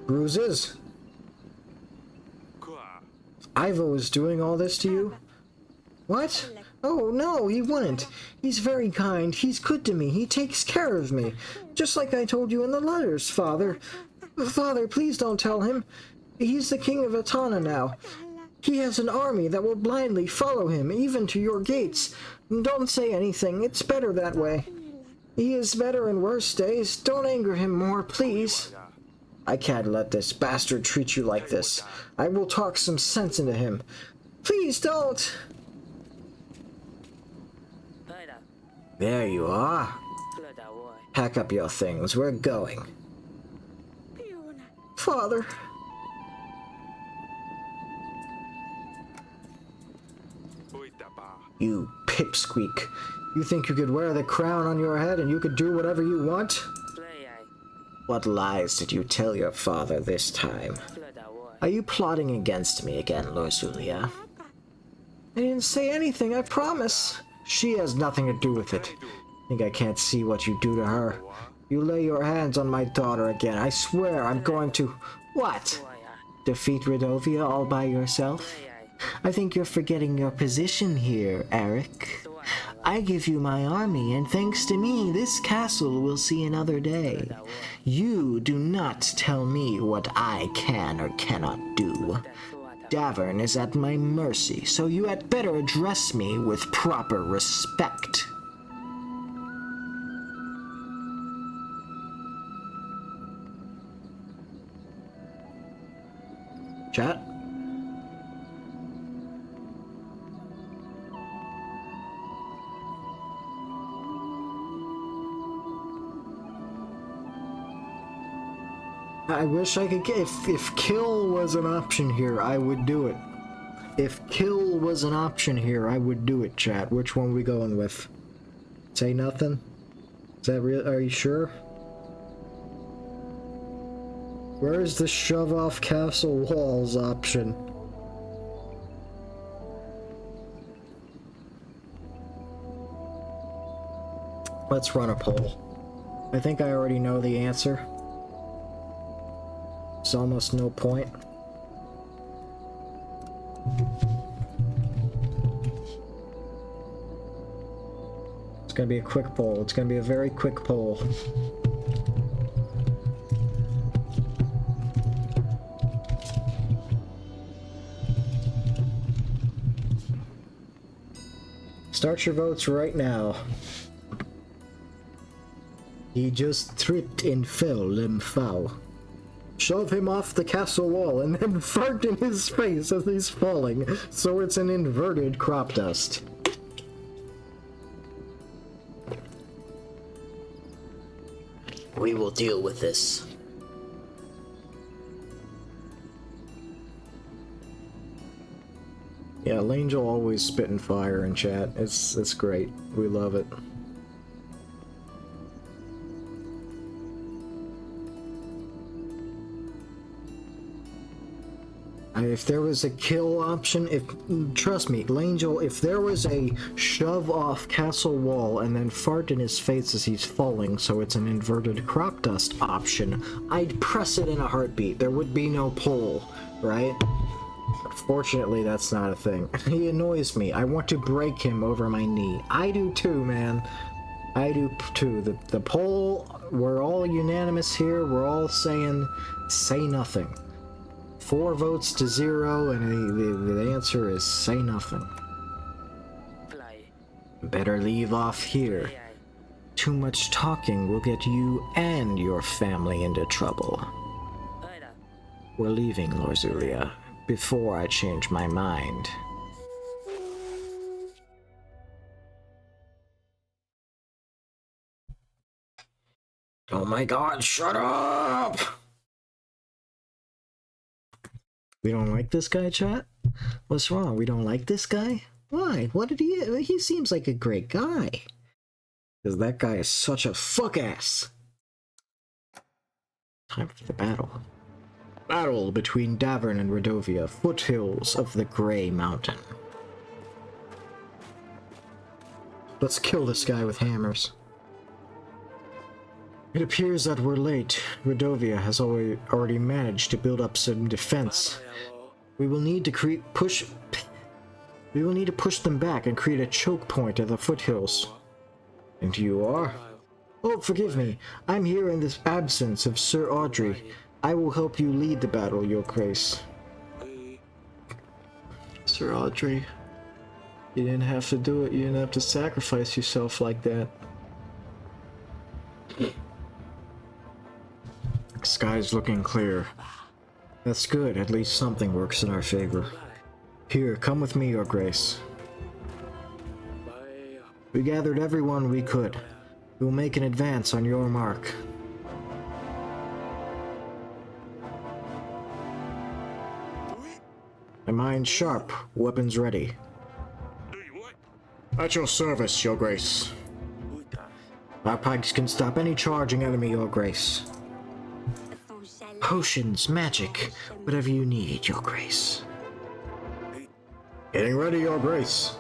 Bruises? Ivo is doing all this to you? What? Oh, no, he wouldn't. He's very kind. He's good to me. He takes care of me. Just like I told you in the letters, Father. Father, please don't tell him. He's the king of Atana now. He has an army that will blindly follow him, even to your gates. Don't say anything. It's better that way. He is better in worse days. Don't anger him more, please. I can't let this bastard treat you like this. I will talk some sense into him. Please don't. There you are. Pack up your things. We're going. Father. You pipsqueak. You think you could wear the crown on your head and you could do whatever you want? What lies did you tell your father this time? Are you plotting against me again, Lord Zulia? I didn't say anything, I promise. She has nothing to do with it. Think I can't see what you do to her. You lay your hands on my daughter again. I swear I'm going to... What? Defeat Redovia all by yourself? I think you're forgetting your position here, Eric. I give you my army, and thanks to me, this castle will see another day. You do not tell me what I can or cannot do. Davern is at my mercy, so you had better address me with proper respect. Chat? I wish I could get... If kill was an option here, I would do it. If kill was an option here, I would do it, chat. Which one we going with? Say nothing? Is that real? Are you sure? Where's the shove off castle walls option? Let's run a poll. I think I already know the answer. It's almost no point. It's gonna be a quick poll. It's gonna be a very quick poll. Start your votes right now. He just tripped and fell, foul. Shove him off the castle wall and then fart in his face as he's falling, so it's an inverted crop dust. We will deal with this. Yeah, Langel always spitting fire in chat. It's great. We love it. If there was a kill option, trust me, Langel, if there was a shove off castle wall and then fart in his face as he's falling, so it's an inverted crop dust option, I'd press it in a heartbeat. There would be no poll, right? Fortunately, that's not a thing. He annoys me. I want to break him over my knee. I do too, man. I do too. The poll, we're all unanimous here. We're all saying, say nothing. 4 votes to 0, and the answer is say nothing. Better leave off here. Too much talking will get you and your family into trouble. We're leaving, Lorzulia, before I change my mind. Oh my god, shut up! We don't like this guy, chat? What's wrong? We don't like this guy? Why? What did he... He seems like a great guy. Because that guy is such a fuck-ass. Time for the battle. Battle between Davern and Redovia, foothills of the Grey Mountain. Let's kill this guy with hammers. It appears that we're late. Redovia has already managed to build up some defense. We will need to push them back and create a choke point at the foothills. And you are? Oh, forgive me. I'm here in the absence of Sir Audrey. I will help you lead the battle, Your Grace. Sir Audrey, you didn't have to do it. You didn't have to sacrifice yourself like that. Sky's looking clear. That's good. At least something works in our favor. Here, come with me, Your Grace. We gathered everyone we could. We will make an advance on your mark. My mind sharp, weapons ready. At your service, Your Grace. Our pikes can stop any charging enemy, Your Grace. Potions, magic, whatever you need, Your Grace. Getting ready, Your Grace.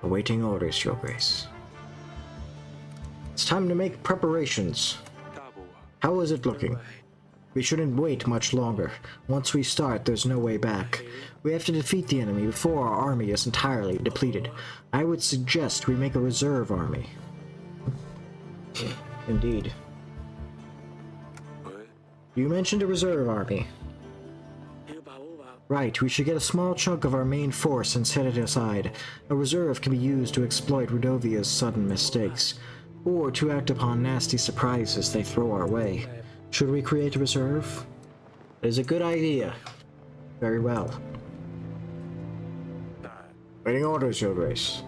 Awaiting orders, Your Grace. It's time to make preparations. How is it looking? We shouldn't wait much longer. Once we start, there's no way back. We have to defeat the enemy before our army is entirely depleted. I would suggest we make a reserve army. Indeed. You mentioned a reserve army. Right, we should get a small chunk of our main force and set it aside. A reserve can be used to exploit Redovia's sudden mistakes, or to act upon nasty surprises they throw our way. Should we create a reserve? It is a good idea. Very well. Waiting orders, Your Grace.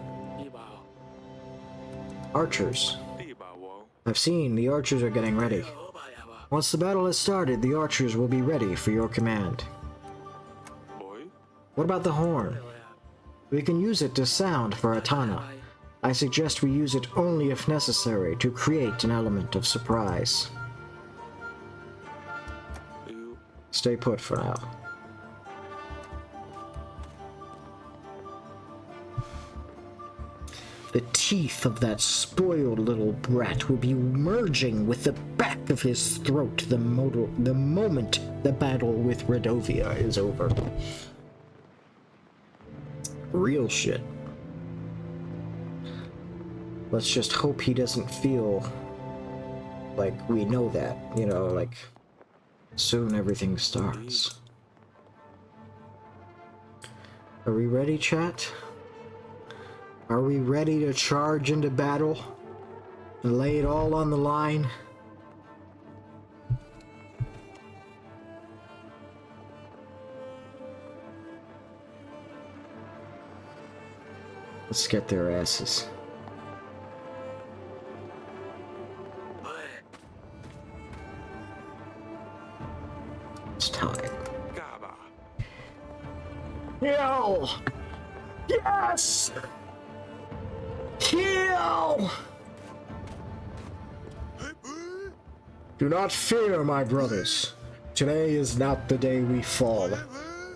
Archers. I've seen the archers are getting ready. Once the battle has started, the archers will be ready for your command. What about the horn? We can use it to sound for Atana. I suggest we use it only if necessary to create an element of surprise. Stay put for now. The teeth of that spoiled little brat will be merging with the back of his throat the moment the battle with Redovia is over. Real shit. Let's just hope he doesn't feel like we know that, you know, like soon everything starts. Are we ready, chat? Are we ready to charge into battle and lay it all on the line? Let's get their asses. It's time. Kill! Yes! Kill! Do not fear, my brothers. Today is not the day we fall,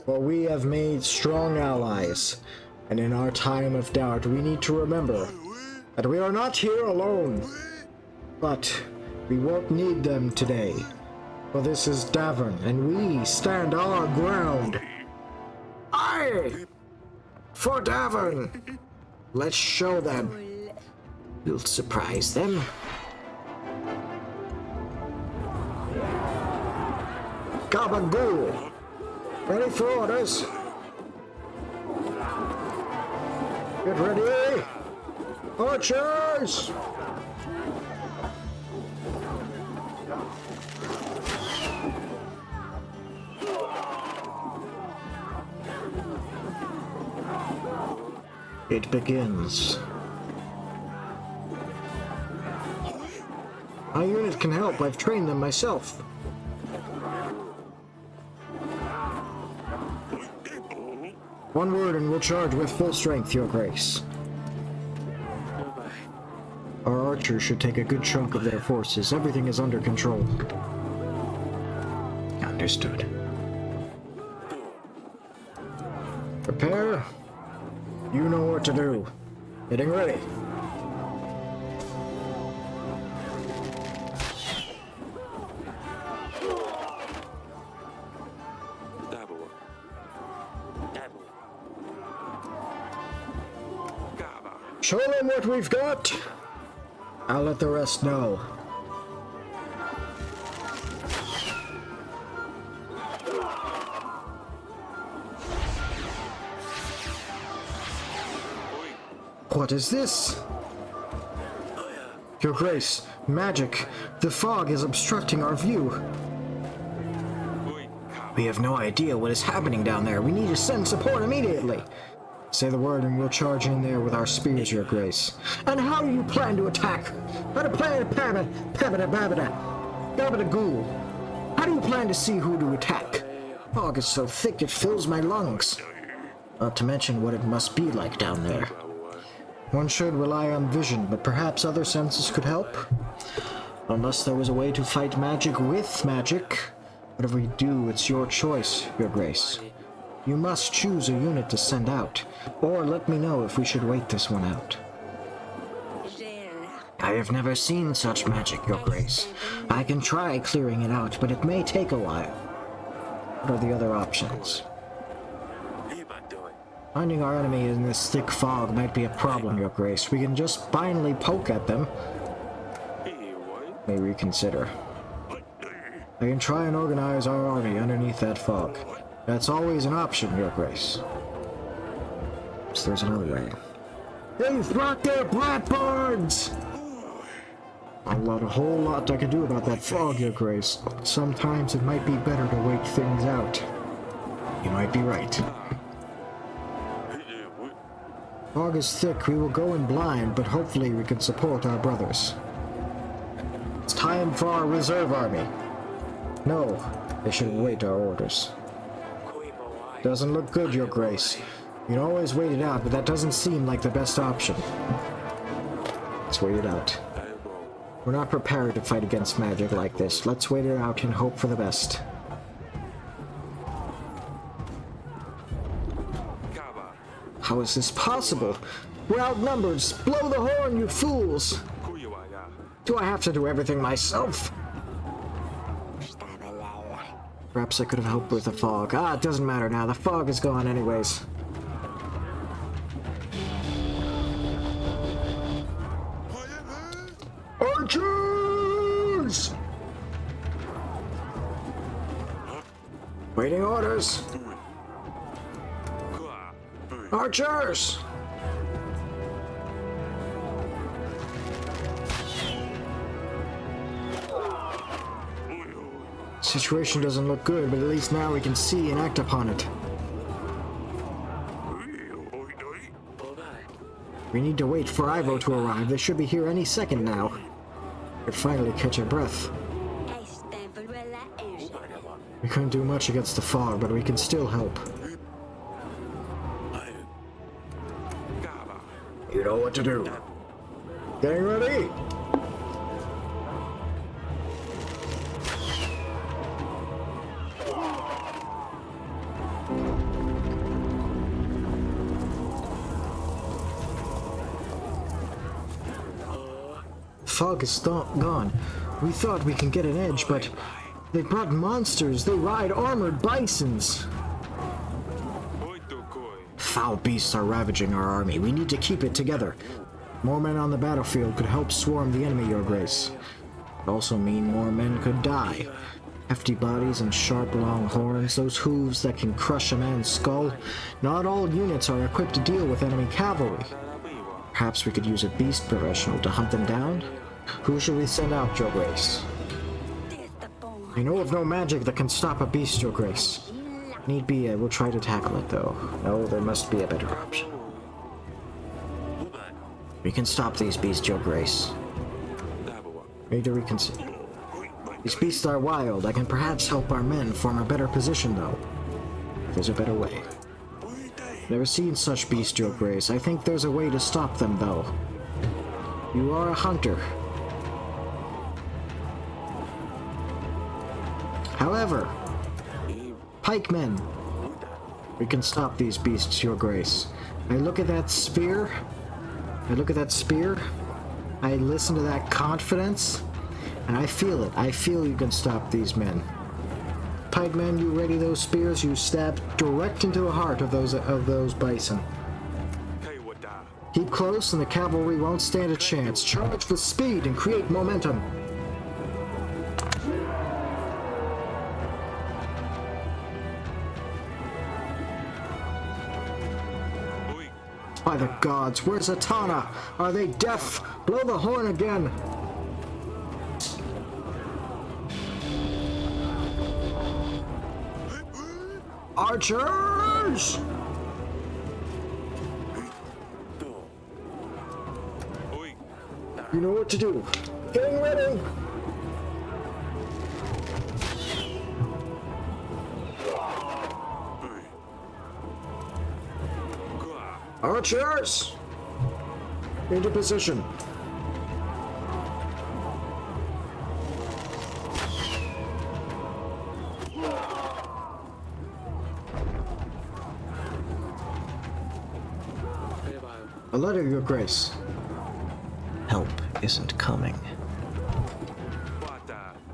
for we have made strong allies, and in our time of doubt we need to remember that we are not here alone. But we won't need them today, for this is Davern, and we stand our ground. Aye! For Davern! Let's show them. We'll surprise them. Gabagool! Ready for orders? Get ready! Archers! It begins. My unit can help. I've trained them myself. One word and we'll charge with full strength, Your Grace. Our archers should take a good chunk of their forces. Everything is under control. Understood. Prepare. You know what to do. Getting ready. Show them what we've got. I'll let the rest know. What is this? Your Grace, magic. The fog is obstructing our view. We have no idea what is happening down there. We need to send support immediately. Say the word and we'll charge in there with our spears, Your Grace. And how do you plan to attack? How do you plan to ghoul? How do you plan to see who to attack? Fog is so thick it fills my lungs. Not to mention what it must be like down there. One should rely on vision, but perhaps other senses could help? Unless there was a way to fight magic with magic. Whatever we do, it's your choice, Your Grace. You must choose a unit to send out, or let me know if we should wait this one out. I have never seen such magic, Your Grace. I can try clearing it out, but it may take a while. What are the other options? Finding our enemy in this thick fog might be a problem, Your Grace. We can just finally poke at them. May reconsider. I can try and organize our army underneath that fog. That's always an option, Your Grace. So there's another way. They brought their blackboards! A whole lot I could do about that fog, Your Grace. Sometimes it might be better to wait things out. You might be right. Fog is thick, we will go in blind, but hopefully we can support our brothers. It's time for our reserve army. No, they should wait our orders. Doesn't look good, Your Grace. You can always wait it out, but that doesn't seem like the best option. Let's wait it out. We're not prepared to fight against magic like this. Let's wait it out and hope for the best. How is this possible? We're outnumbered. Blow the horn, you fools! Do I have to do everything myself? Perhaps I could have helped with the fog. It doesn't matter now. The fog is gone anyways. Archers! Waiting orders. Archers! Situation doesn't look good, but at least now we can see and act upon it. We need to wait for Ivo to arrive. They should be here any second now. We could finally catch our breath. We couldn't do much against the fog, but we can still help. You know what to do. Getting ready? Fog is gone. We thought we can get an edge, but they brought monsters. They ride armored bisons. Foul beasts are ravaging our army. We need to keep it together. More men on the battlefield could help swarm the enemy, Your Grace. It would also mean more men could die. Hefty bodies and sharp long horns, those hooves that can crush a man's skull. Not all units are equipped to deal with enemy cavalry. Perhaps we could use a beast professional to hunt them down? Who should we send out, Your Grace? I know of no magic that can stop a beast, Your Grace. Need be, I will try to tackle it, though. No, there must be a better option. We can stop these beasts, Your Grace. Need to reconsider. These beasts are wild. I can perhaps help our men form a better position, though. There's a better way. Never seen such beasts, Your Grace. I think there's a way to stop them, though. You are a hunter. However, pikemen, we can stop these beasts, Your Grace. I look at that spear. I listen to that confidence, and I feel it. I feel you can stop these men. Pikemen, you ready those spears? You stab direct into the heart of those bison. Keep close, and the cavalry won't stand a chance. Charge with speed and create momentum. By the gods, where's Atana? Are they deaf? Blow the horn again! Archers! You know what to do. Getting ready! Archers! Into position. A letter, Your Grace. Help isn't coming.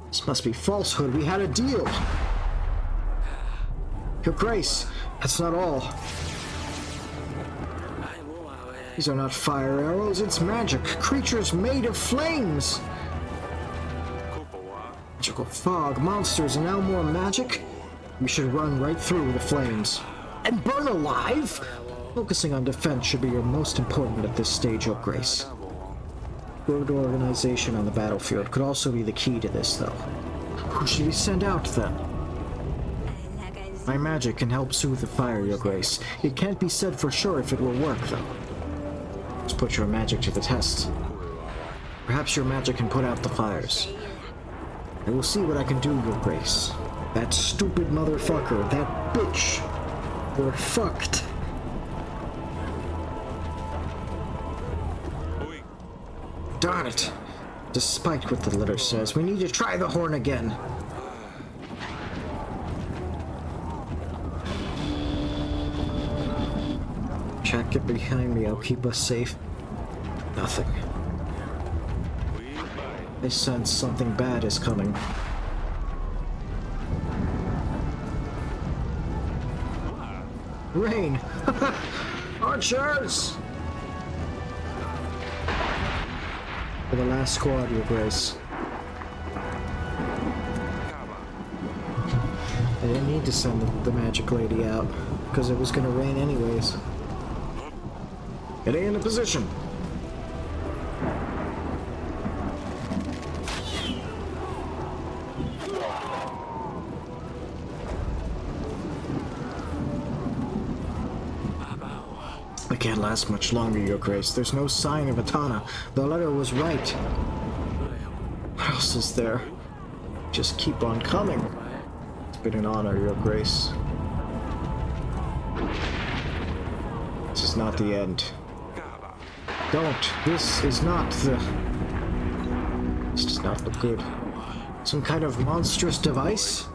This must be falsehood. We had a deal. Your Grace, that's not all. These are not fire arrows, it's magic. Creatures made of flames. Magical fog, monsters, and now more magic? We should run right through the flames. And burn alive? Focusing on defense should be your most important at this stage, Your Grace. Good organization on the battlefield could also be the key to this, though. Who should we send out, then? My magic can help soothe the fire, Your Grace. It can't be said for sure if it will work, though. Let's put your magic to the test. Perhaps your magic can put out the fires. I will see what I can do, Your Grace. That stupid motherfucker, that bitch. We're fucked. Darn it. Despite what the letter says, we need to try the horn again. Jack, get behind me. I'll keep us safe. Nothing. I sense something bad is coming. Rain! Archers! For the last squad, Your Grace. I didn't need to send the magic lady out, because it was gonna rain anyways. Getting into position. I can't last much longer, Your Grace. There's no sign of Atana. The letter was right. What else is there? Just keep on coming. It's been an honor, Your Grace. This is not the end. Don't. This is not the... This does not look good. Some kind of monstrous device?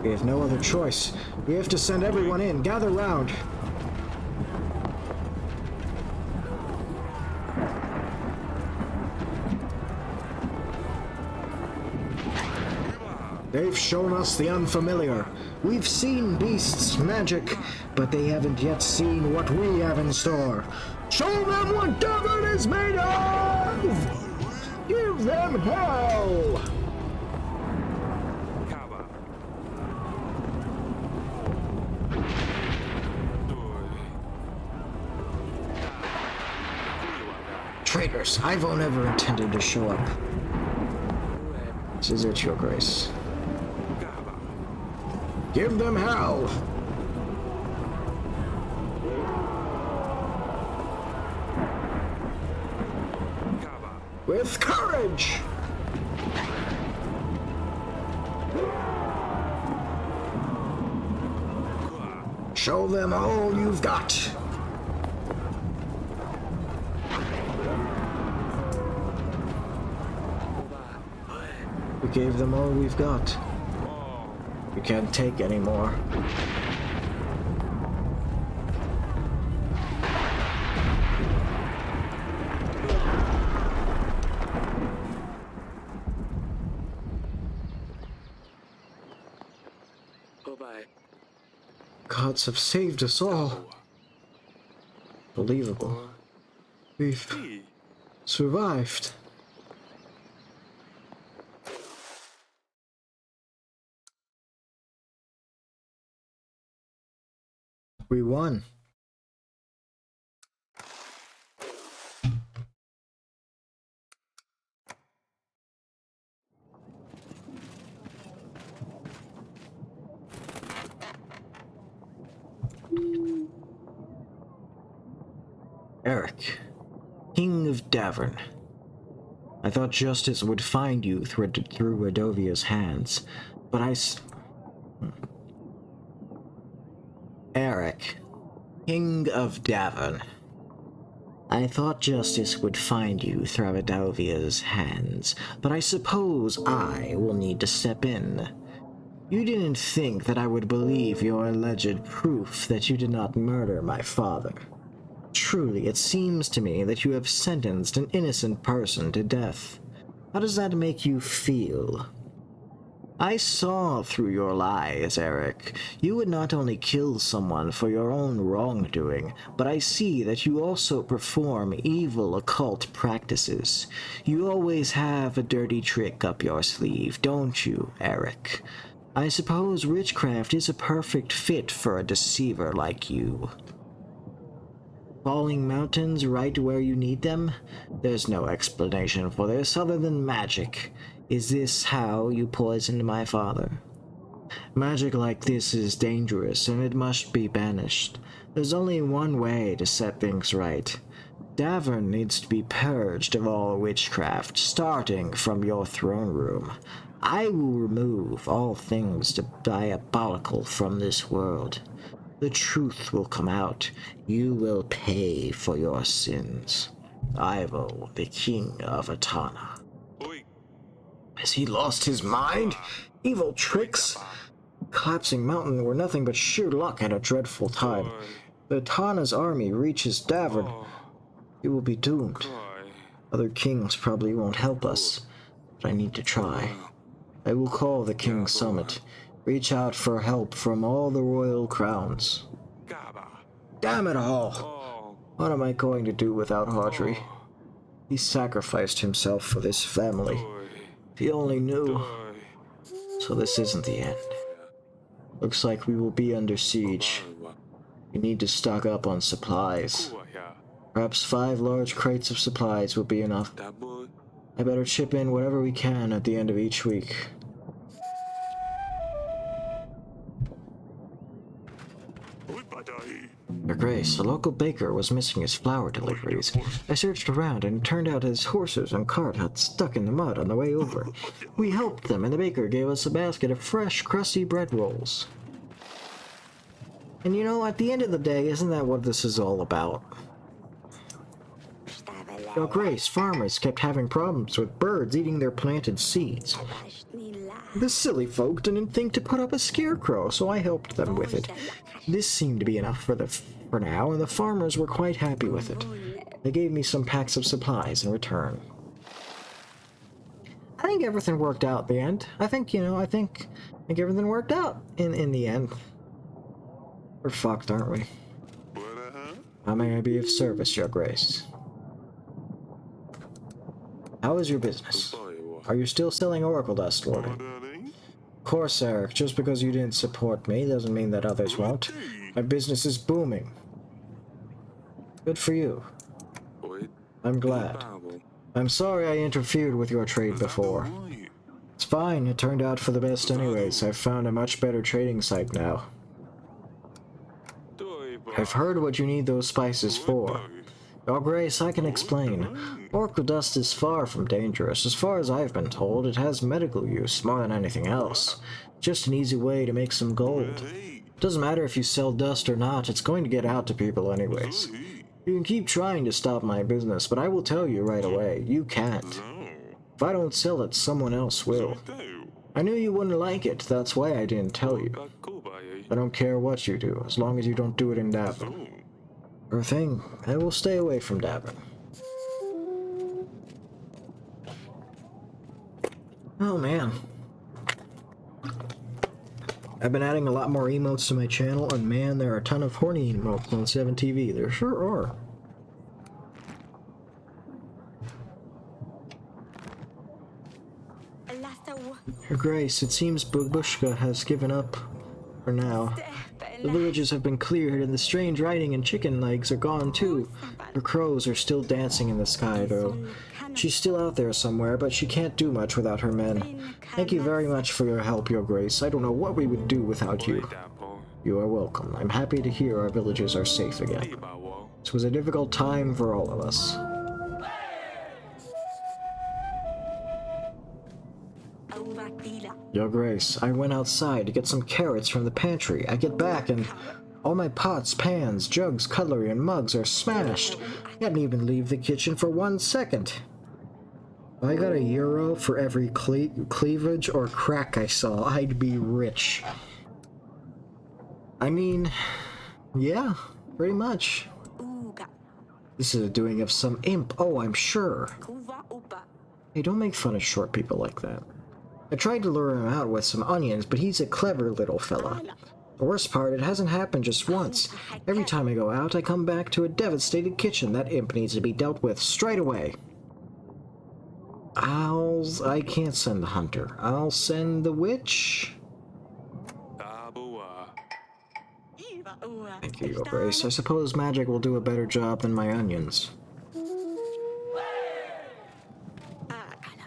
We have no other choice. We have to send everyone in. Gather round. They've shown us the unfamiliar. We've seen beasts, magic, but they haven't yet seen what we have in store. Show them what Devon is made of! Give them hell! traitors! Ivo never intended to show up. This is it, Your Grace. Give them hell! With courage! Show them all you've got! We gave them all we've got. We can't take any more. Gods have saved us all. Believable. We've survived. We won. Eric, King of Davern. I thought justice would find you through Adovia's hands, but Eric, King of Davern. I thought justice would find you through Adovia's hands, but I suppose I will need to step in. You didn't think that I would believe your alleged proof that you did not murder my father. Truly, it seems to me that you have sentenced an innocent person to death. How does that make you feel? I saw through your lies, Eric. You would not only kill someone for your own wrongdoing, but I see that you also perform evil occult practices. You always have a dirty trick up your sleeve, don't you, Eric? I suppose witchcraft is a perfect fit for a deceiver like you. Falling mountains right where you need them? There's no explanation for this other than magic. Is this how you poisoned my father? Magic like this is dangerous and it must be banished. There's only one way to set things right. Davern needs to be purged of all witchcraft, starting from your throne room. I will remove all things diabolical from this world. The truth will come out. You will pay for your sins. Ivo, the King of Atana. Has he lost his mind? Evil tricks? Collapsing mountain were nothing but sheer luck at a dreadful time. The Atana's army reaches Davern. He will be doomed. Other kings probably won't help us, but I need to try. I will call the King's Summit. Reach out for help from all the royal crowns. Damn it all! What am I going to do without Audrey? He sacrificed himself for this family. If he only knew. So this isn't the end. Looks like we will be under siege. We need to stock up on supplies. Perhaps 5 large crates of supplies will be enough. I better chip in whatever we can at the end of each week. Your Grace, a local baker was missing his flour deliveries. I searched around and it turned out his horses and cart had stuck in the mud on the way over. We helped them and the baker gave us a basket of fresh, crusty bread rolls. And you know, at the end of the day, isn't that what this is all about? Your Grace, farmers kept having problems with birds eating their planted seeds. The silly folk didn't think to put up a scarecrow, so I helped them with it. This seemed to be enough for now, and the farmers were quite happy with it. They gave me some packs of supplies in return. I think everything worked out in the end. I think everything worked out in the end. We're fucked, aren't we? How may I be of service, Your Grace? How is your business? Are you still selling Oracle Dust, Lord? Of course, Eric. Just because you didn't support me doesn't mean that others My business is booming. Good for you. I'm glad. I'm sorry I interfered with your trade before. It's fine, it turned out for the best anyways. I've found a much better trading site now. I've heard what you need those spices for. Your Grace, I can explain. Oracle dust is far from dangerous. As far as I've been told, it has medical use more than anything else. Just an easy way to make some gold. Doesn't matter if you sell dust or not, it's going to get out to people anyways. You can keep trying to stop my business, but I will tell you right away, you can't. If I don't sell it, someone else will. I knew you wouldn't like it, that's why I didn't tell you. I don't care what you do, as long as you don't do it in Davin. Sure thing, I will stay away from Davin. Oh man. I've been adding a lot more emotes to my channel, and man, there are a ton of horny emotes on 7TV. There sure are. Your Grace, it seems Babushka has given up for now. The villages have been cleared, and the strange writing and chicken legs are gone too. Her crows are still dancing in the sky, though. She's still out there somewhere, but she can't do much without her men. Thank you very much for your help, Your Grace. I don't know what we would do without you. You are welcome. I'm happy to hear our villages are safe again. This was a difficult time for all of us. Your Grace, I went outside to get some carrots from the pantry. I get back and all my pots, pans, jugs, cutlery, and mugs are smashed. I didn't even leave the kitchen for 1 second. If I got €1 for every cleavage or crack I saw, I'd be rich. I mean, yeah, pretty much. This is a doing of some imp, oh, I'm sure. Hey, don't make fun of short people like that. I tried to lure him out with some onions, but he's a clever little fella. The worst part, it hasn't happened just once. Every time I go out, I come back to a devastated kitchen. That imp needs to be dealt with straight away. I can't send the hunter. I'll send the witch. Thank you, Your Grace. I suppose magic will do a better job than my onions.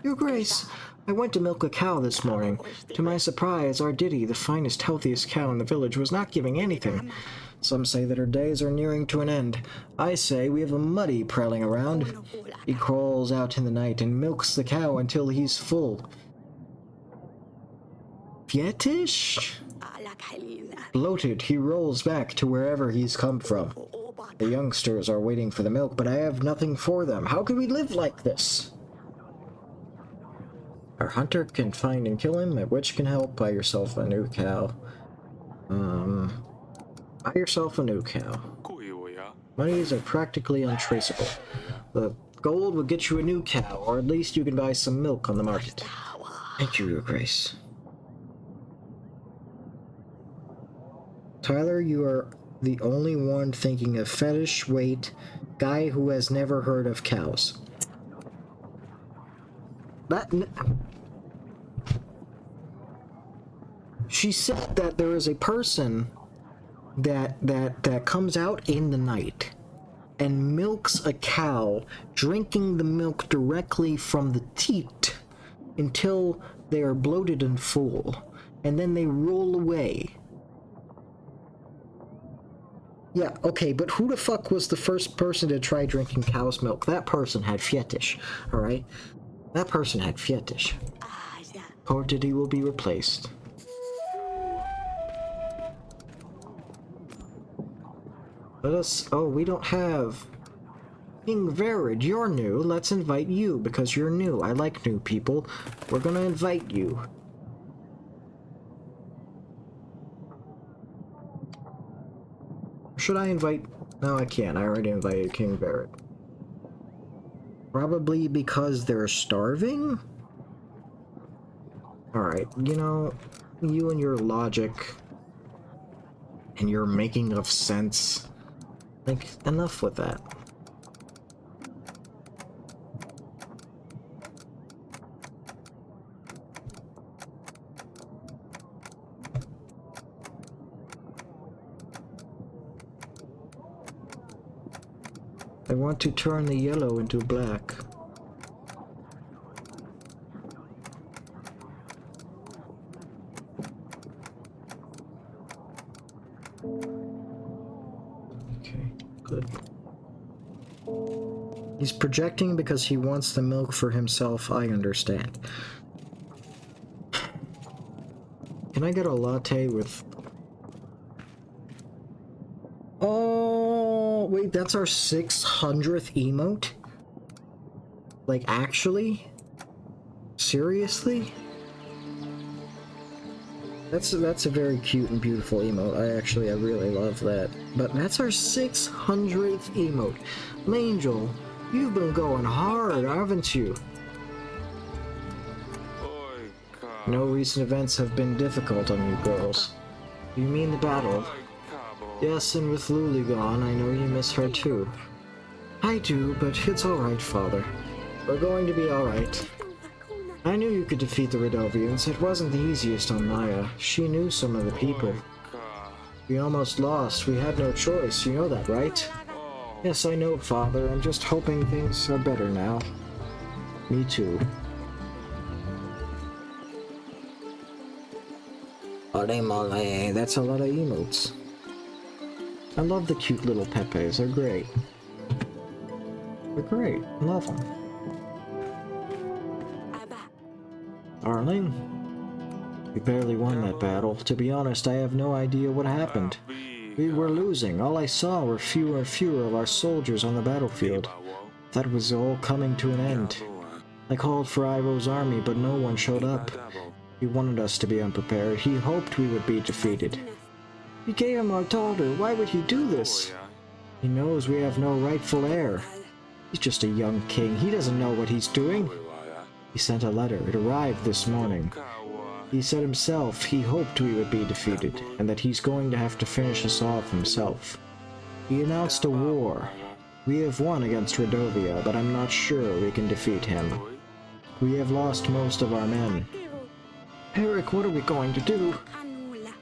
Your Grace, I went to milk a cow this morning. To my surprise, our Diddy, the finest, healthiest cow in the village, was not giving anything. Some say that her days are nearing to an end. I say we have a muddy prowling around. He crawls out in the night and milks the cow until he's full. Fietish? Bloated, he rolls back to wherever he's come from. The youngsters are waiting for the milk, but I have nothing for them. How can we live like this? Our hunter can find and kill him, a witch can help. Buy yourself a new cow. Buy yourself a new cow. Monies are practically untraceable. The gold will get you a new cow, or at least you can buy some milk on the market. Thank you, Your Grace. Tyler, you are the only one thinking of fetish weight guy who has never heard of cows. She said that there is a person that comes out in the night and milks a cow, drinking the milk directly from the teat until they are bloated and full, and then they roll away. Yeah, okay, but who the fuck was the first person to try drinking cow's milk? That person had fetish, alright? That person had fetish. Poor Diddy will be replaced. Let us... Oh, we don't have... King Verid, you're new. Let's invite you, because you're new. I like new people. We're gonna invite you. Should I invite... No, I can't. I already invited King Verid. Probably because they're starving? Alright, you know, you and your logic and your making of sense. Like, enough with that. I want to turn the yellow into black. Okay, good. He's projecting because he wants the milk for himself, I understand. Can I get a latte with... Oh, wait, that's our 600th emote? Like, actually? Seriously? That's a very cute and beautiful emote. I really love that. But that's our 600th emote. Mangel, you've been going hard, haven't you? No recent events have been difficult on you girls. You mean the battle? Yes, and with Luli gone, I know you miss her too. I do, but it's alright, Father. We're going to be alright. I knew you could defeat the Radovians. It wasn't the easiest on Maya. She knew some of the people. We almost lost. We had no choice. You know that, right? Yes, I know, Father. I'm just hoping things are better now. Me too. Mole, that's a lot of emotes. I love the cute little Pepes. They're great. They're great. Love them. Darling, we barely won that battle. To be honest, I have no idea what happened. We were losing. All I saw were fewer and fewer of our soldiers on the battlefield. That was all coming to an end. I called for Iroh's army, but no one showed up. He wanted us to be unprepared. He hoped we would be defeated. We gave him our daughter. Why would he do this? He knows we have no rightful heir. He's just a young king. He doesn't know what he's doing. He sent a letter. It arrived this morning. He said himself he hoped we would be defeated, and that he's going to have to finish us off himself. He announced a war. We have won against Radovia, but I'm not sure we can defeat him. We have lost most of our men. Eric, what are we going to do?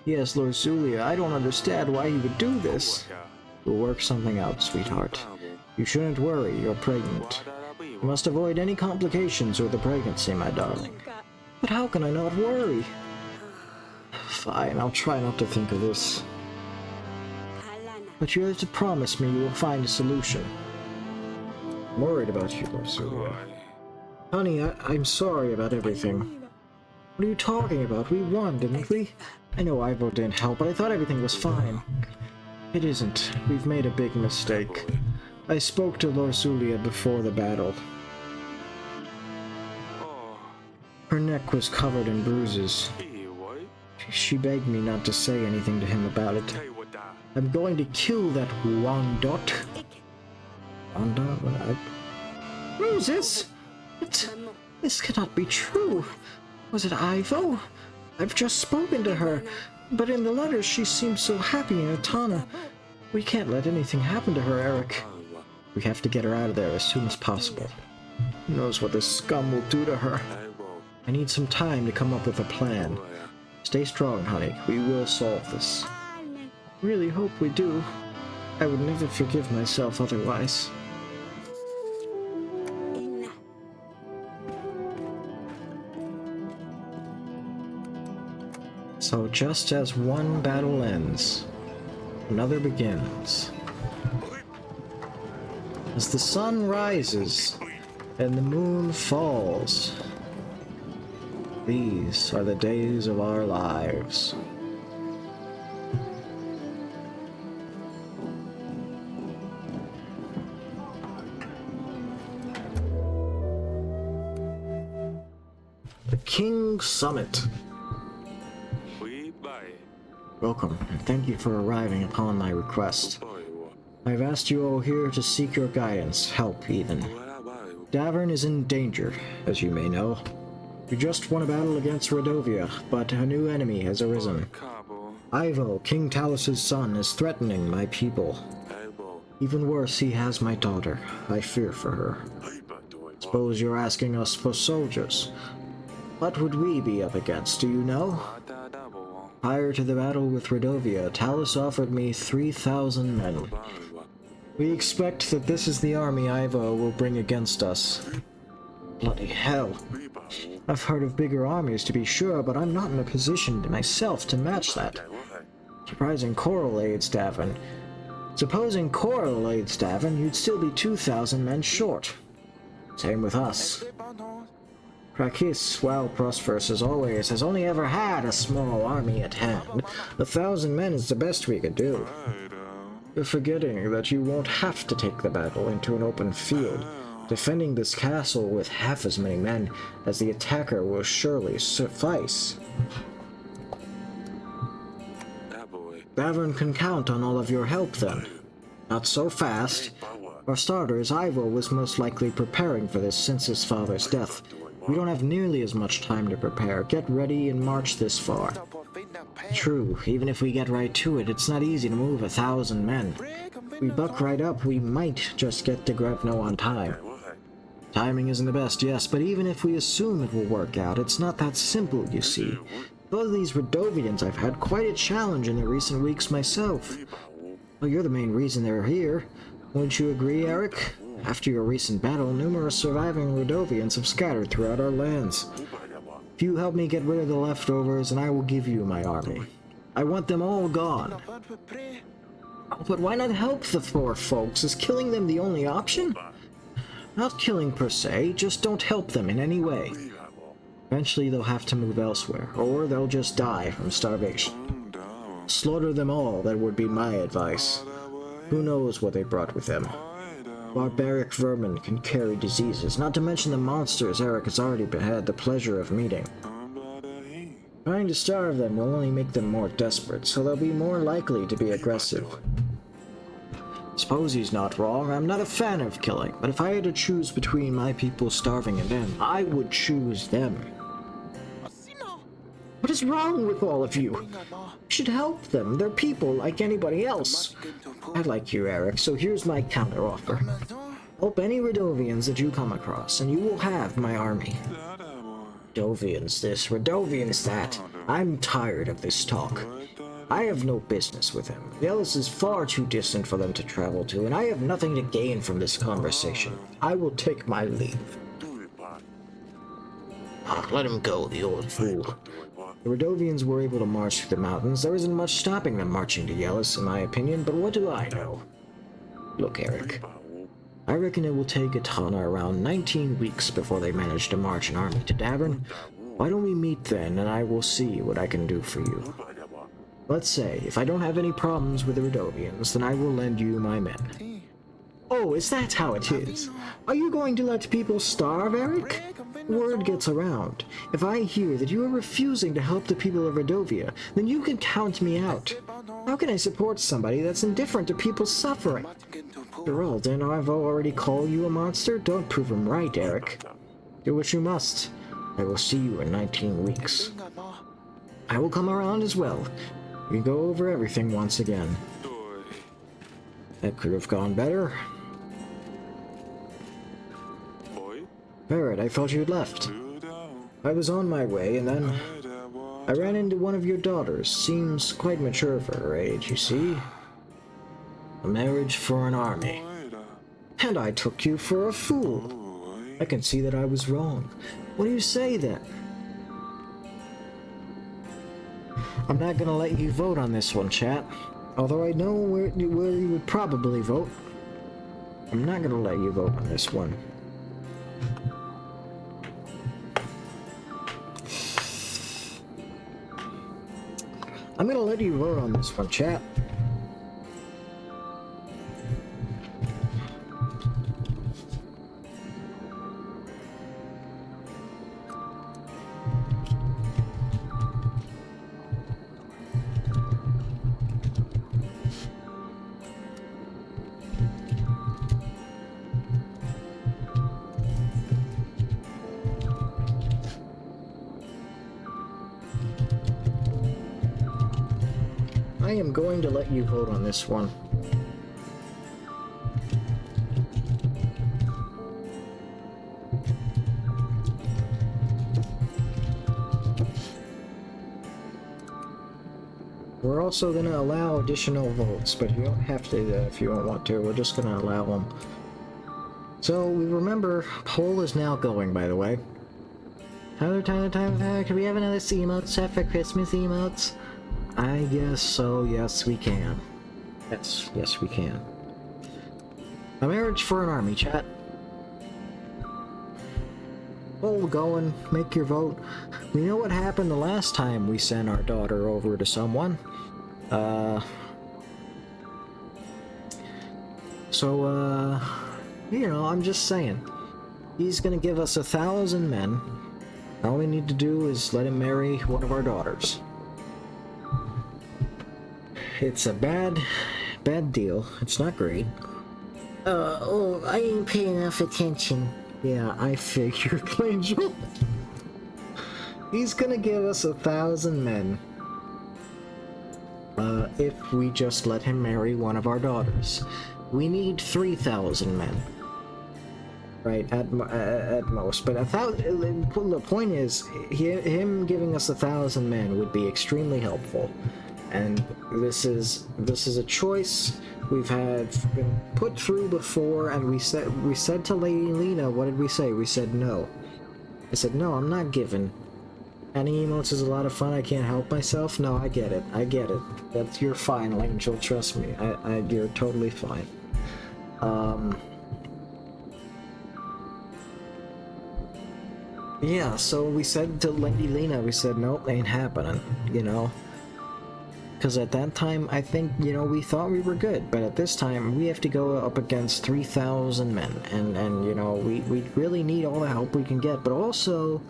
Yes, Lord Zulia, I don't understand why he would do this. We'll work something out, sweetheart. You shouldn't worry, you're pregnant. You must avoid any complications with the pregnancy, my darling. But how can I not worry? Fine, I'll try not to think of this. But you have to promise me you will find a solution. I'm worried about you, Lord Zulia. Honey, I'm sorry about everything. What are you talking about? We won, didn't we? I know Ivo didn't help, but I thought everything was fine. It isn't. We've made a big mistake. I spoke to Lord Zulia before the battle. Her neck was covered in bruises. She begged me not to say anything to him about it. I'm going to kill that Wandot. Wanda? Who is this? This cannot be true. Was it Ivo? I've just spoken to her, but in the letters she seems so happy in Atana. We can't let anything happen to her, Eric. We have to get her out of there as soon as possible. Who knows what this scum will do to her? I need some time to come up with a plan. Stay strong, honey. We will solve this. Really hope we do. I would never forgive myself otherwise. So just as one battle ends, another begins. As the sun rises and the moon falls, these are the days of our lives. The King's Summit. Welcome, and thank you for arriving upon my request. I've asked you all here to seek your guidance, help even. Davern is in danger, as you may know. We just won a battle against Radovia, but a new enemy has arisen. Ivo, King Talus's son, is threatening my people. Even worse, he has my daughter. I fear for her. Suppose you're asking us for soldiers. What would we be up against, do you know? Prior to the battle with Radovia, Talus offered me 3,000 men. We expect that this is the army Ivo will bring against us. Bloody hell. I've heard of bigger armies to be sure, but I'm not in a position myself to match that. Surprising Coral aids, Davin. Supposing Coral aids, Davin, you'd still be 2,000 men short. Same with us. Krakis, while prosperous as always, has only ever had a small army at hand. 1,000 men is the best we could do. You're forgetting that you won't have to take the battle into an open field. Defending this castle with half as many men as the attacker will surely suffice. Davin can count on all of your help then. Not so fast. For starters, Ivo was most likely preparing for this since his father's death. We don't have nearly as much time to prepare. Get ready and march this far. True, even if we get right to it, it's not easy to move 1,000 men. We buck right up, we might just get to Grevno on time. Timing isn't the best, yes, but even if we assume it will work out, it's not that simple, you see. Both of these Radovians, I've had quite a challenge in the recent weeks myself. Well, you're the main reason they're here. Wouldn't you agree, Eric? After your recent battle, numerous surviving Radovians have scattered throughout our lands. If you help me get rid of the leftovers, and I will give you my army. I want them all gone. But why not help the poor folks? Is killing them the only option? Not killing per se, just don't help them in any way. Eventually they'll have to move elsewhere, or they'll just die from starvation. Slaughter them all, that would be my advice. Who knows what they brought with them? Barbaric vermin can carry diseases, not to mention the monsters Eric has already had the pleasure of meeting. Trying to starve them will only make them more desperate, so they'll be more likely to be aggressive. Suppose he's not wrong. I'm not a fan of killing, but if I had to choose between my people starving and them, I would choose them. What is wrong with all of you? You should help them. They're people like anybody else. I like you, Eric, so here's my counteroffer. Help any Radovians that you come across, and you will have my army. Radovians this, Radovians that. I'm tired of this talk. I have no business with him. Yelis is far too distant for them to travel to, and I have nothing to gain from this conversation. I will take my leave. Let him go, the old fool. The Radovians were able to march through the mountains. There isn't much stopping them marching to Yelis, in my opinion, but what do I know? Look, Eric. I reckon it will take Atana around 19 weeks before they manage to march an army to Davern. Why don't we meet then, and I will see what I can do for you. Let's say, if I don't have any problems with the Radovians, then I will lend you my men. Oh, is that how it is? Are you going to let people starve, Eric? Word gets around. If I hear that you are refusing to help the people of Radovia, then you can count me out. How can I support somebody that's indifferent to people suffering? After all, didn't Ivo already call you a monster? Don't prove him right, Eric. Do what you must. I will see you in 19 weeks. I will come around as well. We go over everything once again. That could have gone better. Barrett, I thought you'd left. I was on my way, and then I ran into one of your daughters. Seems quite mature for her age, you see. A marriage for an army. And I took you for a fool. I can see that I was wrong. What do you say then? I'm not gonna let you vote on this one, chat. Although I know where you would probably vote. I'm not gonna let you vote on this one. I'm gonna let you vote on this one, chat. I am going to let you vote on this one. we're also gonna allow additional votes, but you don't have to do that if you don't want to. We're just gonna allow them. So we remember, poll is now going, by the way. Another time, can we have another emote set for Christmas emotes? I guess so, yes we can. Yes we can. A marriage for an army, chat. Poll going, make your vote. We know what happened the last time we sent our daughter over to someone. You know, I'm just saying. He's gonna give us 1,000 men. All we need to do is let him marry one of our daughters. It's a bad deal. It's not great. Oh, I didn't pay enough attention. Yeah, I figured, Angel. He's gonna give us 1,000 men. If we just let him marry one of our daughters. We need 3,000 men. Right, at most. But 1,000, the point is, him giving us 1,000 men would be extremely helpful. And this is a choice we've been put through before, and we said to Lady Lena, what did we say? We said no. I said, no, I'm not giving. Any emotes is a lot of fun, I can't help myself. No, I get it. You're fine, Angel, trust me. You're totally fine. Yeah, so we said to Lady Lena, we said, nope, ain't happening, you know? Because at that time, I think, you know, we thought we were good, but at this time, we have to go up against 3,000 men, and you know, we really need all the help we can get, but also,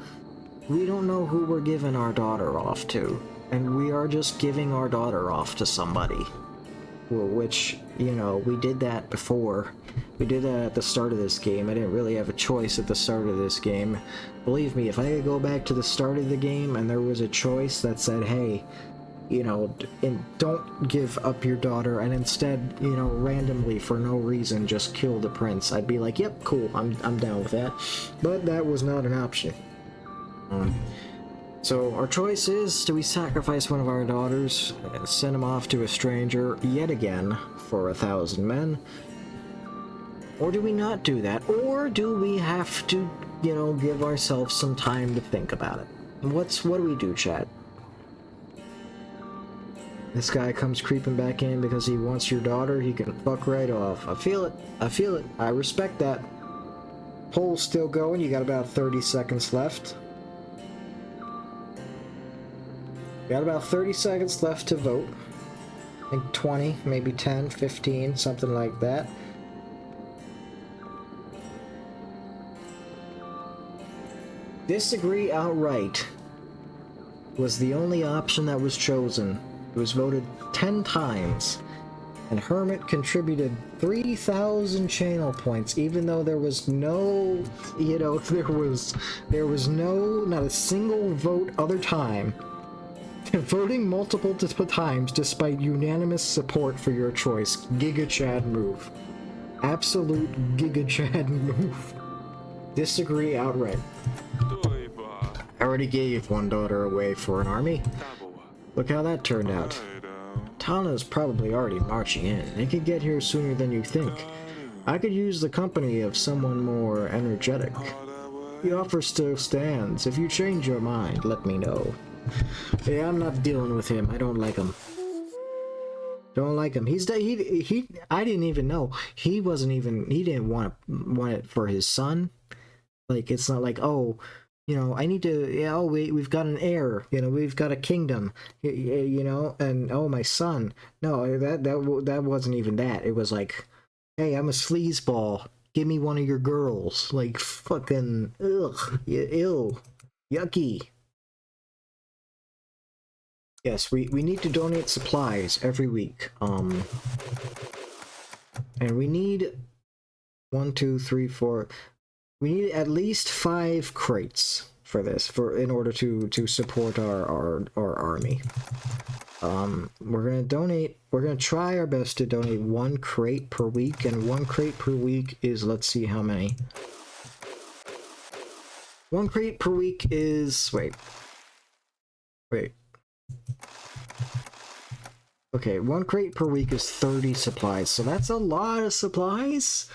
we don't know who we're giving our daughter off to, and we are just giving our daughter off to somebody. Which, you know, we did that before. We did that at the start of this game. I didn't really have a choice at the start of this game. Believe me, if I could go back to the start of the game and there was a choice that said, hey, you know, don't give up your daughter and instead, you know, randomly for no reason just kill the prince, I'd be like, yep, cool, I'm down with that. But that was not an option. So our choice is, do we sacrifice one of our daughters, send him off to a stranger yet again for 1,000 men? Or do we not do that? Or do we have to, you know, give ourselves some time to think about it? What do we do, chat? This guy comes creeping back in because he wants your daughter, he can fuck right off. I feel it. I respect that. Poll's still going, you got about 30 seconds left. Got about 30 seconds left to vote. I think 20, maybe 10, 15, something like that. Disagree outright was the only option that was chosen. It was voted 10 times. And Hermit contributed 3,000 channel points, even though there was no, you know, there was not a single vote other time. Voting multiple times despite unanimous support for your choice. Giga Chad move. Absolute Giga Chad move. Disagree outright. I already gave one daughter away for an army. Look how that turned out. Tana's probably already marching in. They could get here sooner than you think. I could use the company of someone more energetic. The offer still stands. If you change your mind, let me know. Yeah, I'm not dealing with him. I don't like him. Don't like him. He I didn't even know. He didn't want it for his son. Like, it's not like, oh, you know, I need to, yeah, oh, we've got an heir, you know, we've got a kingdom, you know, and oh, my son. No, that wasn't even that. It was like, hey, I'm a sleazeball. Give me one of your girls. Like, fucking, ugh, ew, yucky. Yes, we need to donate supplies every week. And we need 1, 2, 3, 4. We need at least 5 crates for this, in order to support our army. We're gonna try our best to donate 1 crate per week, and 1 crate per week is, let's see how many. 1 crate per week is, wait. Okay, 1 crate per week is 30 supplies, so that's a lot of supplies.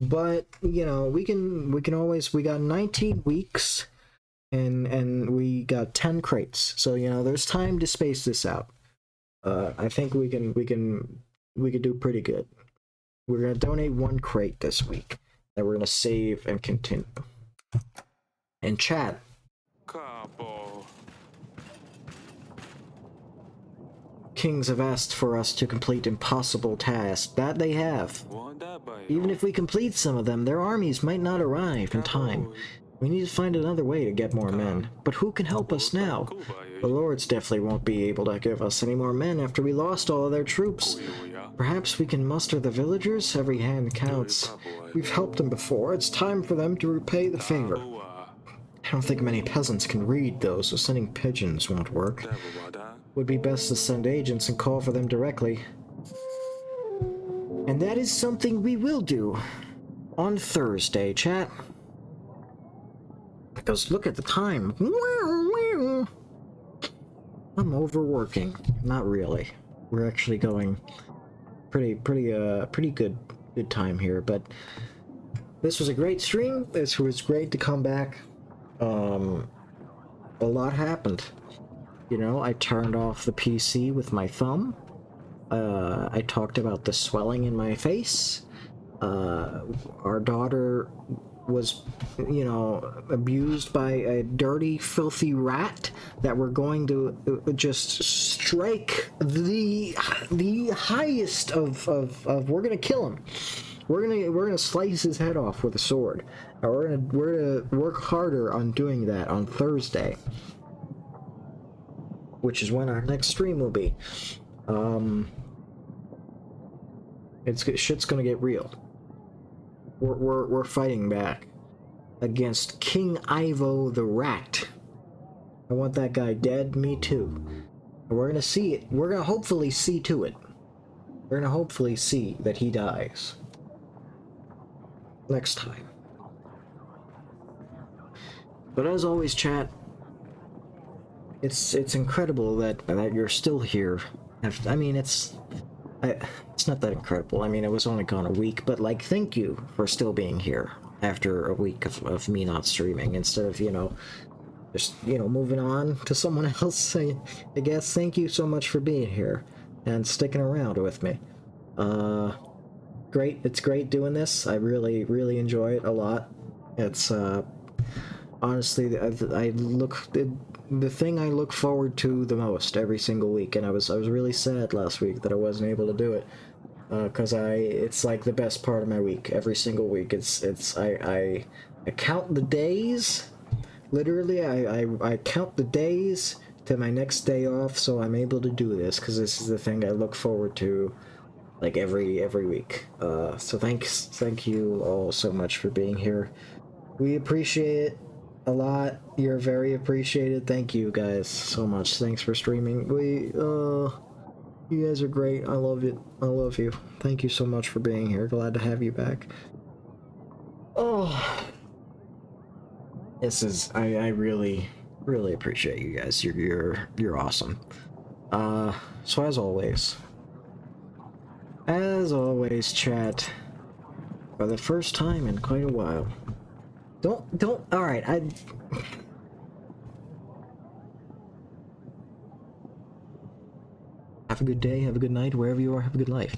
But you know, we can always, we got 19 weeks, and we got 10 crates, so you know there's time to space this out. I think we could do pretty good. We're gonna donate 1 crate this week, and we're gonna save and continue. And chat, kings have asked for us to complete impossible tasks. That they have. Even if we complete some of them, their armies might not arrive in time. We need to find another way to get more men. But who can help us now? The lords definitely won't be able to give us any more men after we lost all of their troops. Perhaps we can muster the villagers? Every hand counts. We've helped them before. It's time for them to repay the favor. I don't think many peasants can read, though, so sending pigeons won't work. Would be best to send agents and call for them directly. And that is something we will do on Thursday, chat. Because look at the time. I'm overworking. Not really. We're actually going pretty good time here, but this was a great stream. This was great to come back. A lot happened. You know, I turned off the PC with my thumb. I talked about the swelling in my face. Our daughter was, you know, abused by a dirty, filthy rat that we're going to just strike the highest of we're gonna kill him. We're gonna slice his head off with a sword. And we're gonna work harder on doing that on Thursday, which is when our next stream will be. Shit's gonna get real. We're fighting back against King Ivo the Rat. I want that guy dead. Me too. And we're gonna see it. We're gonna hopefully see to it. We're gonna hopefully see that he dies next time. But as always, chat, it's incredible that you're still here. I mean, it's not that incredible. I mean, I was only gone a week, but like, thank you for still being here after a week of me not streaming, instead of, you know, just, you know, moving on to someone else. I guess thank you so much for being here and sticking around with me. Great. It's great doing this. I really enjoy it a lot. It's honestly, the thing I look forward to the most every single week, and I was really sad last week that I wasn't able to do it, because it's like the best part of my week every single week. I count the days, literally. I count the days to my next day off, so I'm able to do this, because this is the thing I look forward to, like, every week. So thank you all so much for being here. We appreciate it a lot. You're very appreciated. Thank you guys so much. Thanks for streaming. You guys are great. I love it. I love you. Thank you so much for being here. Glad to have you back. Oh, this is, I really appreciate you guys. You're awesome. So as always, chat, for the first time in quite a while, don't, alright, have a good day, have a good night, wherever you are, have a good life.